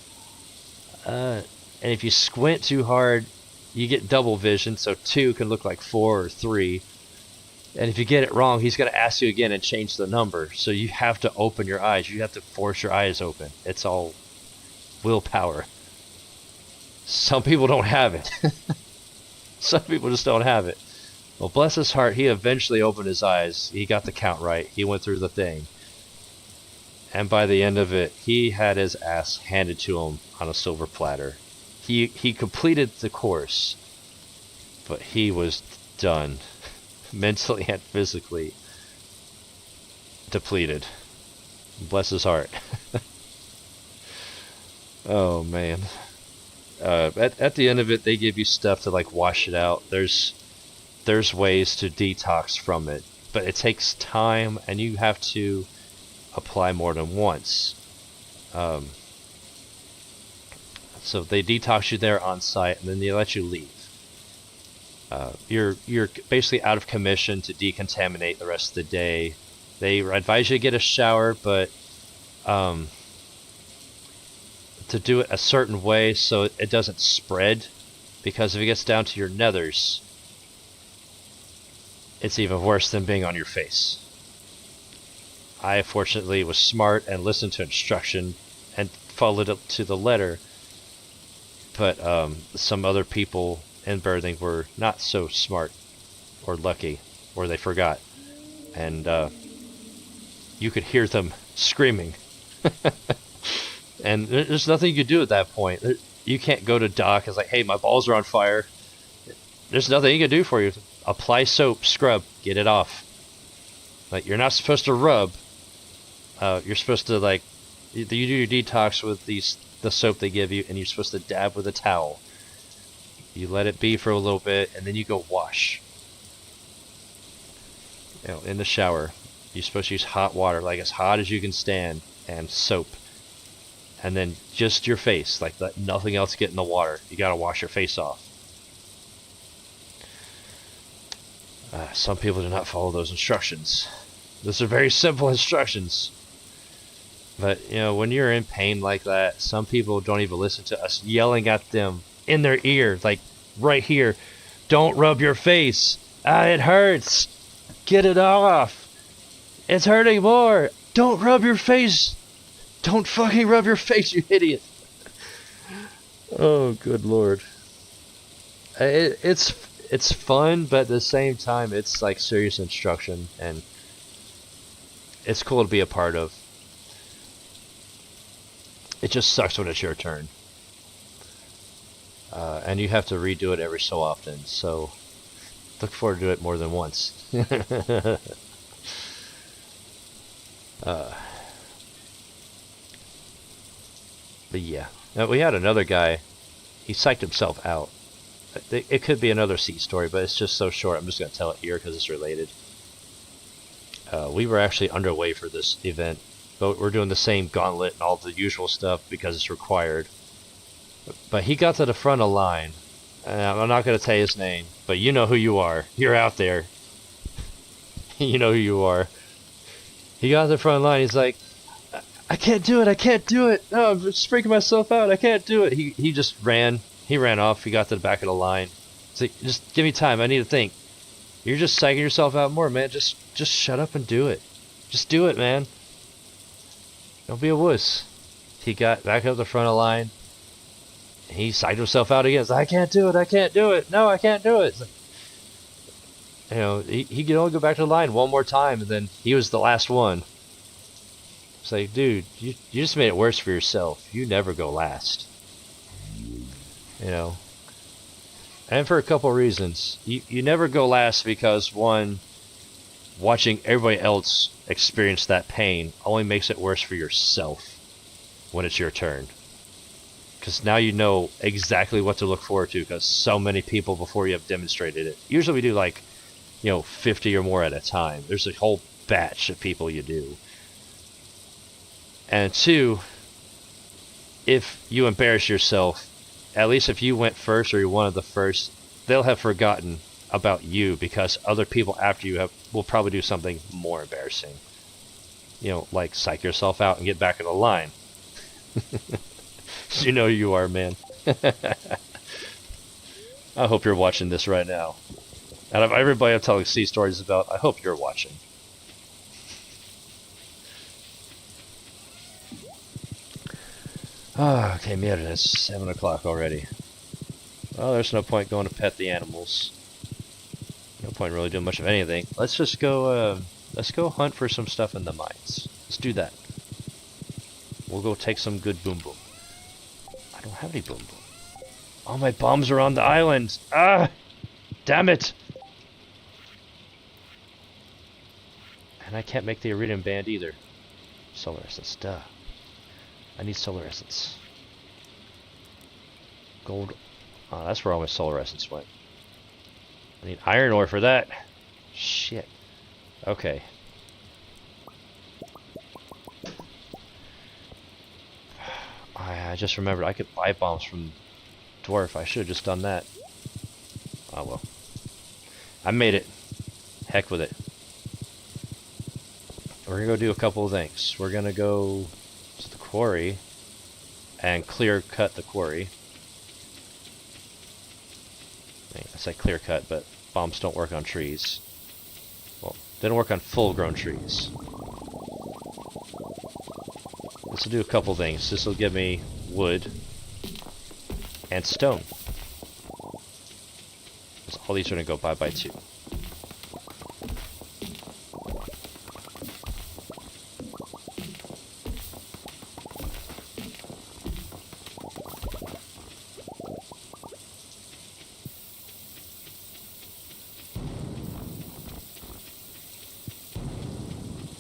And if you squint too hard, you get double vision, so 2 can look like 4 or 3. And if you get it wrong, he's going to ask you again and change the number. So you have to open your eyes. You have to force your eyes open. It's all willpower. Some people don't have it. Some people just don't have it. Well, bless his heart, he eventually opened his eyes. He got the count right. He went through the thing. And by the end of it, he had his ass handed to him on a silver platter. He completed the course, but he was done, mentally and physically depleted. Bless his heart. Oh man. At the end of it, they give you stuff to like wash it out. There's ways to detox from it, but it takes time, and you have to apply more than once. So they detox you there on site, and then they let you leave. You're basically out of commission to decontaminate the rest of the day. They advise you to get a shower, but to do it a certain way so it doesn't spread, because if it gets down to your nethers, it's even worse than being on your face. I fortunately was smart and listened to instruction and followed it to the letter, but some other people in birthing were not so smart or lucky, or they forgot, and you could hear them screaming. And there's nothing you can do at that point. You can't go to Doc and like, hey, my balls are on fire. There's nothing he can do for you. Apply soap, scrub, get it off. Like, you're not supposed to rub. You're supposed to, like, you do your detox with the soap they give you, and you're supposed to dab with a towel. You let it be for a little bit, and then you go wash. You know, in the shower. You're supposed to use hot water, like as hot as you can stand, and soap. And then just your face, like let nothing else get in the water. You gotta wash your face off. Some people do not follow those instructions. Those are very simple instructions. But, you know, when you're in pain like that, some people don't even listen to us yelling at them in their ear, like right here. Don't rub your face. It hurts. Get it off. It's hurting more. Don't rub your face. Don't fucking rub your face, you idiot. Oh, good lord. It's fun, but at the same time, it's like serious instruction, and it's cool to be a part of. It just sucks when it's your turn. And you have to redo it every so often, so look forward to it more than once. But yeah, now, we had another guy. He psyched himself out. It could be another seat story, but it's just so short. I'm just going to tell it here because it's related. We were actually underway for this event, but we're doing the same gauntlet and all the usual stuff because it's required. But he got to the front of the line, and I'm not going to tell you his name, but you know who you are. You're out there. You know who you are. He got to the front of the line. He's like, I can't do it. I can't do it. No, I'm just freaking myself out. I can't do it. He just ran. He ran off. He got to the back of the line. It's like, just give me time. I need to think. You're just psyching yourself out more, man. Just shut up and do it. Just do it, man. Don't be a wuss. He got back up the front of the line. He psyched himself out again. He's like, I can't do it. I can't do it. No, I can't do it. Like, you know, he could only go back to the line one more time, and then he was the last one. It's like, dude, you just made it worse for yourself. You never go last. You know? And for a couple reasons. You never go last because, one, watching everybody else experience that pain only makes it worse for yourself when it's your turn. Because now you know exactly what to look forward to because so many people before you have demonstrated it. Usually we do like, 50 or more at a time. There's a whole batch of people you do. And two, if you embarrass yourself, at least if you went first or you're one of the first, they'll have forgotten about you because other people after you will probably do something more embarrassing. Like psych yourself out and get back in the line. You know you are, man. I hope you're watching this right now. Out of everybody I'm telling sea stories about, I hope you're watching. Okay, mira, it's 7 o'clock already. Well, there's no point going to pet the animals. No point point in really doing much of anything. Let's just go, let's go hunt for some stuff in the mines. Let's do that. We'll go take some good boom boom. I don't have any boom boom. All my bombs are on the island! Ah! Damn it! And I can't make the iridium band either. Solar essence, duh. I need solar essence. Gold. Oh, that's where all my solar essence went. I need iron ore for that. Shit. Okay. I just remembered I could buy bombs from Dwarf. I should have just done that. Oh well. I made it. Heck with it. We're gonna go do a couple of things. We're gonna go to the quarry and clear cut the quarry. I say clear cut, but bombs don't work on trees. Well, they don't work on full grown trees. This will do a couple things. This will give me wood and stone. So all these are gonna go by 2.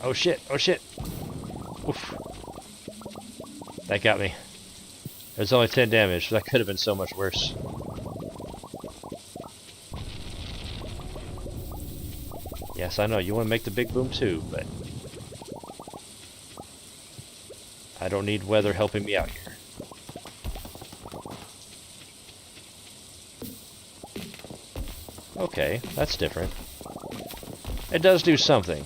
Oh shit, oh shit. Oof. That got me. There's only 10 damage, that could have been so much worse. Yes, I know, you want to make the big boom too, but I don't need weather helping me out here. Okay, that's different. It does do something.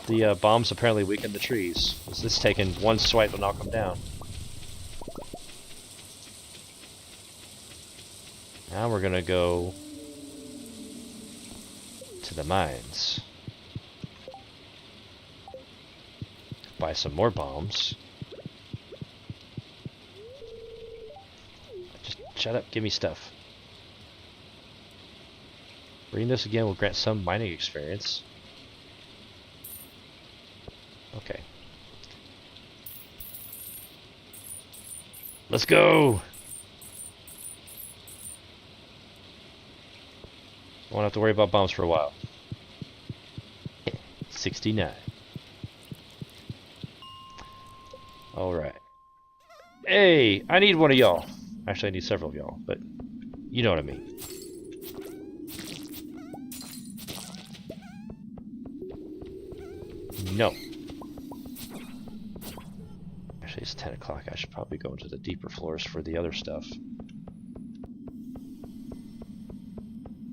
The bombs apparently weaken the trees. Is this taking one swipe to knock them down? Now we're gonna go to the mines. Buy some more bombs. Just shut up, give me stuff. Reading this again will grant some mining experience. Okay. Let's go! Won't have to worry about bombs for a while. 69. Alright. Hey! I need one of y'all. Actually, I need several of y'all, but you know what I mean. No. Actually, it's 10 o'clock. I should probably go into the deeper floors for the other stuff.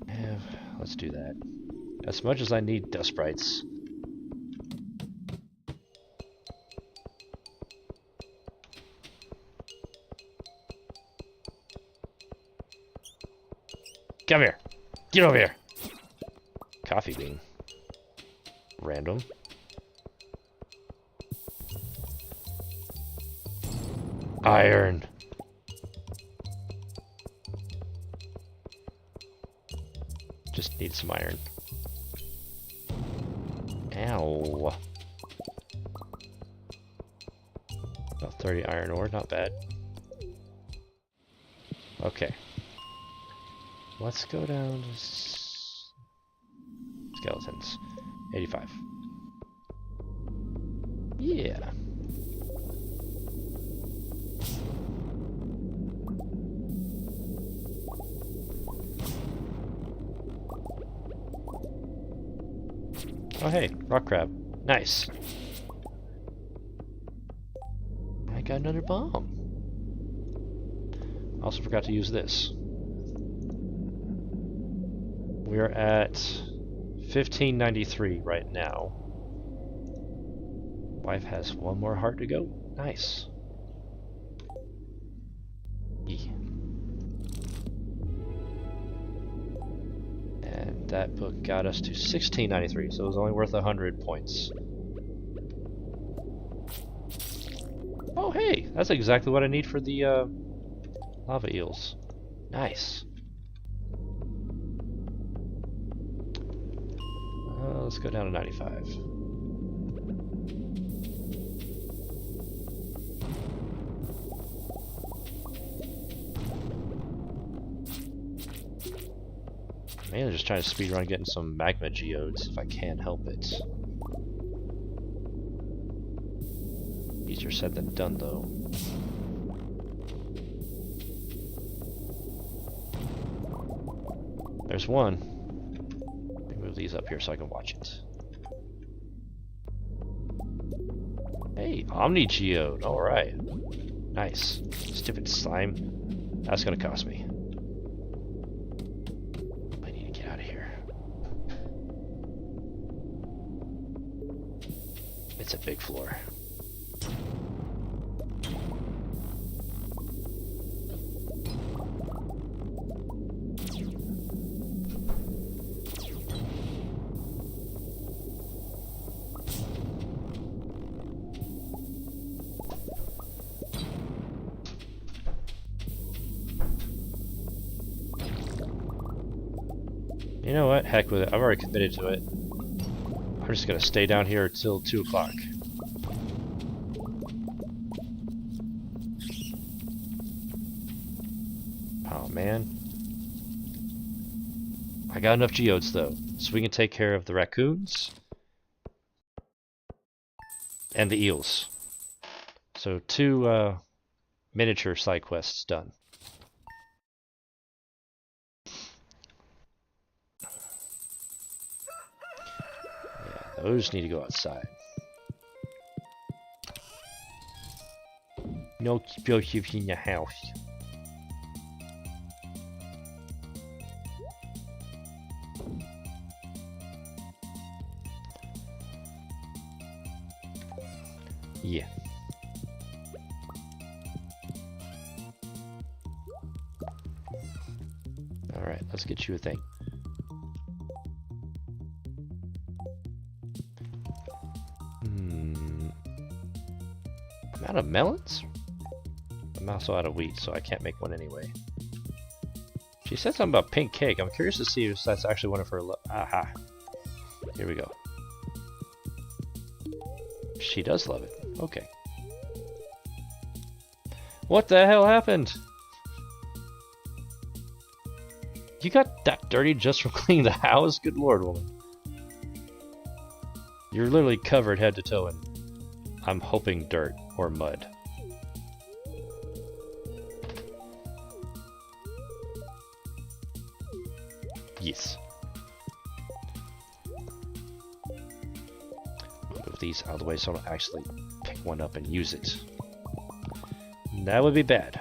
Yeah, let's do that. As much as I need dust sprites. Come here. Get over here. Coffee bean. Random. Iron. Just need some iron. Ow. About 30 iron ore, not bad. Okay. Let's go down to skeletons. 85. Yeah. Oh hey, rock crab. Nice. I got another bomb. Also forgot to use this. We're at 1593 right now. Wife has one more heart to go. Nice. Yeah. And that book got us to 1693, so it was only worth 100 points. Oh hey, that's exactly what I need for the lava eels. Nice. Let's go down to 95. Mainly just trying to speedrun getting some magma geodes if I can help it. Easier said than done, though. There's one. Let me move these up here so I can watch it. Hey, Omni Geode. Alright. Nice. Stupid slime. That's gonna cost me. I need to get out of here. It's a big floor. You know what? Heck with it. I've already committed to it. I'm just gonna stay down here until 2 o'clock. Oh man. I got enough geodes though, so we can take care of the raccoons and the eels. So 2 miniature side quests done. Yeah, those need to go outside. No explosives in your house. Yeah. Alright, let's get you a thing. I'm out of melons? I'm also out of wheat, so I can't make one anyway. She said something about pink cake. I'm curious to see if that's actually one of her. Aha. Here we go. She does love it. Okay. What the hell happened? You got that dirty just from cleaning the house? Good lord, woman. You're literally covered head to toe in, I'm hoping, dirt or mud. Yes. Move these out of the way so I don't actually pick one up and use it. That would be bad.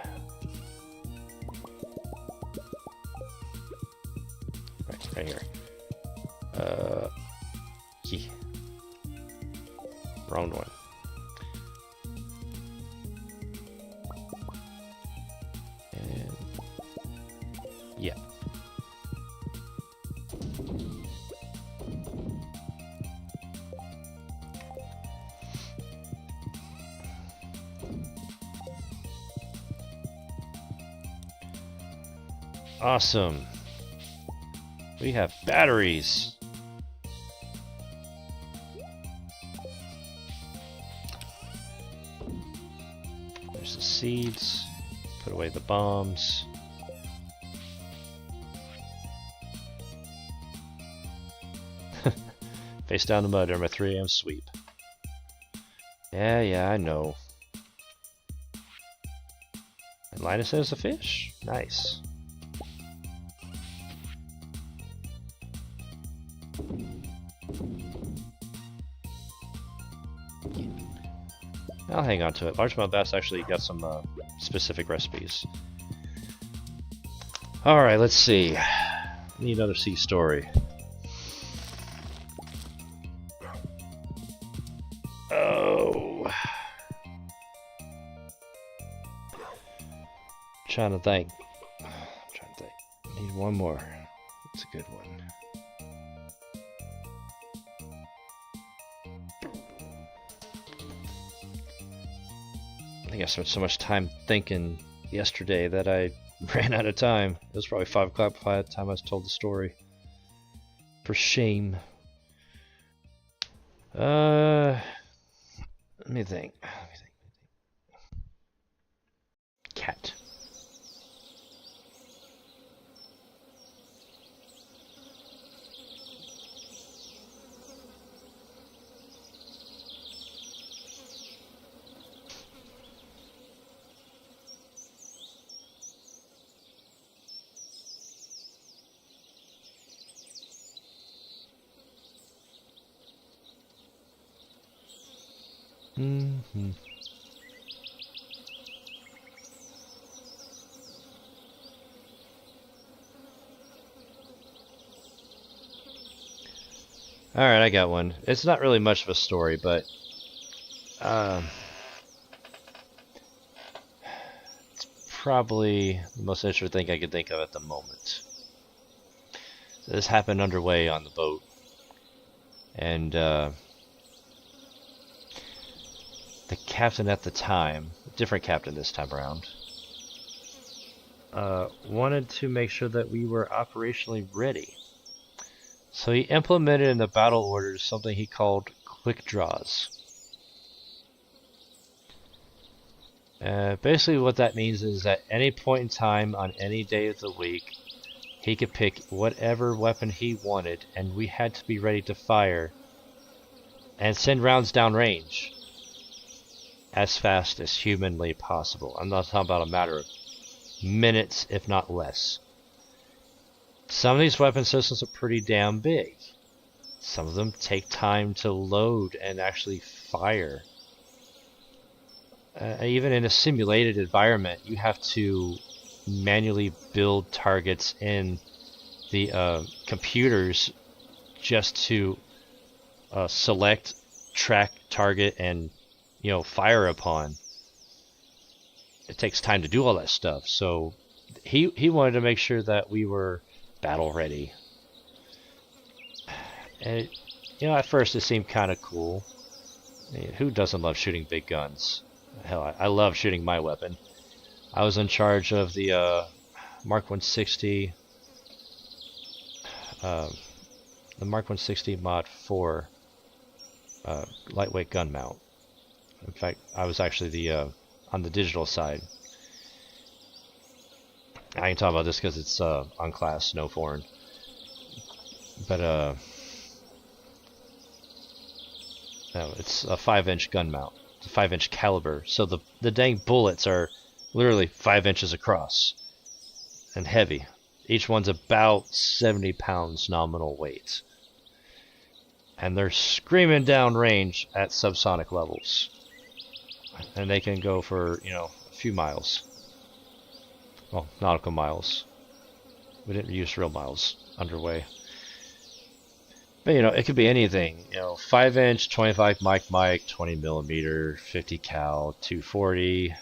Right here. Yeah. Wrong one. And yeah. Awesome. We have batteries. There's the seeds. Put away the bombs. Face down the mud during my 3 a.m. sweep. Yeah, I know. And Linus says a fish. Nice. I'll hang on to it. Largemouth bass actually got some specific recipes. Alright, let's see. Need another sea story. Oh. Trying to think. I need one more. It's a good one. I think I spent so much time thinking yesterday that I ran out of time. It was probably 5 o'clock by the time I was told the story. For shame. Uh, let me think. Cat. Mm-hmm. Alright, I got one. It's not really much of a story, but um, probably the most interesting thing I could think of at the moment. So this happened underway on the boat, and the captain at the time, different captain this time around, wanted to make sure that we were operationally ready. So he implemented in the battle orders something he called quick draws. Basically what that means is at any point in time on any day of the week, he could pick whatever weapon he wanted, and we had to be ready to fire and send rounds downrange as fast as humanly possible. I'm not talking about a matter of minutes, if not less. Some of these weapon systems are pretty damn big. Some of them take time to load and actually fire. Even in a simulated environment, you have to manually build targets in the computers just to select, track, target, and fire upon. It takes time to do all that stuff, so he wanted to make sure that we were battle ready. And at first it seemed kind of cool. Who doesn't love shooting big guns? Hell, I love shooting my weapon. I was in charge of the Mark 160, the Mark 160 Mod 4 lightweight gun mount. In fact, I was actually the on the digital side. I can talk about this because it's on class, no foreign. But no, it's a 5-inch gun mount. It's a 5-inch caliber, so the dang bullets are literally 5 inches across and heavy. Each one's about 70 pounds nominal weight, and they're screaming down range at subsonic levels, and they can go for a few miles. Well, nautical miles. We didn't use real miles underway. But it could be anything. 5-inch, 25 mic, 20 millimeter, 50 cal, 240,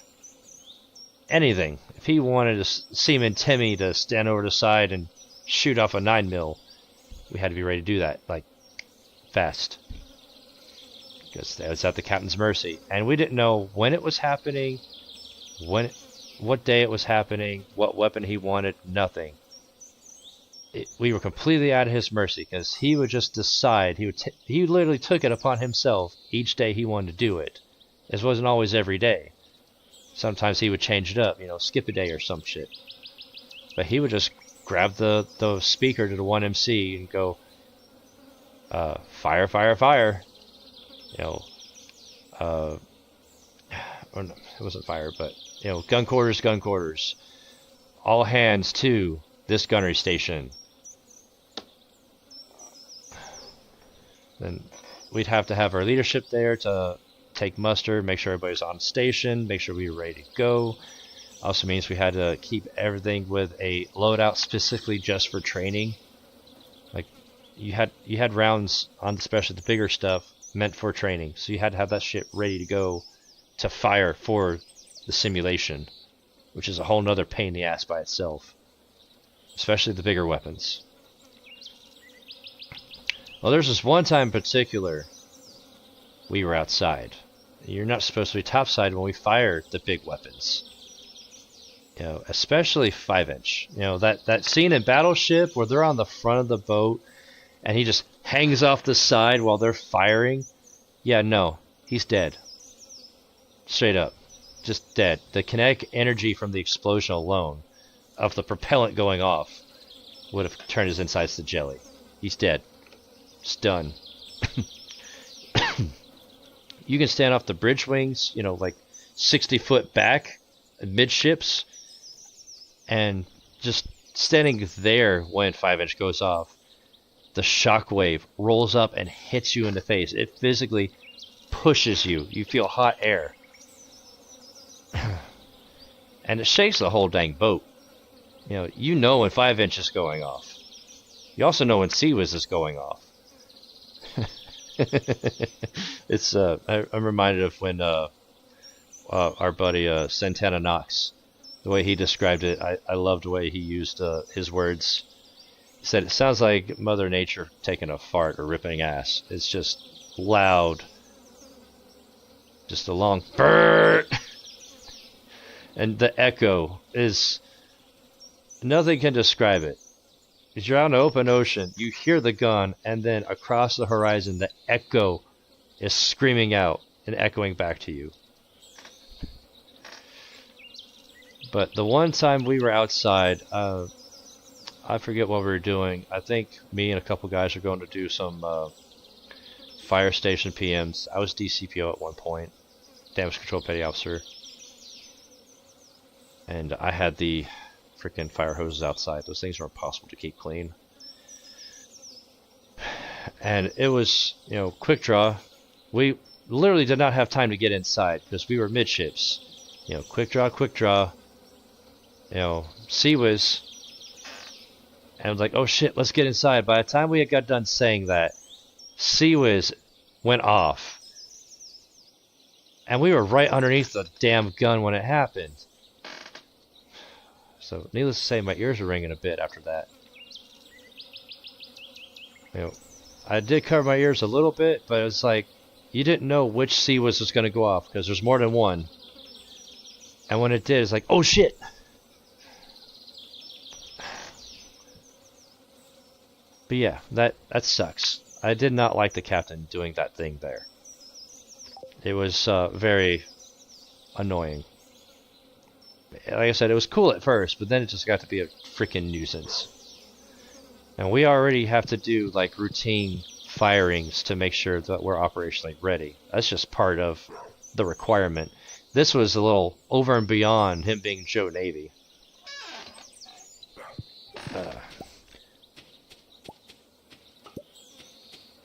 anything. If he wanted a Seaman Timmy to stand over the side and shoot off a 9mm, we had to be ready to do that, like, fast. Because that was at the captain's mercy. And we didn't know when it was happening, what day it was happening, what weapon he wanted, nothing. We were completely at his mercy because he would just decide. He literally took it upon himself each day he wanted to do it. This wasn't always every day. Sometimes he would change it up, skip a day or some shit. But he would just grab the speaker to the 1MC and go, fire, fire, fire. Or no, it wasn't fire, but gun quarters, gun quarters. All hands to this gunnery station. Then we'd have to have our leadership there to take muster, make sure everybody's on station, make sure we were ready to go. Also means we had to keep everything with a loadout specifically just for training. Like you had rounds on, especially the bigger stuff, meant for training, so you had to have that shit ready to go to fire for the simulation, which is a whole nother pain in the ass by itself, especially the bigger weapons. Well, there's this one time in particular we were outside. You're not supposed to be topside when we fire the big weapons. Especially 5-inch. That scene in Battleship where they're on the front of the boat and he just hangs off the side while they're firing. Yeah, no, he's dead. Straight up. Just dead. The kinetic energy from the explosion alone, of the propellant going off, would have turned his insides to jelly. He's dead. It's done. You can stand off the bridge wings, you know, like 60 foot back, midships, and just standing there when 5-inch goes off, the shockwave rolls up and hits you in the face. It physically pushes you. You feel hot air. And it shakes the whole dang boat. You know when 5-inch is going off. You also know when CWIS is going off. It's I'm reminded of when our buddy Santana Knox, the way he described it. I loved the way he used his words. He said it sounds like Mother Nature taking a fart or ripping ass. It's just loud, just a long burr, and the echo is nothing can describe it. Because you're out in the open ocean, you hear the gun, and then across the horizon, the echo is screaming out and echoing back to you. But the one time we were outside, I forget what we were doing. I think me and a couple guys are going to do some fire station PMs. I was DCPO at one point, damage control petty officer, and I had the freaking fire hoses outside. Those things are impossible to keep clean. And it was, quick draw. We literally did not have time to get inside because we were midships. Quick draw, CWIS. And I was like, oh shit, let's get inside. By the time we had got done saying that, CWIS went off. And we were right underneath the damn gun when it happened. So, needless to say, my ears were ringing a bit after that. I did cover my ears a little bit, but it's like, you didn't know which CWIS was going to go off, because there's more than one. And when it did, it's like, oh shit! But yeah, that sucks. I did not like the captain doing that thing there. It was very annoying. Like I said, it was cool at first, but then it just got to be a freaking nuisance. And we already have to do like routine firings to make sure that we're operationally ready. That's just part of the requirement. This was a little over and beyond him being Joe Navy.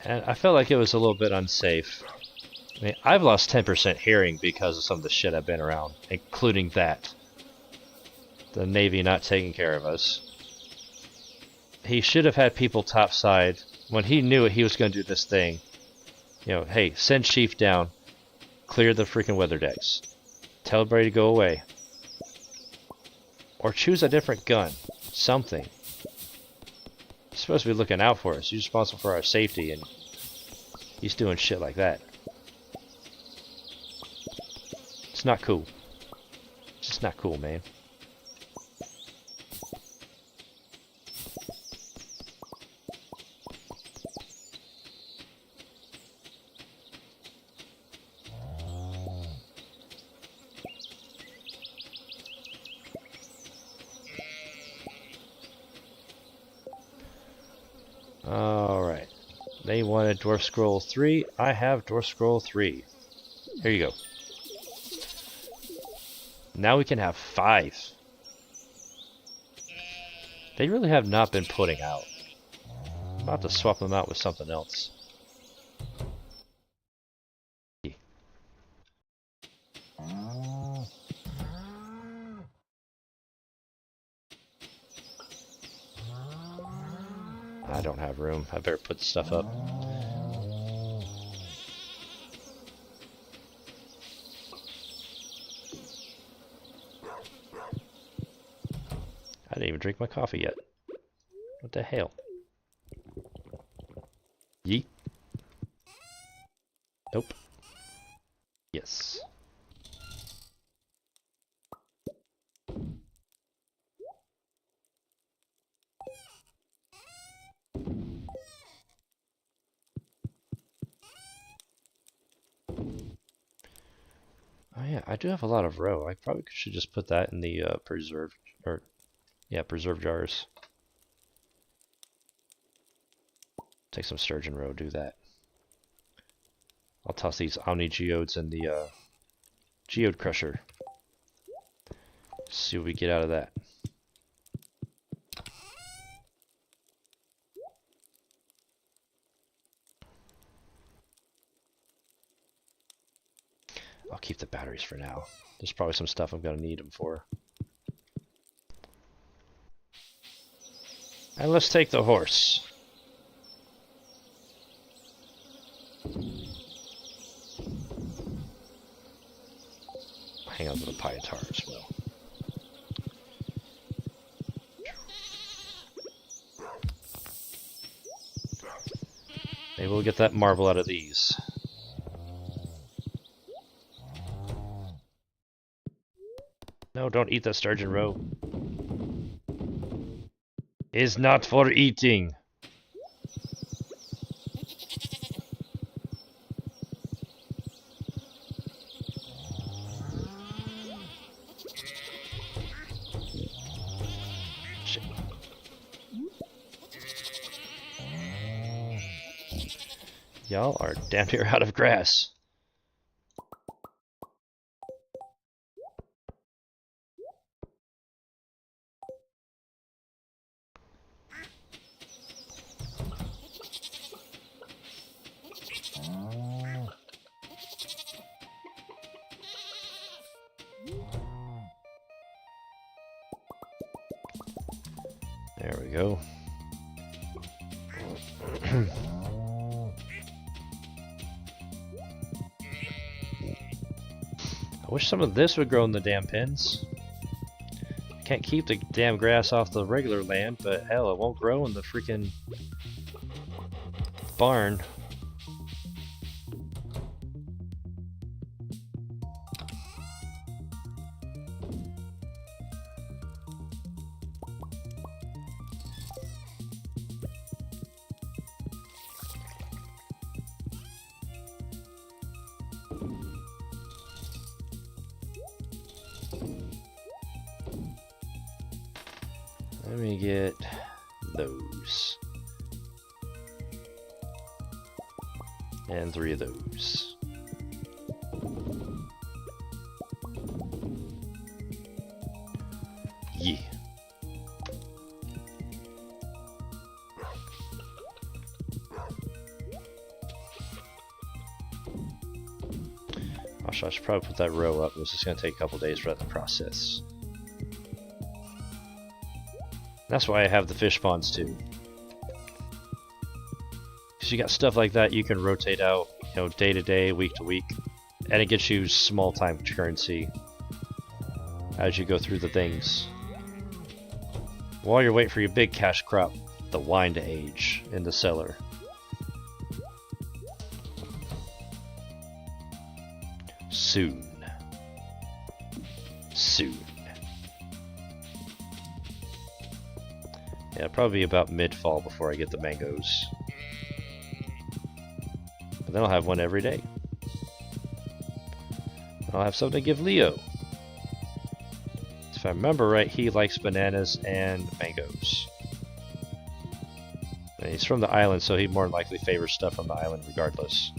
And I felt like it was a little bit unsafe. I mean, I've lost 10% hearing because of some of the shit I've been around, including that. The Navy not taking care of us. He should have had people topside when he knew he was going to do this thing. Hey, send Chief down. Clear the freaking weather decks. Tell everybody to go away. Or choose a different gun. Something. You're supposed to be looking out for us. You're responsible for our safety, and he's doing shit like that. It's not cool. It's just not cool, man. Alright. They wanted Dwarf Scroll 3. I have Dwarf Scroll 3. Here you go. Now we can have 5. They really have not been putting out. I'm about to swap them out with something else. I don't have room. I better put the stuff up. I didn't even drink my coffee yet. What the hell? Yeet. Nope. Yes. yeah, I do have a lot of roe. I probably should just put that in the preserved preserved jars. Take some sturgeon roe, do that. I'll toss these omni geodes in the geode crusher. See what we get out of that. I'll keep the batteries for now. There's probably some stuff I'm gonna need them for. And let's take the horse. Hang on to the Pietar as well. Maybe we'll get that marble out of these. No, don't eat that sturgeon roe. Is not for eating. Shit. Y'all are damn near out of grass. There we go. I wish some of this would grow in the damn pens. Can't keep the damn grass off the regular land, but hell, it won't grow in the freaking barn. Let me get those. And 3 of those. Yeah. I should probably put that row up. It's just going to take a couple days for that to process. That's why I have the fish ponds too. Because you got stuff like that you can rotate out, you know, day to day, week to week, and it gets you small time currency as you go through the things. While you're waiting for your big cash crop, the wine to age in the cellar. Soon. Soon. Yeah, probably about mid-fall before I get the mangoes. But then I'll have one every day. I'll have something to give Leo. If I remember right, he likes bananas and mangoes. And he's from the island, so he more than likely favors stuff from the island regardless.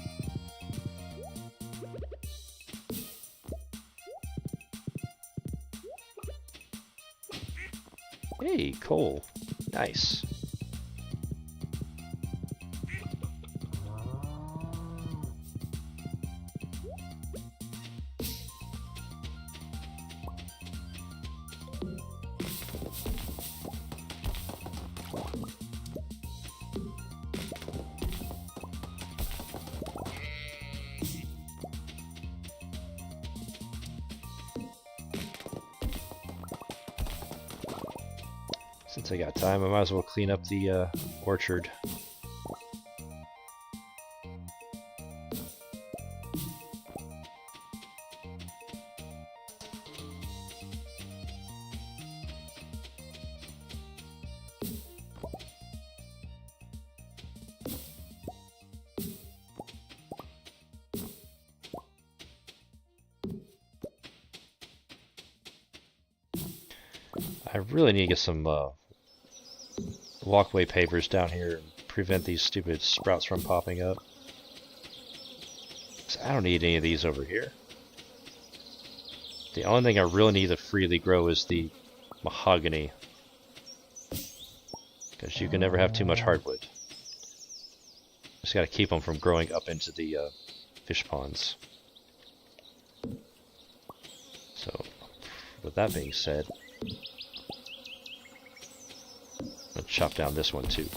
Hey, coal. Nice. Since I got time, I might as well clean up the orchard. I really need to get some walkway pavers down here and prevent these stupid sprouts from popping up. So I don't need any of these over here. The only thing I really need to freely grow is the mahogany. Because you can never have too much hardwood. Just gotta keep them from growing up into the fish ponds. So, with that being said, I'm gonna chop down this one too.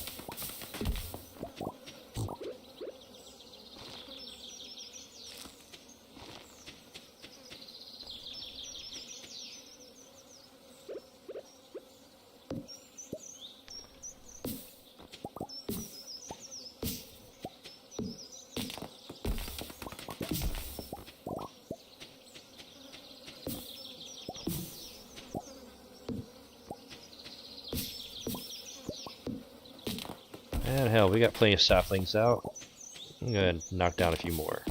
And hell, we got plenty of saplings out. I'm gonna knock down a few more.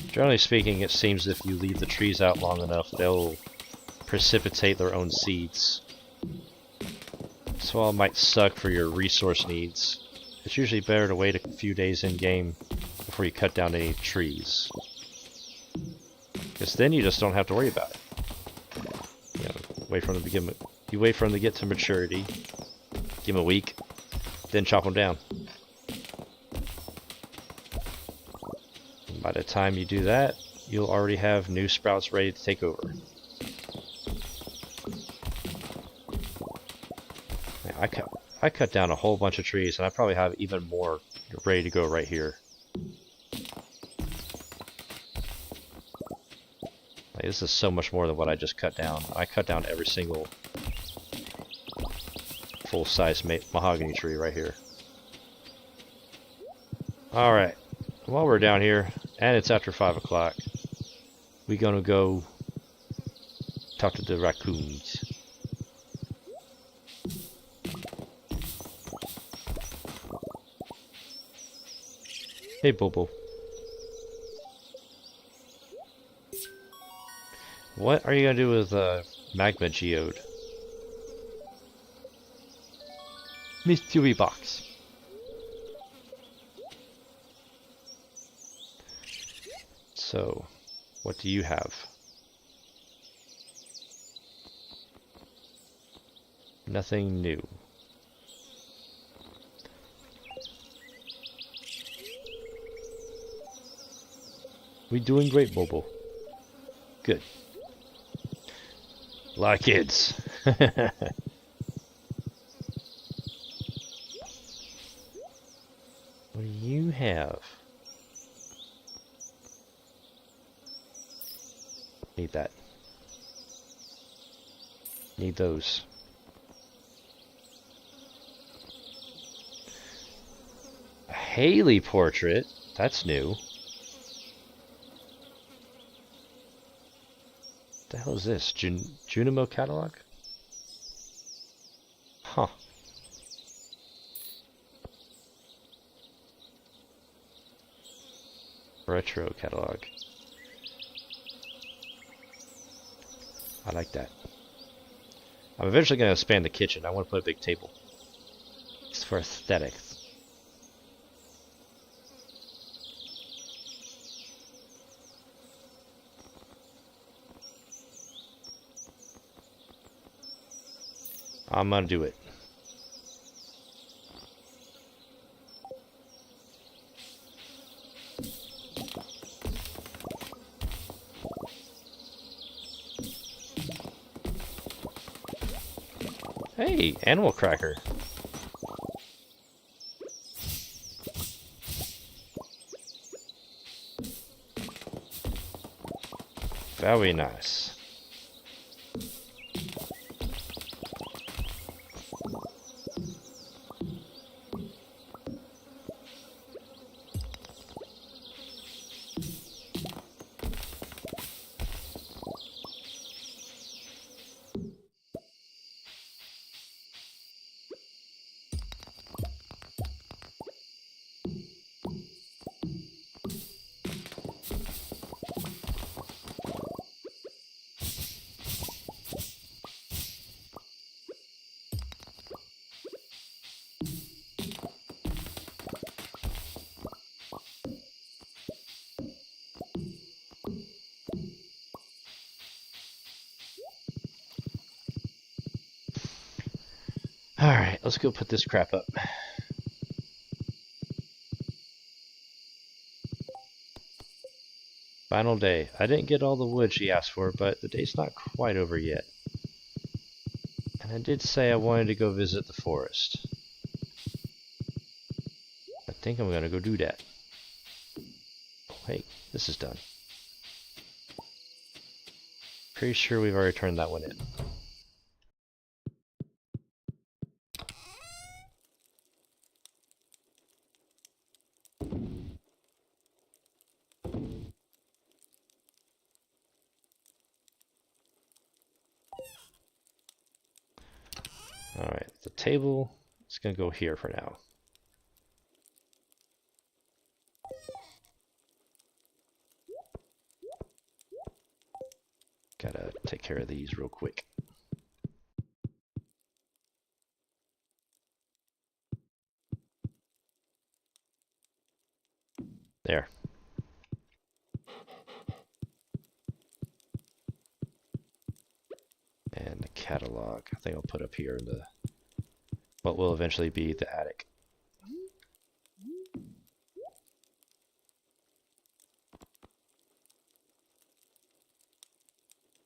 Generally speaking, it seems if you leave the trees out long enough, they'll precipitate their own seeds. So while it might suck for your resource needs, it's usually better to wait a few days in-game before you cut down any trees. Because then you just don't have to worry about it. You know, wait for them to you wait for them to get to maturity, give them a week, then chop them down. And by the time you do that, you'll already have new sprouts ready to take over. Man, I cut down a whole bunch of trees, and I probably have even more ready to go right here. This is so much more than what I just cut down. I cut down every single full-size mahogany tree right here. Alright, while we're down here, and it's after 5 o'clock, we're gonna go talk to the raccoons. Hey, Bobo. What are you gonna do with magma geode? Mystery box. So, what do you have? Nothing new. We doing great, Bobo. Good. A lot of kids. What do you have? Need that. Need those. A Haley portrait? That's new. What the hell is this? Junimo catalog? Huh. Retro catalog. I like that. I'm eventually going to expand the kitchen. I want to put a big table. It's for aesthetics. I'm gonna do it. Hey, animal cracker. Very nice. Alright, let's go put this crap up. Final day. I didn't get all the wood she asked for, but the day's not quite over yet. And I did say I wanted to go visit the forest. I think I'm gonna go do that. Oh, hey, this is done. Pretty sure we've already turned that one in. Alright, the table is gonna go here for now. Gotta take care of these real quick. There. And the catalog, I think I'll put up here in the what will eventually be the attic.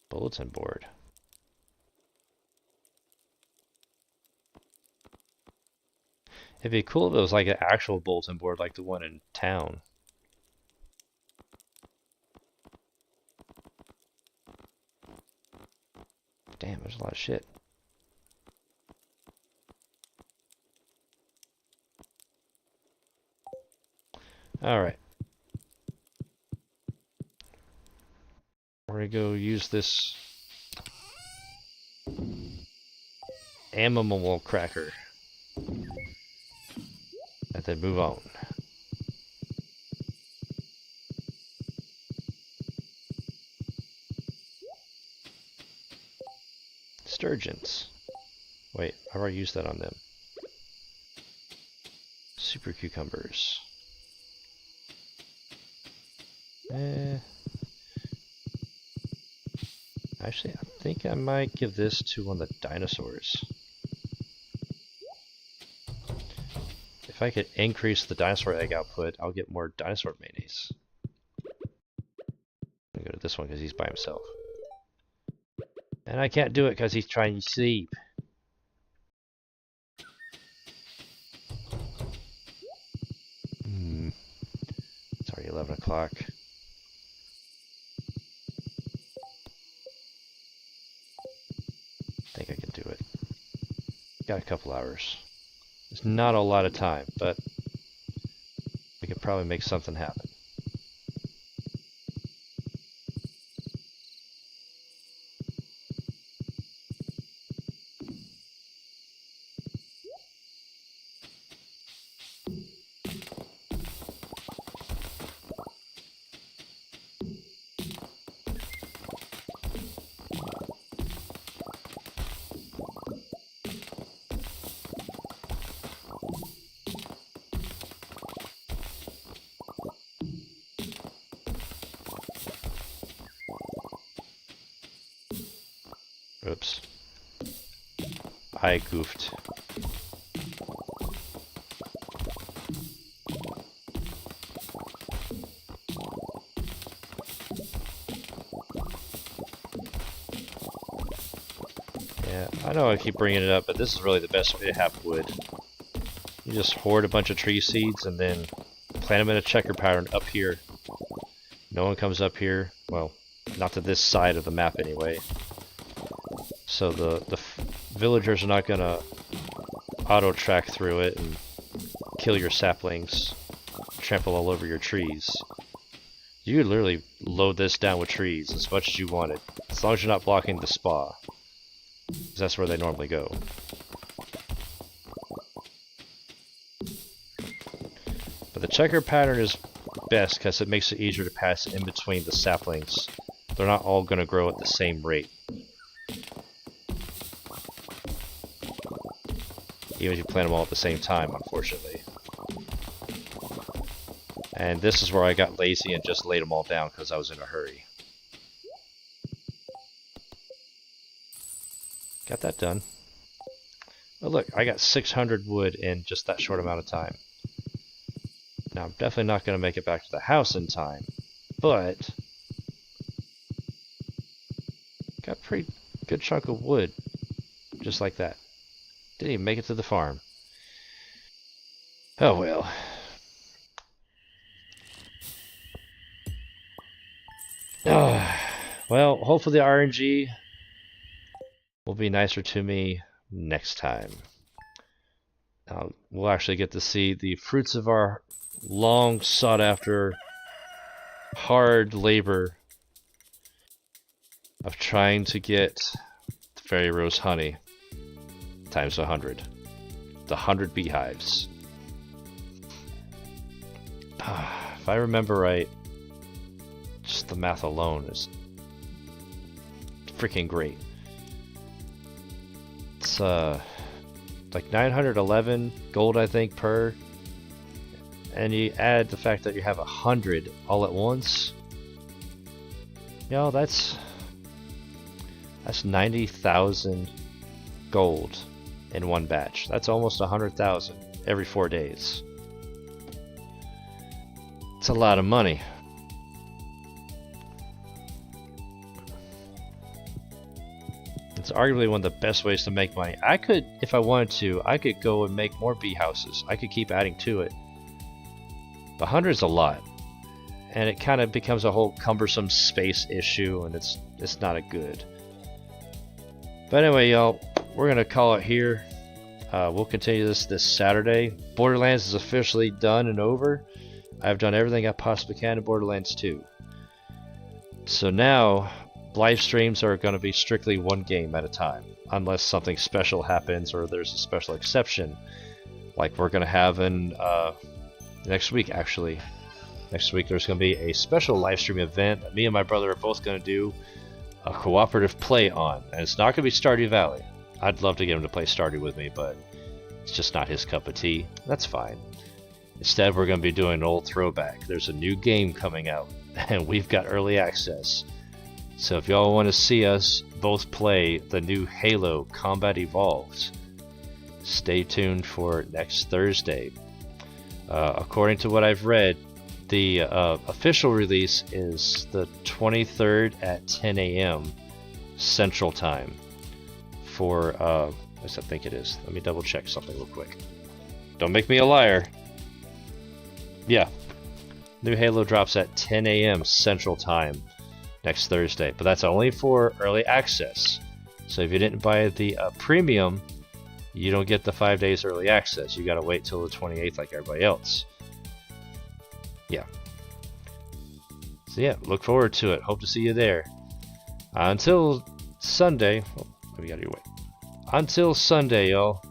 Bulletin board. It'd be cool if it was like an actual bulletin board like the one in town. Damn, there's a lot of shit. Alright. We're gonna go use this animal cracker. And then move on. Sturgeons. Wait, I've already used that on them. Super cucumbers. Actually, I think I might give this to one of the dinosaurs. If I could increase the dinosaur egg output, I'll get more dinosaur mayonnaise. I'm gonna go to this one because he's by himself. And I can't do it because he's trying to sleep. It's already 11 o'clock. I think I can do it. Got a couple hours. It's not a lot of time, but we could probably make something happen. Oops. I goofed. Yeah, I know I keep bringing it up, but this is really the best way to have wood. You just hoard a bunch of tree seeds and then plant them in a checker pattern up here. No one comes up here. Well, not to this side of the map anyway. So the villagers are not gonna auto track through it and kill your saplings, trample all over your trees. You could literally load this down with trees as much as you wanted, as long as you're not blocking the spa, because that's where they normally go. But the checker pattern is best because it makes it easier to pass in between the saplings. They're not all going to grow at the same rate. Even if you plant them all at the same time, unfortunately. And this is where I got lazy and just laid them all down because I was in a hurry. Got that done. Oh look, I got 600 wood in just that short amount of time. Now I'm definitely not going to make it back to the house in time, but got a pretty good chunk of wood, just like that. Didn't even make it to the farm. Oh well. Well, hopefully the RNG will be nicer to me next time. We'll actually get to see the fruits of our long sought after hard labor of trying to get the fairy rose honey times 100. The 100 beehives. If I remember right, just the math alone is freaking great. It's like 911 gold, I think, per, and you add the fact that you have 100 all at once. You know, that's 90,000 gold in one batch. That's almost 100,000 every 4 days. It's a lot of money. It's arguably one of the best ways to make money. I could, if I wanted to, I could go and make more bee houses. I could keep adding to it. But 100 is a lot. And it kind of becomes a whole cumbersome space issue, and it's not a good. But anyway, y'all, we're going to call it here. We'll continue this Saturday. Borderlands is officially done and over. I've done everything I possibly can in Borderlands 2. So now, live streams are going to be strictly one game at a time, unless something special happens or there's a special exception, like we're going to have in next week. Actually, next week there's going to be a special live stream event that me and my brother are both going to do a cooperative play on, and it's not going to be Stardew Valley. I'd love to get him to play Stardew with me, but it's just not his cup of tea. That's fine. Instead, we're going to be doing an old throwback. There's a new game coming out, and we've got early access. So if y'all want to see us both play the new Halo Combat Evolved, stay tuned for next Thursday. According to what I've read, the official release is the 23rd at 10 a.m. Central Time for, at least I think it is. Let me double check something real quick. Don't make me a liar. Yeah. New Halo drops at 10 a.m. Central Time next Thursday, but that's only for early access. So if you didn't buy the premium, you don't get the 5 days early access. You gotta wait till the 28th like everybody else. Yeah. So yeah, look forward to it. Hope to see you there. Until Sunday. Oh, let me get out of your way. Until Sunday, y'all.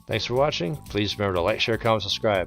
Thanks for watching. Please remember to like, share, comment, subscribe.